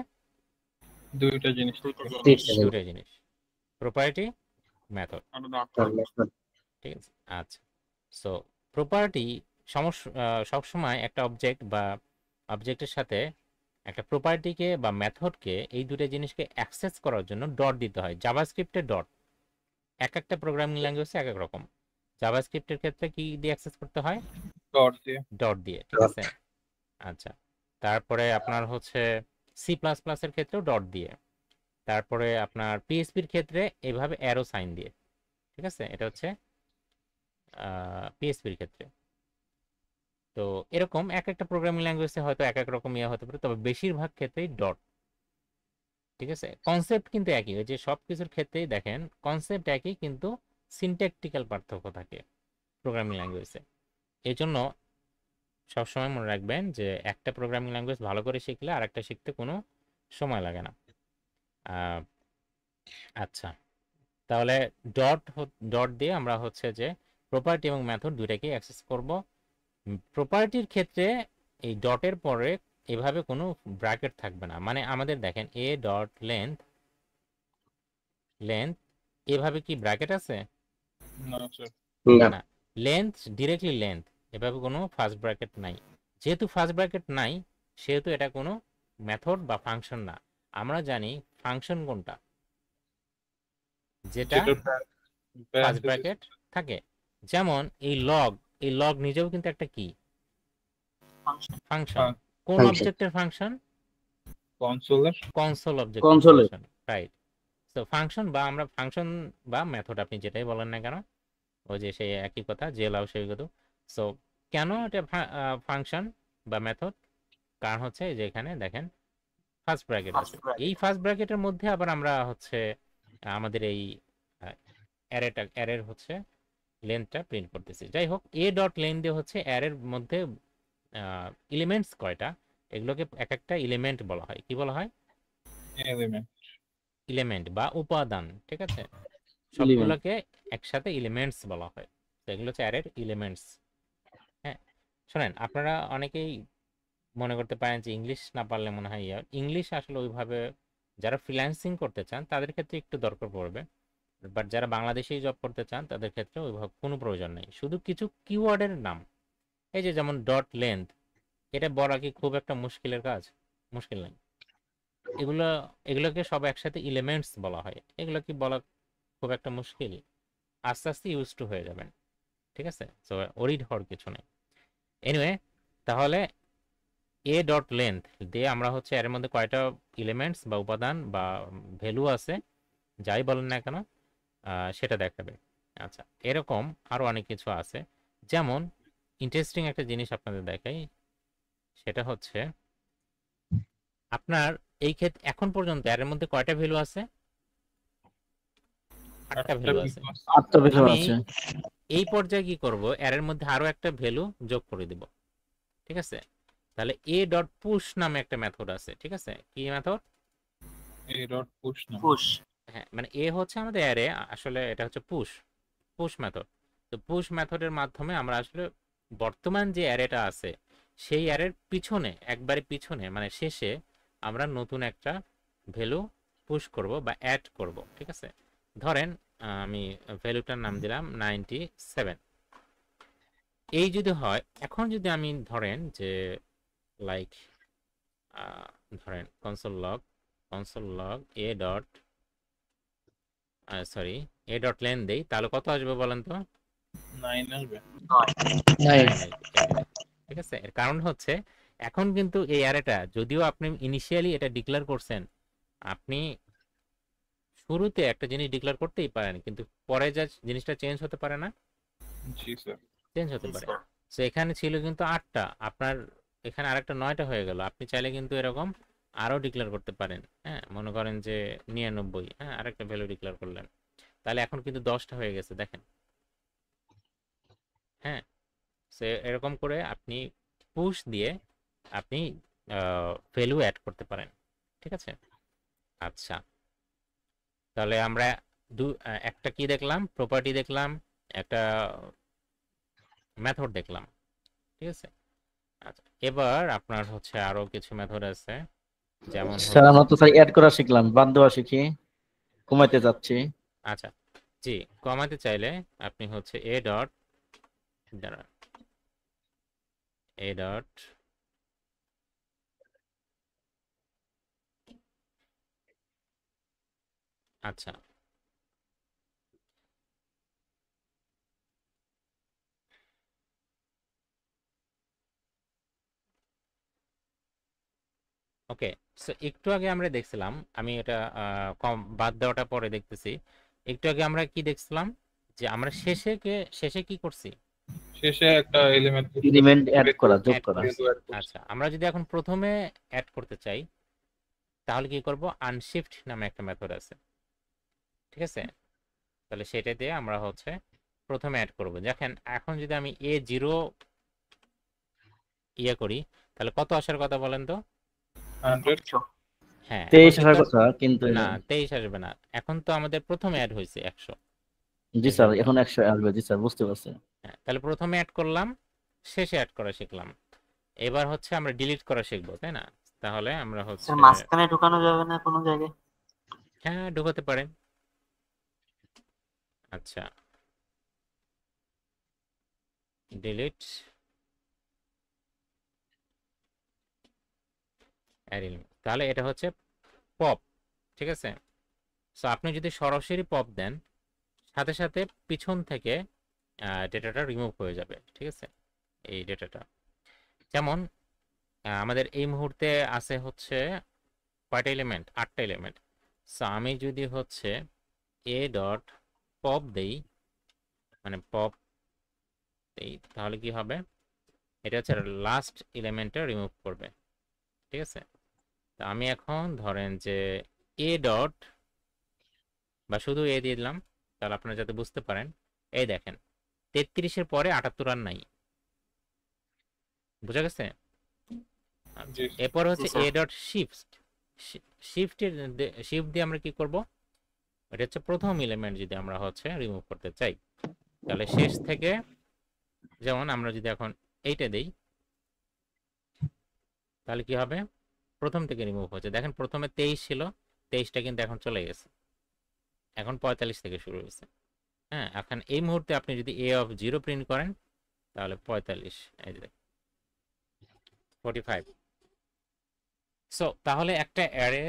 Speaker 3: দুইটা জিনিস
Speaker 5: দুইটা
Speaker 3: থাকে।
Speaker 5: জিনিস।
Speaker 1: দুটো জিনিস, প্রপার্টি, মেথড।
Speaker 5: আর মেথড।
Speaker 1: ঠিক আছে, আচ্ছা। সো প্রপার্টি সবসময় একটা অবজেক্ট বা অবজেক্টের সাথে একটা প্রপার্টিকে বা মেথডকে, এই দুটো জিনিসকে অ্যাক্সেস করার জন্য ডট দিতে হয়। জাভাস্ক্রিপ্টে ডট, এক একটা প্রোগ্রামিং ল্যাঙ্গুয়েজে এক এক রকম। জাভাস্ক্রিপ্টের ক্ষেত্রে কি দিয়ে অ্যাক্সেস করতে হয়?
Speaker 3: ডট দিয়ে।
Speaker 1: ডট দিয়ে। ঠিক আছে, আচ্ছা। তারপরে আপনার হচ্ছে সি প্লাস প্লাসের ক্ষেত্রেও ডট দিয়ে। তারপরে আপনার পিএইচপির ক্ষেত্রে এভাবে অ্যারো সাইন দিয়ে। ঠিক আছে, এটা হচ্ছে পিএইচপির ক্ষেত্রে। তো এরকম এক একটা প্রোগ্রামিং ল্যাঙ্গুয়েজে হয়তো এক এক রকম হতে পারে, তবে বেশিরভাগ ক্ষেত্রেই ডট। ঠিক আছে, কনসেপ্ট কিন্তু একই, ওই যে সব কিছুর ক্ষেত্রেই দেখেন কনসেপ্ট একই, কিন্তু সিনট্যাকটিক্যাল পার্থক্য থাকে প্রোগ্রামিং ল্যাঙ্গুয়েজে। এই জন্য সবসময় মনে রাখবেন যে একটা প্রোগ্রামিং ল্যাঙ্গুয়েজ ভালো করে শিখলে আর একটা শিখতে কোনো সময় লাগে না। আচ্ছা, তাহলে ডট ডট দিয়ে আমরা হচ্ছে যে প্রপার্টি এবং মেথড দুইটাকে অ্যাক্সেস করব। প্রপার্টির ক্ষেত্রে এই ডটের পরে এভাবে কোনো ব্র্যাকেট থাকবে না, মানে আমাদের দেখেন এ ডট লেন্থ, লেন্থ এভাবে কি ব্র্যাকেট আছে?
Speaker 3: না স্যার।
Speaker 1: না, লেন্থ ডিরেক্টলি লেন্থ, এভাবে কোনো ফার্স্ট ব্র্যাকেট নাই। যেহেতু ফার্স্ট ব্র্যাকেট নাই, সেহেতু এটা কোনো মেথড বা ফাংশন না। আমরা জানি ফাংশন কোনটা, যেটা ফার্স্ট ব্র্যাকেট থাকে। যেমন এই লগ নিজেও কিন্তু একটা কি ফাংশন। কোন অবজেক্টের ফাংশন?
Speaker 3: কনসোলের।
Speaker 1: কনসোল অবজেক্ট
Speaker 2: কনসোলের।
Speaker 1: Function, right. তো ফাংশন বা আমরা ফাংশন বা মেথড, আপনি যেটাই বলেন না কেন, ওই যে সেই একই কথা, যে লাও সেই কথা। সো কেন এটা ফাংশন বা মেথড? কারণ হচ্ছে যে এখানে দেখেন ফার্স্ট ব্র্যাকেট আছে, এই ফার্স্ট ব্র্যাকেটের মধ্যে আবার আমরা হচ্ছে আমাদের এই অ্যারের হচ্ছে লেন্থটা প্রিন্ট করতেছি। যাই হোক, এ ডট লেন দিয়ে হচ্ছে অ্যারের মধ্যে এলিমেন্টস কয়টা, এগুলোকে এক একটা এলিমেন্ট বলা হয়। কি বলা হয়?
Speaker 3: এলিমেন্ট।
Speaker 1: এলিমেন্ট বা উপাদান। ঠিক আছে, সবগুলোকে একসাথে এলিমেন্টস বলা হয়। তো এগুলো হচ্ছে অ্যারের এলিমেন্টস। হ্যাঁ, শোনেন, আপনারা অনেকেই মনে করতে পারেন যে ইংলিশ না পারলে মনে হয় ইংলিশ আসলে ওইভাবে যারা ফ্রিল্যান্সিং করতে চান তাদের ক্ষেত্রে একটু দরকার পড়বে, বাট যারা বাংলাদেশেই জব করতে চান তাদের ক্ষেত্রে ওইভাবে কোনো প্রয়োজন নেই। শুধু কিছু কিওয়ার্ডের নাম, এই যে যেমন ডট লেন্থ, এটা বলা কি খুব একটা মুশকিলের কাজ? মুশকিল নেই। এগুলোকে সব একসাথে এলিমেন্টস বলা হয়, এগুলো কি বলা খুব একটা মুশকিল? আস্তে আস্তে ইউজ টু হয়ে যাবেন। ঠিক আছে, সো ওরিড হওয়ার কিছু নেই। এনিওয়ে, তাহলে এ ডট লেন্থ দিয়ে আমরা হচ্ছে এর মধ্যে কয়টা এলিমেন্টস বা উপাদান বা ভ্যালু আছে যাই বলেন না কেন সেটা দেখাবে। আচ্ছা, এরকম আরো অনেক কিছু আছে। যেমন ইন্টারেস্টিং একটা জিনিস আপনাদের দেখাই, সেটা হচ্ছে আপনার এই ক্ষেত্রে এখন পর্যন্ত এর মধ্যে কয়টা ভ্যালু আছে? 8টা ভ্যালু আছে।
Speaker 4: আটটা ভ্যালু
Speaker 1: আমি
Speaker 4: আছে।
Speaker 1: এই পর্যায়ে কি করব, এর মধ্যে আরো একটা ভ্যালু যোগ করে দিব। ঠিক আছে, তাহলে এ ডট পুশ নামে একটা মেথড আছে। ঠিক আছে, কি মেথড?
Speaker 3: এ ডট পুশ না
Speaker 5: পুশ।
Speaker 1: হ্যাঁ, মানে এ হচ্ছে আমাদের অ্যারে, আসলে এটা হচ্ছে পুশ মেথড। তো পুশ মেথডের মাধ্যমে আমরা আসলে বর্তমান যে অ্যারেটা আছে সেই অ্যারের পিছনে, একবারে পিছনে মানে শেষে আমরা নতুন একটা ভ্যালু পুশ করব বা অ্যাড করব। ঠিক আছে, ধরেন আমি ভ্যালুটার নাম দিলাম 97। এই যদি হয়, এখন যদি আমি ধরেন যে লাইক ধরেন console log A dot sorry A dot lane দেই, তাহলে কত আসবে বলেন তো?
Speaker 3: 9 আসবে।
Speaker 7: 9
Speaker 1: ঠিক আছে, এর কারণ হচ্ছে এখন কিন্তু এই অ্যারেটা যদিও আপনি ইনিশিয়ালি এটা ডিক্লেয়ার করছেন, আপনি শুরুতে একটা জিনিস ডিক্লেয়ার করতেই পারেন, কিন্তু পরে যা জিনিসটা চেঞ্জ হতে পারে না,
Speaker 3: জি স্যার।
Speaker 1: চেঞ্জ হতে পারে। তো এখানে ছিল কিন্তু 8টা, আপনার এখানে আরেকটা 9টা হয়ে গেল। আপনি চাইলে কিন্তু এরকম আরো ডিক্লেয়ার করতে পারেন। হ্যাঁ, মনে করেন যে 99, হ্যাঁ আরেকটা ভ্যালু ডিক্লেয়ার করলেন, তাহলে এখন কিন্তু 10টা হয়ে গেছে দেখেন। হ্যাঁ, সে এরকম করে আপনি পুশ দিয়ে আপনি ভ্যালু অ্যাড করতে পারেন। ঠিক আছে, আচ্ছা তাহলে আমরা একটা কি দেখলাম, প্রপার্টি দেখলাম, একটা মেথড দেখলাম। ঠিক আছে, আচ্ছা এবার আপনার হচ্ছে আরো কিছু মেথড আছে, যেমন
Speaker 4: স্যার আমরা তো স্যার অ্যাড করা শিখলাম, বাদ দেওয়া শিখি, কমাইতে যাচ্ছি।
Speaker 1: আচ্ছা জি, কমাতে চাইলে আপনি হচ্ছে এ ডট আচ্ছা ওকে। সো একটু আগে আমরা দেখছিলাম, আমি এটা কম বাদ দেওয়াটা পরে দেখতেছি। একটু আগে আমরা কি দেখছিলাম যে আমরা শেষে কি করছি?
Speaker 3: শেষে একটা
Speaker 4: এলিমেন্ট অ্যাড করা, যোগ
Speaker 1: অ্যাড
Speaker 4: করা।
Speaker 1: করছি। আচ্ছা, আমরা যদি এখন প্রথমে অ্যাড করতে চাই তাহলে কি করব? আনশিফট নামে একটা মেথড আছে। ঠিক আছে, তাহলে সেটা দিয়ে আমরা হচ্ছে প্রথমে অ্যাড করব। দেখেন এখন যদি আমি A0 ইয়ে করি তাহলে কত আসার কথা বলেন তো?
Speaker 3: 100।
Speaker 1: হ্যাঁ,
Speaker 4: 23
Speaker 1: এখন
Speaker 4: আসার
Speaker 1: কিন্তু
Speaker 4: কথা, কিন্তু
Speaker 1: না 23 আসবে না, এখন তো আমাদের প্রথমে অ্যাড হয়েছে 100।
Speaker 4: জি স্যার এখন 100 আসবে। জি স্যার বুঝতে পারছি।
Speaker 1: হ্যাঁ, তাহলে প্রথমে অ্যাড করলাম, শেষে অ্যাড করা শিখলাম। এবার হচ্ছে আমরা ডিলিট করা শিখবো, তাই না? তাহলে আমরা হচ্ছে
Speaker 5: স্যার মাঝখানে ঢুকানো যাবে না কোনো জায়গায়?
Speaker 1: হ্যাঁ ঢুকাতে পারেন। আচ্ছা, ডিলিট তাহলে এটা হচ্ছে পপ। ঠিক আছে, সো আপনি যদি সরাসরি পপ দেন সাথে সাথে পিছন থেকে ডেটাটা রিমুভ হয়ে যাবে। ঠিক আছে, এই ডেটাটা যেমন আমাদের এই মুহূর্তে আছে হচ্ছে কয়টা এলিমেন্ট? 8টা এলিমেন্ট। সো আমি যদি হচ্ছে এ ডট পপ দেই, মানে পপ দেই, তাহলে কি হবে? এটা হচ্ছে লাস্ট এলিমেন্টটা রিমুভ করবে। ঠিক আছে, তো আমি এখন ধরেন যে এ ডট বা শুধু এ দিয়ে দিলাম, তাহলে আপনারা যাতে বুঝতে পারেন। এই দেখেন 33-এর পরে 78 আর নাই, বুঝা গেছে?
Speaker 3: জি
Speaker 1: এরপর হচ্ছে
Speaker 5: জি, স্যার।
Speaker 1: এ ডট শিফট দিয়ে আমরা কি করব? এটা হচ্ছে প্রথম এলিমেন্ট যদি আমরা হচ্ছে রিমুভ করতে চাই, তাহলে শেষ থেকে, যেমন আমরা যদি এখন এইটা দেই তাহলে কি হবে? প্রথম থেকে রিমুভ হচ্ছে। দেখেন প্রথমে 23 ছিল, 23টা কিন্তু এখন চলে গেছে, এখন 45 থেকে শুরু হয়েছে। হ্যাঁ, এখন এই মুহূর্তে আপনি যদি a অফ 0 প্রিন্ট করেন তাহলে 45, এই যে 45। সো তাহলে একটা অ্যারে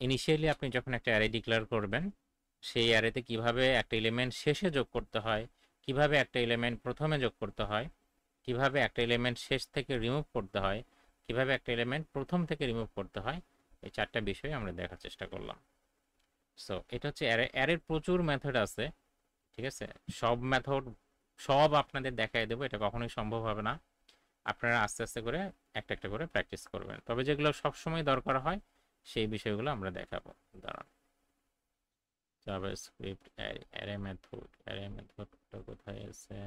Speaker 1: ইনিশিয়ালি আপনি যখন একটা অ্যারে ডিক্লেয়ার করবেন, সেই অ্যারেতে কিভাবে একটা এলিমেন্ট শেষে যোগ করতে হয়, কিভাবে একটা এলিমেন্ট প্রথমে যোগ করতে হয়, কিভাবে একটা এলিমেন্ট শেষ থেকে রিমুভ করতে হয়, কিভাবে একটা এলিমেন্ট প্রথম থেকে রিমুভ করতে হয়, এই 4টা বিষয় আমরা দেখার চেষ্টা করলাম। সো এটা হচ্ছে অ্যারের প্রচুর মেথড আছে, ঠিক আছে। সব মেথড সব আপনাদের দেখাই দেবো, এটা কখনোই সম্ভব হবে না। আপনারা আস্তে আস্তে করে একটা একটা করে প্র্যাকটিস করবেন, তবে যেগুলো সবসময় দরকার হয় সেই বিষয়গুলো আমরা দেখাবো। দাঁড়ান, জাভাস্ক্রিপ্ট অ্যারে মেথডটা কোথায় আছে?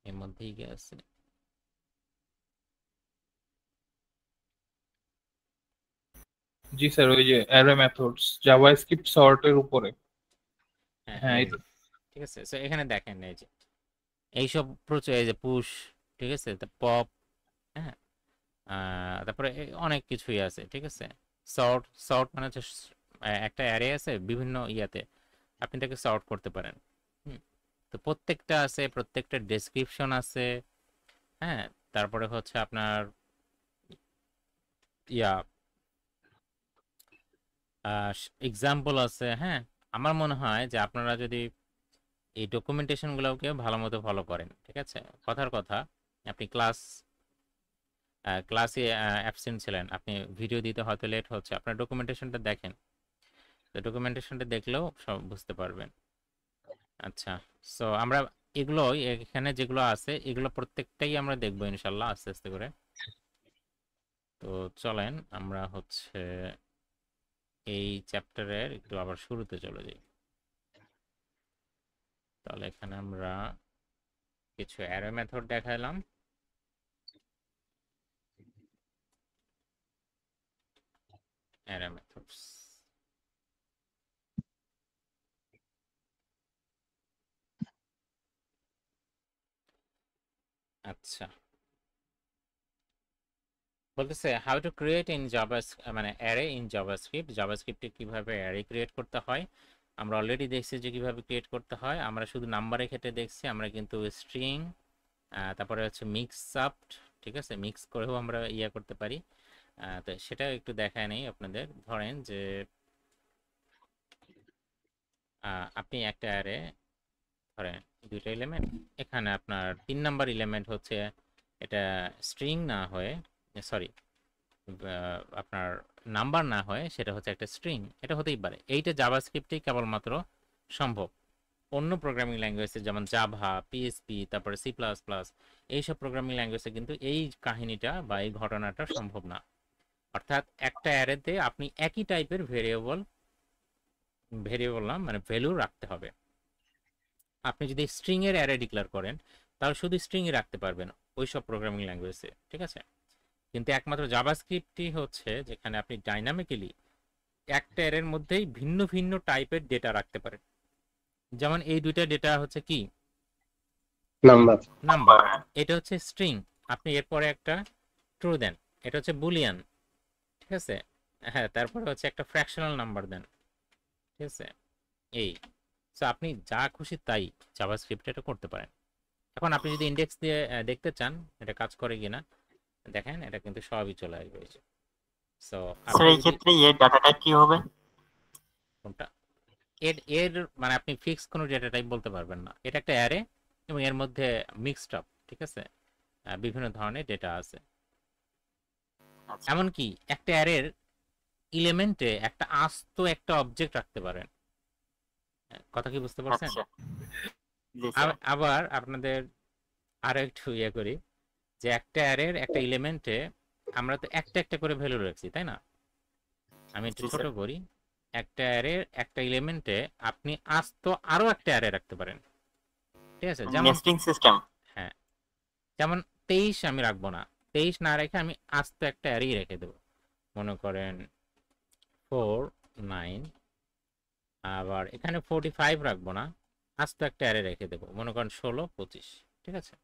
Speaker 1: এর মধ্যেই গেছে।
Speaker 3: জি স্যার, ওই যে অ্যারে মেথডস জাভাস্ক্রিপ্ট সর্টের উপরে। হ্যাঁ,
Speaker 1: এই যে, ঠিক আছে। সো এখানে দেখেন এই যে এইসব প্রচুর, এই যে পুশ, ঠিক আছে, পপ, হ্যাঁ, তারপরে অনেক কিছুই আছে, ঠিক আছে। সর্ট মানে হচ্ছে একটা অ্যারে আছে বিভিন্ন ইয়াতে, আপনি তাকে সর্ট করতে পারেন। তো প্রত্যেকটা আছে, প্রত্যেকটা ডেসক্রিপশন আছে, হ্যাঁ। তারপরে হচ্ছে আপনার ইয়া এক্সাম্পল আছে, হ্যাঁ। আমার মনে হয় যে আপনারা যদি এই ডকুমেন্টেশনগুলোকে ভালো মতো ফলো করেন, ঠিক আছে। কথার কথা, আপনি ক্লাসে অ্যাবসেন্ট ছিলেন, আপনি ভিডিও দিতে হয়তো লেট হচ্ছে, আপনার ডকুমেন্টেশনটা দেখেন, তো ডকুমেন্টেশনটা দেখলেও সব বুঝতে পারবেন। আচ্ছা, সো আমরা এগুলো এখানে যেগুলো আছে এগুলো প্রত্যেকটাই আমরা দেখবো ইনশাল্লাহ আস্তে আস্তে করে। তো চলেন আমরা হচ্ছে এই চ্যাপ্টারের একটু আবার শুরুতে চলে যাই। তাহলে এখানে আমরা কিছু অ্যারে মেথড দেখাইলাম। অ্যারে মেথডস, আচ্ছা, বলতেছে হাউ টু ক্রিয়েট ইন মানে অ্যারে ইন জাভাস্ক্রিপ্টে কিভাবে অ্যারে ক্রিয়েট করতে হয়। আমরা অলরেডি দেখছি যে কিভাবে ক্রিয়েট করতে হয়, আমরা শুধু নাম্বারের ক্ষেত্রে দেখছি, আমরা কিন্তু স্ট্রিং, তারপরে হচ্ছে মিক্স আপ, ঠিক আছে, মিক্স করেও আমরা ইয়া করতে পারি। তো সেটা একটু দেখায় নেই আপনাদের। ধরেন যে আপনি একটা অ্যারে ধরেন দুইটা এলিমেন্ট, এখানে আপনার 3 নাম্বার এলিমেন্ট হচ্ছে এটা স্ট্রিং না হয়ে, সরি, আপনার নাম্বার না হয়, সেটা হচ্ছে একটা স্ট্রিং, এটা হতেই পারে। এইটা জাভাস্ক্রিপ্টেই কেবলমাত্র সম্ভব। অন্য প্রোগ্রামিং ল্যাঙ্গুয়েজে যেমন জাভা, পিএসপি, তারপরে সি প্লাস প্লাস, এইসব প্রোগ্রামিং ল্যাঙ্গুয়েজে কিন্তু এই কাহিনীটা বা এই ঘটনাটা সম্ভব না। অর্থাৎ একটা অ্যারেতে আপনি একই টাইপের ভেরিয়েবল না মানে ভ্যালু রাখতে হবে। আপনি যদি স্ট্রিং এর অ্যারে ডিক্লেয়ার করেন তাহলে শুধু স্ট্রিংই রাখতে পারবেন ওই সব প্রোগ্রামিং ল্যাঙ্গুয়েজে, ঠিক আছে। কিন্তু একমাত্র জাভাস্ক্রিপ্টই হচ্ছে যেখানে আপনি ডাইনামিক্যালি একটা অ্যারের মধ্যেই ভিন্ন ভিন্ন টাইপের ডেটা রাখতে পারেন। যেমন এই দুইটা ডেটা হচ্ছে কি নাম্বার, এটা হচ্ছে স্ট্রিং, আপনি এরপরে একটা ট্রু দেন, এটা হচ্ছে বুলিয়ান, ঠিক আছে। হ্যাঁ, তারপরে হচ্ছে একটা ফ্র্যাকশনাল নাম্বার দেন, ঠিক আছে। এই সো আপনি যা খুশি তাই জাভাস্ক্রিপ্টে এটা করতে পারেন। এখন আপনি যদি ইন্ডেক্স দিয়ে দেখতে চান এটা কাজ করে কিনা, দেখেন এটা কিন্তু সবই চলে আসবে। সো
Speaker 5: স্যার এই ক্ষেত্রে এর ডাটা টাইপ কি হবে?
Speaker 1: কোনটা? এর মানে আপনি ফিক্স কোনো ডেটা টাইপ বলতে পারবেন না, এটা একটা অ্যারে এবং এর মধ্যে মিক্সড আপ, ঠিক আছে, বিভিন্ন ধরনের ডেটা আছে।
Speaker 5: আচ্ছা,
Speaker 1: এমনকি একটা অ্যারের এলিমেন্টে একটা আস্ত একটা অবজেক্ট রাখতে পারেন। কথা কি বুঝতে পারছেন?
Speaker 5: আচ্ছা, জি স্যার।
Speaker 1: আবার আপনাদের আরো একটু ইয়ে করি যে একটা অ্যারের একটা এলিমেন্টে আমরা তো একটা একটা করে ভ্যালু রাখছি, তাই না? আমি একটু
Speaker 5: জি
Speaker 1: ছোট
Speaker 5: স্যার।
Speaker 1: করি, একটা অ্যারের একটা এলিমেন্টে আপনি আস্ত আরো একটা অ্যারে রাখতে পারেন, ঠিক আছে। যেমন
Speaker 5: নেস্টিং সিস্টেম।
Speaker 1: হ্যাঁ, যেমন 23 আমি রাখবো না, 23 না রেখে আমি আস্ত একটা অ্যারেই রেখে দেবো, মনে করেন 4 9, আবার এখানে 45 রাখবো না, আস্ত একটা অ্যারে রেখে দেবো, মনে করেন 16 25, ঠিক আছে।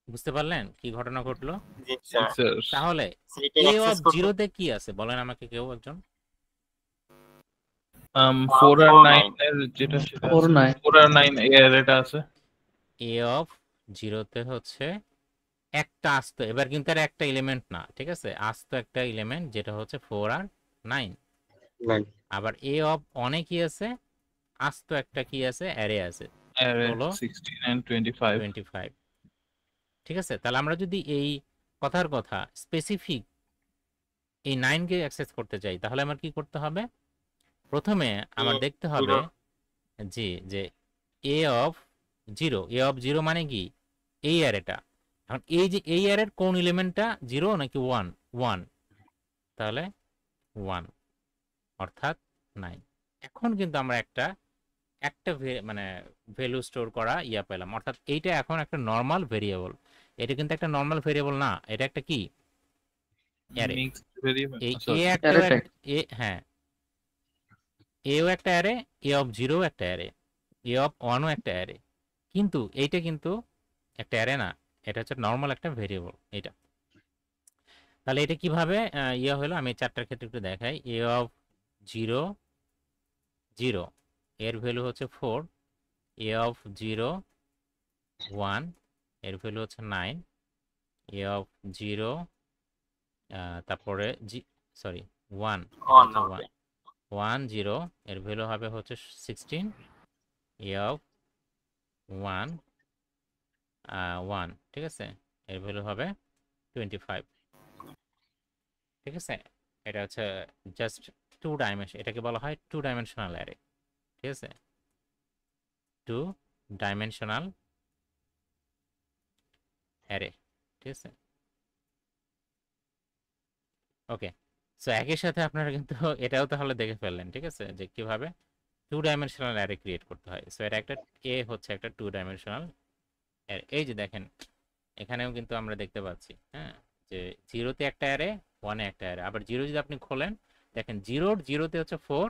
Speaker 1: বুঝতে পারলেন কি ঘটনা ঘটলো?
Speaker 5: জি স্যার।
Speaker 1: তাহলে
Speaker 5: সেটা
Speaker 1: এ
Speaker 5: অ্যাক্সেস
Speaker 1: অফ
Speaker 5: করতে
Speaker 1: জিরোতে কি আছে বলেন আমাকে কেউ একজন।
Speaker 3: 4 আর 9 এর যেটা সেটা
Speaker 7: 4
Speaker 3: আছে।
Speaker 7: 9
Speaker 3: 4 আর 9 এর এটা আছে।
Speaker 1: এ অফ জিরোতে হচ্ছে একটা আস্ত, এবার কিন্তু আর একটা এলিমেন্ট না, ঠিক আছে, আস্ত একটা এলিমেন্ট যেটা হচ্ছে 4 আর 9। আবার এ অফ অনে কি আছে, আস্ত একটা কি আছে, অ্যারে আছে।
Speaker 3: array
Speaker 1: 16
Speaker 3: 16 and 25
Speaker 1: 25 ঠিক আছে। তাহলে আমরা যদি এই কথার কথা স্পেসিফিক এই 9 কে অ্যাক্সেস করতে চাই তাহলে আমার কি করতে হবে? প্রথমে আমার দেখতে হবে জি যে a অফ 0, a অফ 0 মানে কি এই অ্যারেটা। এখন এই যে এই অ্যারের কোন এলিমেন্টটা 0 নাকি 1? 1, তাহলে 1 অর্থাৎ 9। এখন কিন্তু আমরা একটা মানে ভ্যালু স্টোর করা পেলাম, অর্থাৎ এইটা এখন একটা নর্মাল ভেরিয়েবল। এটা কিন্তু একটা নর্মাল ভেরিয়েবল না, এটা একটা কি অ্যারে।
Speaker 3: mixed variable
Speaker 1: এই
Speaker 3: sorry,
Speaker 1: একটা
Speaker 2: array type.
Speaker 1: হ্যাঁ এও একটা অ্যারে, এ অফ 0 একটা অ্যারে, এ অফ 1 ও একটা অ্যারে, কিন্তু এইটা কিন্তু একটা অ্যারে না, এটা হচ্ছে নর্মাল একটা ভেরিয়েবল এটা। তাহলে এটা কিভাবে হলো আমি চারটার ক্ষেত্রে একটু দেখাই। এ অফ 0 0 এর ভ্যালু হচ্ছে 4, এ অফ 0 1 এর ভ্যালু হচ্ছে 9, এ অফ 0 তারপরে সরি 1 1 0 এর ভ্যালু হবে হচ্ছে 16, এ অফ 1 1 ঠিক আছে, এর ভ্যালু হবে 25 ঠিক আছে। এটা হচ্ছে জাস্ট 2 ডাইমেনশন, এটাকে বলা হয় 2 ডাইমেনশনাল অ্যারে ঠিক আছে, 2 ডাইমেনশনাল অ্যারে ঠিক আছে। ওকে, সো একই সাথে আপনারা কিন্তু এটাও তাহলে দেখে ফেললেন ঠিক আছে যে কিভাবে 2 ডাইমেনশনাল অ্যারে ক্রিয়েট করতে হয়। সো এটা একটা হচ্ছে একটা 2 ডাইমেনশনাল অ্যারে। এই যে দেখেন এখানেও কিন্তু আমরা দেখতে পাচ্ছি হ্যাঁ যে 0 তে একটা অ্যারে, 1 এ একটা অ্যারে। আবার 0 যদি আপনি খোলেন দেখেন 0 তে হচ্ছে 4,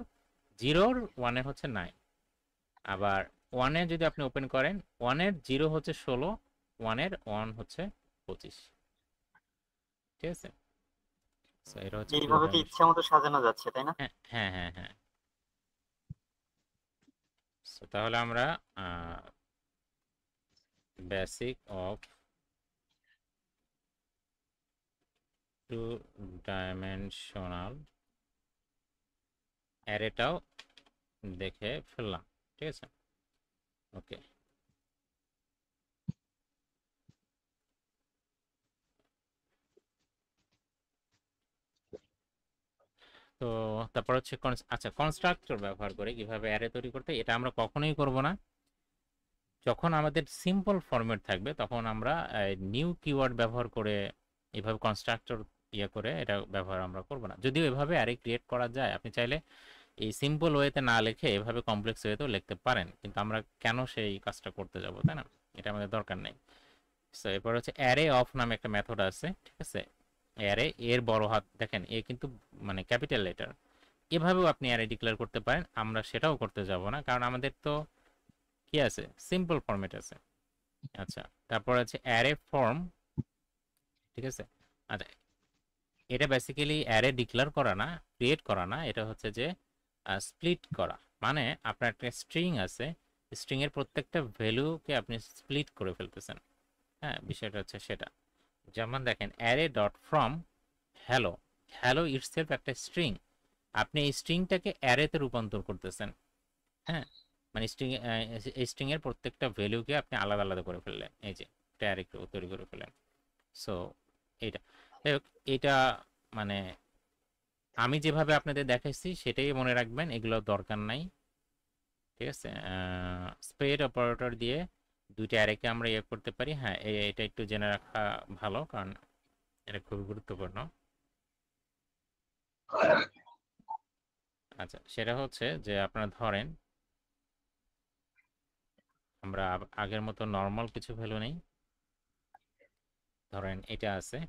Speaker 1: 0 1 এ হচ্ছে 9। আবার 1 এ যদি আপনি ওপেন করেন 1 এর 0 হচ্ছে 16, 1 এর 1 হচ্ছে 25 ঠিক আছে। সো এটা হচ্ছে
Speaker 5: এইভাবে কি ইচ্ছা মতো সাজানো যাচ্ছে তাই না?
Speaker 1: হ্যাঁ হ্যাঁ হ্যাঁ। সো তাহলে আমরা বেসিক অফ 2 ডাইমেনশনাল অ্যারেটাও দেখে ফেললাম ঠিক আছে। ওকে, তো তারপর হচ্ছে আচ্ছা কনস্ট্রাক্টর ব্যবহার করে কিভাবে অ্যারে তৈরি করতে, এটা আমরা কখনোই করব না। যখন আমাদের সিম্পল ফরম্যাট থাকবে তখন আমরা নিউ কিওয়ার্ড ব্যবহার করে এইভাবে কনস্ট্রাক্টর করে এটা ব্যবহার আমরা করব না। যদিও এভাবে অ্যারে ক্রিয়েট করা যায়, আপনি চাইলে এই সিম্পল ওয়েতে না লিখে এভাবে কমপ্লেক্স ওয়েতেও লিখতে পারেন, কিন্তু আমরা কেন সেই কাজটা করতে যাব তাই না, এটা আমাদের দরকার নেই। সো এরপর হচ্ছে অ্যারে অফ নামে একটা মেথড আছে ঠিক আছে। অ্যারে এর বড় হাত দেখেন এ কিন্তু মানে ক্যাপিটাল লেটার, এভাবেও আপনি অ্যারে ডিক্লেয়ার করতে পারেন, আমরা সেটাও করতে যাব না কারণ আমাদের তো কি আছে সিম্পল ফরম্যাট আছে। আচ্ছা তারপর আছে অ্যারে ফর্ম ঠিক আছে। আচ্ছা এটা বেসিক্যালি অ্যারে ডিক্লেয়ার করা না, ক্রিয়েট করা না, এটা হচ্ছে যে স্প্লিট করা। মানে আপনার একটা স্ট্রিং আছে, স্ট্রিং এর প্রত্যেকটা ভ্যালুকে আপনি স্প্লিট করে ফেলতেছেন। হ্যাঁ বিষয়টা হচ্ছে সেটা। যেমন দেখেন array dot from hello, hello itself একটা স্ট্রিং, আপনি এই স্ট্রিংটাকে অ্যারেতে রূপান্তর করতেছেন। হ্যাঁ মানে স্ট্রিং এর প্রত্যেকটা ভ্যালুকে আপনি আলাদা আলাদা করে ফেললেন, এই যে একটা অ্যারে তৈরি করে ফেললেন। সো এইটা এটা মানে আমি যেভাবে আপনাদের দেখাইছি সেটাই মনে রাখবেন, এগুলো দরকার নাই ঠিক আছে। স্প্রেড অপারেটর দিয়ে দুইটা অ্যারেকে আমরা করতে পারি। হ্যাঁ এটা একটু জেনে রাখা ভালো কারণ এটা খুবই গুরুত্বপূর্ণ। আচ্ছা সেটা হচ্ছে যে আপনারা ধরেন আমরা আগের মতো নর্মাল কিছু ভ্যালু নেই, ধরেন এটা আছে,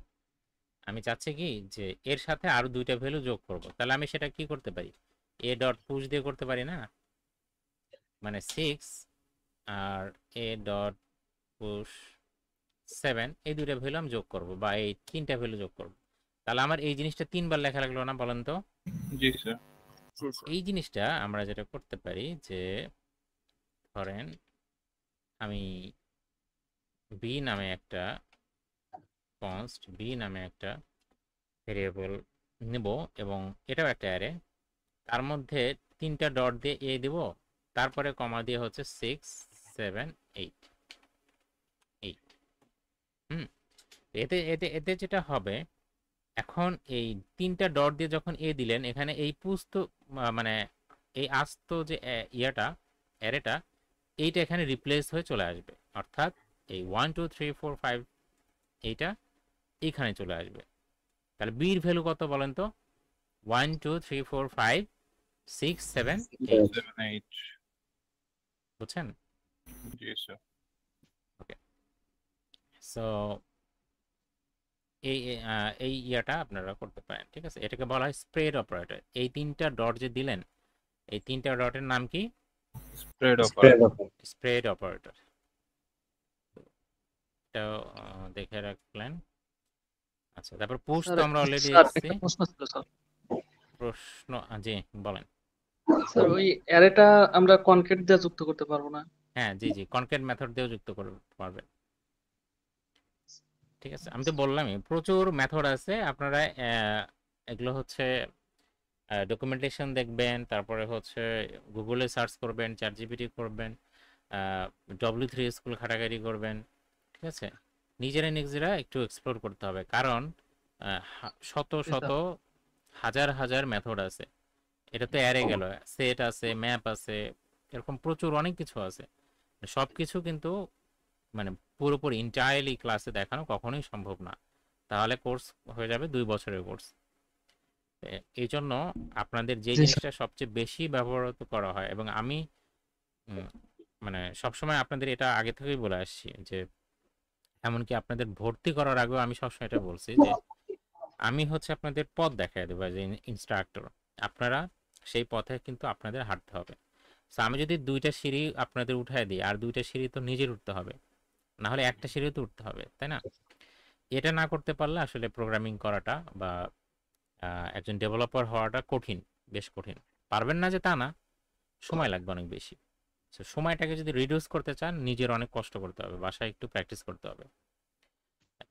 Speaker 1: আমি চাচ্ছি কি যে এর সাথে আরো দুইটা ভ্যালু যোগ করব, তাহলে আমি সেটা কি করতে পারি এ ডট পুশ দিয়ে করতে পারি না, মানে 6 আর এ ডট পুশ 7 এই দুইটা ভ্যালু আমি যোগ করব বা এই তিনটা ভ্যালু যোগ করব। তাহলে আমার এই জিনিসটা তিনবার লেখা লাগলো না বলেন তো?
Speaker 3: জি স্যার।
Speaker 1: এই জিনিসটা আমরা যেটা করতে পারি যে ধরেন আমি বি নামে একটা কনস্ট বি নামে একটা ভেরিয়েবল নেব এবং এটাও একটা অ্যারে, তার মধ্যে তিনটা ডট দিয়ে এ দেব, তারপরে কমা দিয়ে হচ্ছে 6 7 8 8 হুম এতে এতে এতে যেটা হবে, এখন এই তিনটা ডট দিয়ে যখন এ দিলেন, এখানে এই পুস্ত মানে এই আস্ত যে ইয়াটা অ্যারেটা, এইটা এখানে রিপ্লেস হয়ে চলে আসবে, অর্থাৎ এই 1 2 3 4 5 এইটা এইখানে চলে আসবে। তাহলে বির ভ্যালু কত বলেন তো? 1 2 3 4 5 6 7 8,
Speaker 3: 7 8
Speaker 1: বুঝছেন?
Speaker 3: জি স্যার
Speaker 1: ওকে, সো এই এই ইয়াটা আপনারা করতে পারেন, ঠিক আছে? এটাকে বলা হয় স্প্রেড অপারেটর। এই তিনটা ডট যে দিলেন, এই তিনটা ডটের নাম কি?
Speaker 3: Spread
Speaker 2: Spread
Speaker 3: operator
Speaker 2: of it.
Speaker 1: Spread operator. এটাও দেখে রাখলেন। আচ্ছা, তারপর পুশ তো
Speaker 7: স্যার
Speaker 1: আমরা অলরেডি
Speaker 7: স্যার
Speaker 1: দেখছি।
Speaker 7: একটা প্রশ্ন ছিল স্যার।
Speaker 1: প্রশ্ন জি বলেন।
Speaker 7: স্যার ওই অ্যারেটা আমরা কনক্রিট দিয়ে যুক্ত করতে পারবো না?
Speaker 1: হ্যাঁ জি জি, কনক্রিট মেথড দিয়েও যুক্ত করতে পারবেন, ঠিক আছে? আমি তো বললামই প্রচুর মেথড আছে। আপনারা এগুলো হচ্ছে ডকুমেন্টেশন দেখবেন, তারপরে হচ্ছে গুগলে সার্চ করবেন, চ্যাট জিপিটি করবেন, W3 স্কুল ঘাটাঘাটি করবেন, ঠিক আছে? নিজেরা একটু এক্সপ্লোর করতে হবে, কারণ শত শত হাজার হাজার মেথড আছে। এটা তো অ্যারে গেল, সেট আছে, ম্যাপ আছে, এরকম প্রচুর অনেক কিছু আছে। সব কিছু কিন্তু মানে পুরোপুরি ইন্টায়ারলি ক্লাসে দেখানো কখনোই সম্ভব না, তাহলে কোর্স হয়ে যাবে 2 বছরের কোর্স। এই জন্য আপনাদের যে
Speaker 7: জি স্যার।
Speaker 1: জিনিসটা সবচেয়ে বেশি ব্যবহৃত করা হয়, এবং আমি মানে সবসময় আপনাদের এটা আগে থেকেই বলে আসছি, যে এমনকি আপনাদের ভর্তি করার আগেও আমি সবসময় এটা বলছি, যে আমি হচ্ছে আপনাদের পথ দেখায় দেবো যে ইনস্ট্রাক্টর, আপনারা সেই পথে কিন্তু আপনাদের হাঁটতে হবে। সো আমি যদি 2টা সিঁড়ি আপনাদের উঠায় দিই, আর 2টা সিঁড়ি তো নিজের উঠতে হবে, না হলে একটা সিঁড়ি তো উঠতে হবে, তাই না? এটা না করতে পারলে আসলে প্রোগ্রামিং করাটা বা একজন ডেভেলপার হওয়াটা কঠিন, বেশ কঠিন। পারবেন না যে তা না, সময় লাগবে অনেক বেশি। সো সময়টাকে যদি রিডিউস করতে চান, নিজের অনেক কষ্ট করতে হবে, বাসায় একটু প্র্যাকটিস করতে হবে।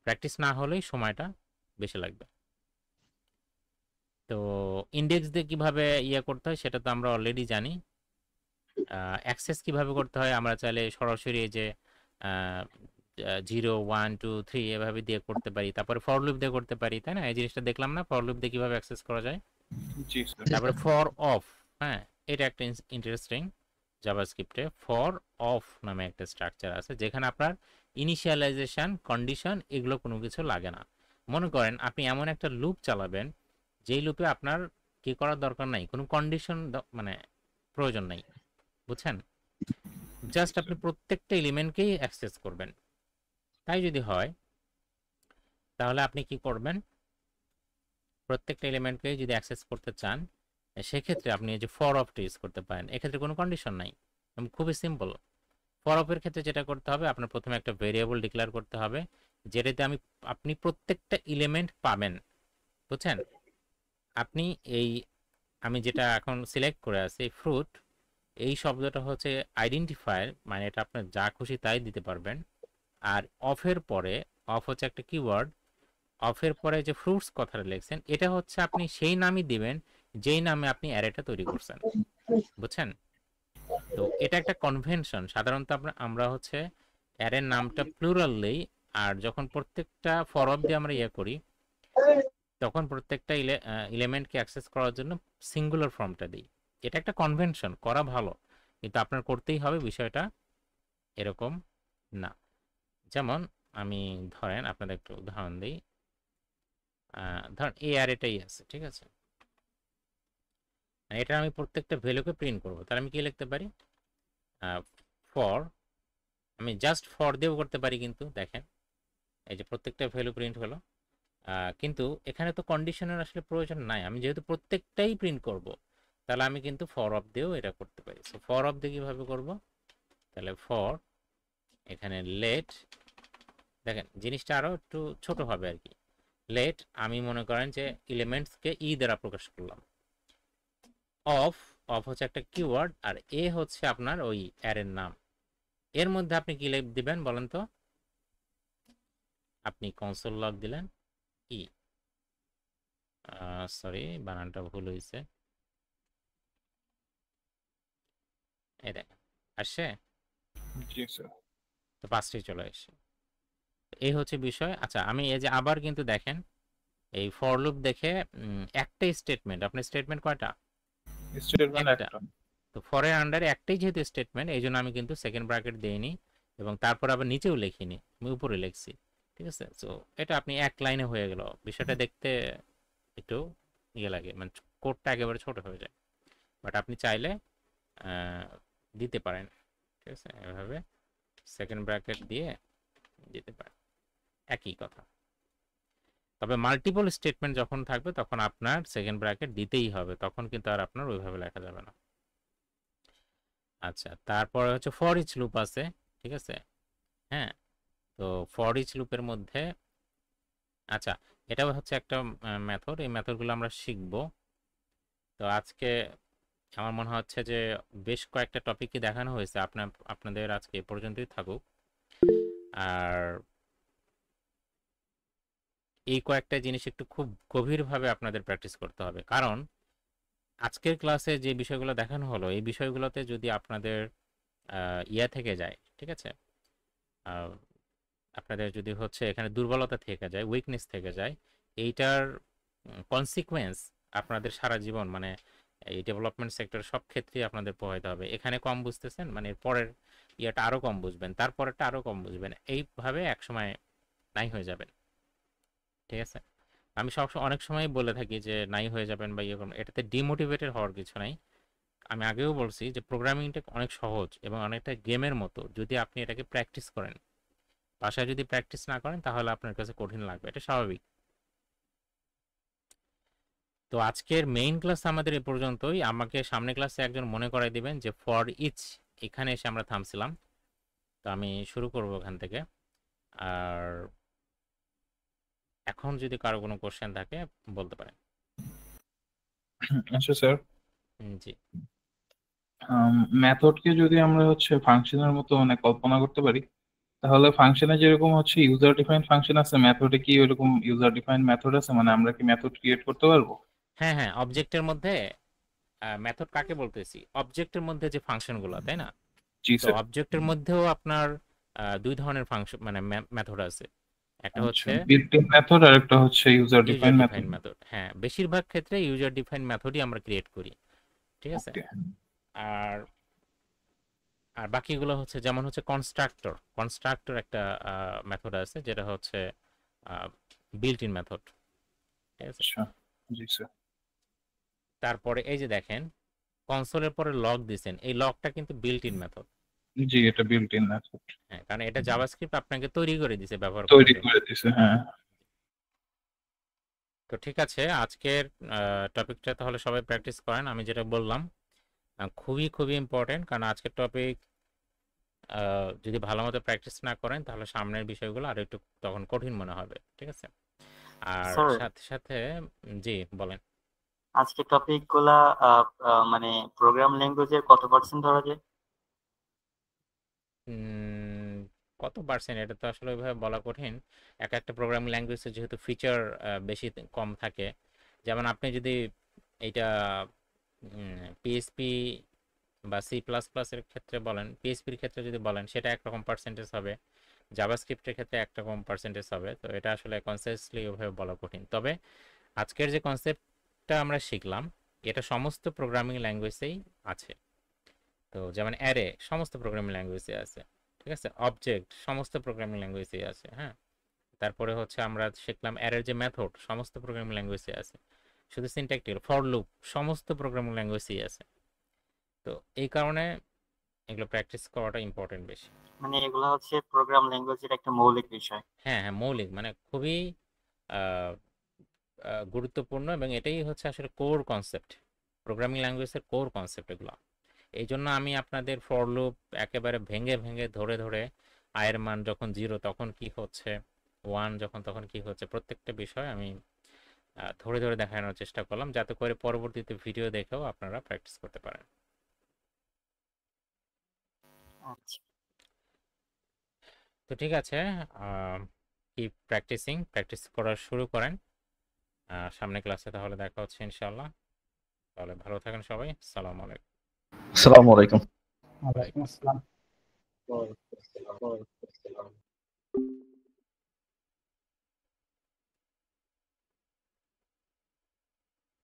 Speaker 1: প্র্যাকটিস না হলেই সময়টা বেশি লাগবে। তো ইন্ডেক্স দিয়ে কিভাবে ইয়ে করতে হয় সেটা তো আমরা অলরেডি জানি। অ্যাক্সেস কিভাবে করতে হয় আমরা চাইলে সরাসরি এই যে 0 1 2 3 এভাবে দিয়ে করতে পারি, তারপরে ফর লুপ দিয়ে করতে পারি, তাই না? এই জিনিসটা দেখলাম না, ফর লুপ দিয়ে কিভাবে অ্যাক্সেস করা যায়।
Speaker 3: জি স্যার
Speaker 1: তারপরে ফর অফ, হ্যাঁ এটা একটা ইন্টারেস্টিং। জাভাস্ক্রিপ্টে ফর অফ নামে একটা স্ট্রাকচার আছে, যেখানে আপনার ইনিশিয়ালাইজেশন, কন্ডিশন এগুলো কোনো কিছু লাগে না। মনে করেন আপনি এমন একটা লুপ চালাবেন, যেই লুপে আপনার কি করার দরকার নাই, কোনো কন্ডিশন মানে প্রয়োজন নাই, বুঝছেন? জাস্ট আপনি প্রত্যেকটা এলিমেন্টকেই অ্যাক্সেস করবেন। তাই যদি হয়, তাহলে আপনি কি করবেন? প্রত্যেকটা এলিমেন্টকেই যদি অ্যাক্সেস করতে চান, সেক্ষেত্রে আপনি এই যে ফর অফটা ইউজ করতে পারেন। এক্ষেত্রে কোনো কন্ডিশন নাই, খুবই সিম্পল। ফর অফের ক্ষেত্রে যেটা করতে হবে, আপনার প্রথমে একটা ভেরিয়েবল ডিক্লেয়ার করতে হবে, যেটাতে আপনি প্রত্যেকটা এলিমেন্ট পাবেন, বুঝছেন? আপনি এই আমি যেটা এখন সিলেক্ট করে আছি ফ্রুট, এই শব্দটা হচ্ছে আইডেন্টিফায়ার, মানে এটা আপনার যা খুশি তাই দিতে পারবেন। আর অফের পরে, অফ হচ্ছে একটা কিওয়ার্ড, অফের পরে যে ফ্রুটস কথাটা লিখছেন, এটা হচ্ছে আপনি সেই নামই দিবেন যেই নামে আপনি অ্যারেটা তৈরি করছেন, বুঝছেন? তো এটা একটা কনভেনশন। সাধারণত আমরা হচ্ছে অ্যারের নামটা প্লুরাল দেই, আর যখন প্রত্যেকটা ফর অফ দিয়ে আমরা ইয়ে করি, তখন প্রত্যেকটা এলিমেন্টকে অ্যাক্সেস করার জন্য সিঙ্গুলার ফর্মটা দিই। এটা একটা কনভেনশন, করা ভালো, কিন্তু আপনার করতেই হবে, বিষয়টা এরকম না। যেমন আমি ধরেন আপনাদের একটা উদাহরণ দিই, ধরেন এই অ্যারেটাই আছে, ঠিক আছে? এটা আমি প্রত্যেকটা ভ্যালুকে প্রিন্ট করবো, তাহলে আমি কি লিখতে পারি? ফর, আমি জাস্ট ফর দিয়েও করতে পারি, কিন্তু দেখেন এই যে প্রত্যেকটা ভ্যালু প্রিন্ট হলো, কিন্তু এখানে তো কন্ডিশনের আসলে প্রয়োজন নাই। আমি যেহেতু প্রত্যেকটাই প্রিন্ট করব, তাহলে আমি কিন্তু ফর অফ দিয়েও এটা করতে পারি। সো ফর অফ দিয়ে কীভাবে করবো? তাহলে ফর, এখানে লেট, দেখেন জিনিসটা আরও একটু ছোট হবে আর কি। লেট, আমি মনে করেন যে এলিমেন্টসকে দ্বারা প্রকাশ করলাম। অফ, অফ হচ্ছে একটা কিওয়ার্ড, আর এ হচ্ছে আপনার ওই অ্যারের নাম। এর মধ্যে আপনি কি দিবেন বলেন তো? আপনি কনসোল লগ দিলেন, সরি বানানটা ভুল হয়েছে, এই দেখেন আসছে।
Speaker 3: জি স্যার।
Speaker 1: তো 5টি চলে এসেছে। এই হচ্ছে বিষয়। আচ্ছা, আমি এই যে আবার কিন্তু দেখেন এই ফর লুপ দেখে একটাই স্টেটমেন্ট, আপনার স্টেটমেন্ট কয়টা?
Speaker 3: স্টেটমেন্ট
Speaker 1: একটা।
Speaker 3: একটা।
Speaker 1: তো ফরের আন্ডারে একটাই যেহেতু স্টেটমেন্ট, এই জন্য আমি কিন্তু সেকেন্ড ব্র্যাকেট দিইনি এবং তারপর আবার নিচেও লিখিনি, আমি উপরে লিখছি। ঠিক আছে, তো এটা আপনি এক লাইনে হয়ে গেল। বিষয়টা দেখতে একটু ইয়ে লাগে, মানে কোডটা একেবারে ছোট হয়ে যায়, বাট আপনি চাইলে দিতে পারেন। ঠিক আছে, এভাবে সেকেন্ড ব্র্যাকেট দিয়ে দিতে পারেন, একই কথা। তবে মাল্টিপল স্টেটমেন্ট যখন থাকবে তখন আপনার সেকেন্ড ব্র্যাকেট দিতেই হবে, তখন কিন্তু আর আপনার ওইভাবে লেখা যাবে না। আচ্ছা, তারপরে হচ্ছে ফর ইচ লুপ আছে। ঠিক আছে, হ্যাঁ, তো ফর ইচ লুপের মধ্যে আচ্ছা এটাও হচ্ছে একটা মেথড, এই মেথডগুলো আমরা শিখব। তো আজকে আমার মনে হচ্ছে যে বেশ কয়েকটা টপিকই দেখানো হয়েছে, আপনাদের আজকে এ পর্যন্তই থাকুক। আর এই কয়েকটা জিনিস একটু খুব গভীরভাবে আপনাদের প্র্যাকটিস করতে হবে, কারণ আজকের ক্লাসে যে বিষয়গুলো দেখানো হলো এই বিষয়গুলোতে যদি আপনাদের ইয়া থেকে যায়, ঠিক আছে, আপনাদের যদি হচ্ছে এখানে দুর্বলতা থেকে যায়, উইকনেস থেকে যায়, এইটার কনসিকুয়েন্স আপনাদের সারা জীবন, মানে এই ডেভেলপমেন্ট সেক্টর সব ক্ষেত্রেই আপনাদের প্রভাবিত হবে। এখানে কম বুঝতেছেন, মানে এর পরের ইয়েটা আরও কম বুঝবেন, তারপরেরটা আরও কম বুঝবেন, এইভাবে একসময় নাই হয়ে যাবেন। ঠিক আছে, আমি অনেক সময় বলে থাকি যে নাই হয়ে যাবেন বা ইয়ে করবেন, এটাতে ডিমোটিভেটেড হওয়ার কিছু নাই। আমি আগেও বলছি যে প্রোগ্রামিংটা অনেক সহজ এবং অনেকটা গেমের মতো, যদি আপনি এটাকে প্র্যাকটিস করেন। বাসায় যদি প্র্যাকটিস না করেন তাহলে আপনার কাছে কঠিন লাগবে, এটা স্বাভাবিক। তো আজকের মেইন ক্লাস আমাদের এ পর্যন্তই। আমাকে সামনে ক্লাসে একজন মনে করাই দিবেন যে ফর ইচ, এখানে এসে আমরা থামছিলাম, তো আমি শুরু করব ওখান থেকে। আর এখন যদি কারো কোনো কোশ্চেন থাকে বলতে পারেন।
Speaker 3: আচ্ছা স্যার,
Speaker 1: জি,
Speaker 3: মেথডকে যদি আমরা হচ্ছে ফাংশনের মতো মানে কল্পনা করতে পারি, তাহলে ফাংশনে যেরকম হচ্ছে ইউজার ডিফাইন্ড ফাংশন আছে, মেথডে কি ওইরকম ইউজার ডিফাইন্ড মেথড আছে? মানে আমরা কি মেথড ক্রিয়েট করতে পারবো?
Speaker 1: হ্যাঁ হ্যাঁ, অবজেক্টের মধ্যে মেথড কাকে বলতেছি? অবজেক্টের মধ্যে যে ফাংশনগুলো, তাই না?
Speaker 3: জি
Speaker 1: তো
Speaker 3: স্যার।
Speaker 1: অবজেক্টের মধ্যেও আপনার দুই ধরনের ফাংশন, মানে মেথড আছে। একটা
Speaker 3: আচ্ছা,
Speaker 1: হচ্ছে
Speaker 3: বিল্ট ইন মেথড আর একটা হচ্ছে user
Speaker 1: user
Speaker 3: defined method.
Speaker 1: Defined method. হ্যাঁ, বেশিরভাগ ক্ষেত্রে ইউজার ডিফাইন্ড মেথডই আমরা ক্রিয়েট করি। ঠিক আছে,
Speaker 3: ওকে।
Speaker 1: আর আর বাকিগুলো হচ্ছে যেমন হচ্ছে কনস্ট্রাক্টর। কনস্ট্রাক্টর একটা মেথড আছে যেটা হচ্ছে বিল্ট ইন মেথড। ঠিক আছে,
Speaker 3: আচ্ছা, জি স্যার।
Speaker 1: তারপরে এই যে দেখেন কনসোলের পরে লগ দিছেন, এই লগটা কিন্তু বিল্ট ইন মেথড।
Speaker 3: জি, এটা বিল্ট ইন মেথড।
Speaker 1: হ্যাঁ, কারণ এটা জাভাস্ক্রিপ্ট আপনাকে তৈরি করে দিছে ব্যবহার করার
Speaker 3: তৈরি
Speaker 1: জন্য।
Speaker 3: করে দিছে, হ্যাঁ।
Speaker 1: তো ঠিক আছে, আজকের টপিকটা তাহলে সবাই প্র্যাকটিস করেন। আমি যেটা বললাম খুবই খুবই ইম্পর্টেন্ট, কারণ আজকের টপিক যদি ভালো মতো প্র্যাকটিস না করেন তাহলে সামনের বিষয়গুলো আরো একটু তখন কঠিন মনে হবে। ঠিক আছে, আর
Speaker 5: স্যার,
Speaker 1: সাথে সাথে জি বলেন।
Speaker 5: আজকে টপিক গুলা মানে প্রোগ্রাম ল্যাঙ্গুয়েজের কত পার্সেন্ট ধরা যায়?
Speaker 1: কত পার্সেন্ট এটা তো আসলে ওইভাবে বলা কঠিন। এক একটা প্রোগ্রামিং ল্যাঙ্গুয়েজে যেহেতু ফিচার বেশি কম থাকে, যেমন আপনি যদি এইটা পিএসপি বা সি প্লাস প্লাসের ক্ষেত্রে বলেন, পিএসপির ক্ষেত্রে যদি বলেন সেটা একরকম পার্সেন্টেজ হবে, জাভাস্ক্রিপ্টের ক্ষেত্রে একরকম পার্সেন্টেজ হবে। তো এটা আসলে কনসিয়াসলি ওইভাবে বলা কঠিন। তবে আজকের যে কনসেপ্টটা আমরা শিখলাম এটা সমস্ত প্রোগ্রামিং ল্যাঙ্গুয়েজেই আছে। তো যেমন অ্যারে সমস্ত প্রোগ্রামিং ল্যাঙ্গুয়েজে আছে, ঠিক আছে, অবজেক্ট সমস্ত প্রোগ্রামিং ল্যাঙ্গুয়েজে আছে। হ্যাঁ, তারপরে হচ্ছে আমরা শিখলাম অ্যারের যে মেথড সমস্ত প্রোগ্রামিং ল্যাঙ্গুয়েজে আছে। শুধু সিনট্যাক্টিক্যাল ফর লুপ সমস্ত প্রোগ্রামিং ল্যাঙ্গুয়েজেই আছে। তো এই কারণে এগুলো প্র্যাকটিস করাটা ইম্পর্টেন্ট বেশি।
Speaker 5: মানে এগুলো হচ্ছে প্রোগ্রাম ল্যাঙ্গুয়েজের একটা মৌলিক বিষয়।
Speaker 1: হ্যাঁ হ্যাঁ, মৌলিক, মানে খুবই গুরুত্বপূর্ণ, এবং এটাই হচ্ছে আসলে কোর কনসেপ্ট, প্রোগ্রামিং ল্যাঙ্গুয়েজের কোর কনসেপ্ট এগুলো। এই জন্য আমি আপনাদের ফর লুপ একেবারে ভেঙে ভেঙে ধরে ধরে আয়ের মান যখন 0 তখন কি হচ্ছে, 1 যখন তখন কি হচ্ছে, প্রত্যেকটা বিষয় আমি ধরে ধরে দেখানোর চেষ্টা করলাম, যাতে করে পরবর্তীতে ভিডিও দেখেও আপনারা প্র্যাকটিস করতে পারেন।
Speaker 5: আচ্ছা,
Speaker 1: তো ঠিক আছে, কি প্র্যাকটিস করা শুরু করেন। সামনে ক্লাসে তাহলে দেখা হচ্ছে ইনশাআল্লাহ। তাহলে ভালো থাকেন সবাই, আসসালামু আলাইকুম।
Speaker 4: আসসালামু আলাইকুম।
Speaker 8: ওয়ালাইকুম আসসালাম।
Speaker 9: করছিলাম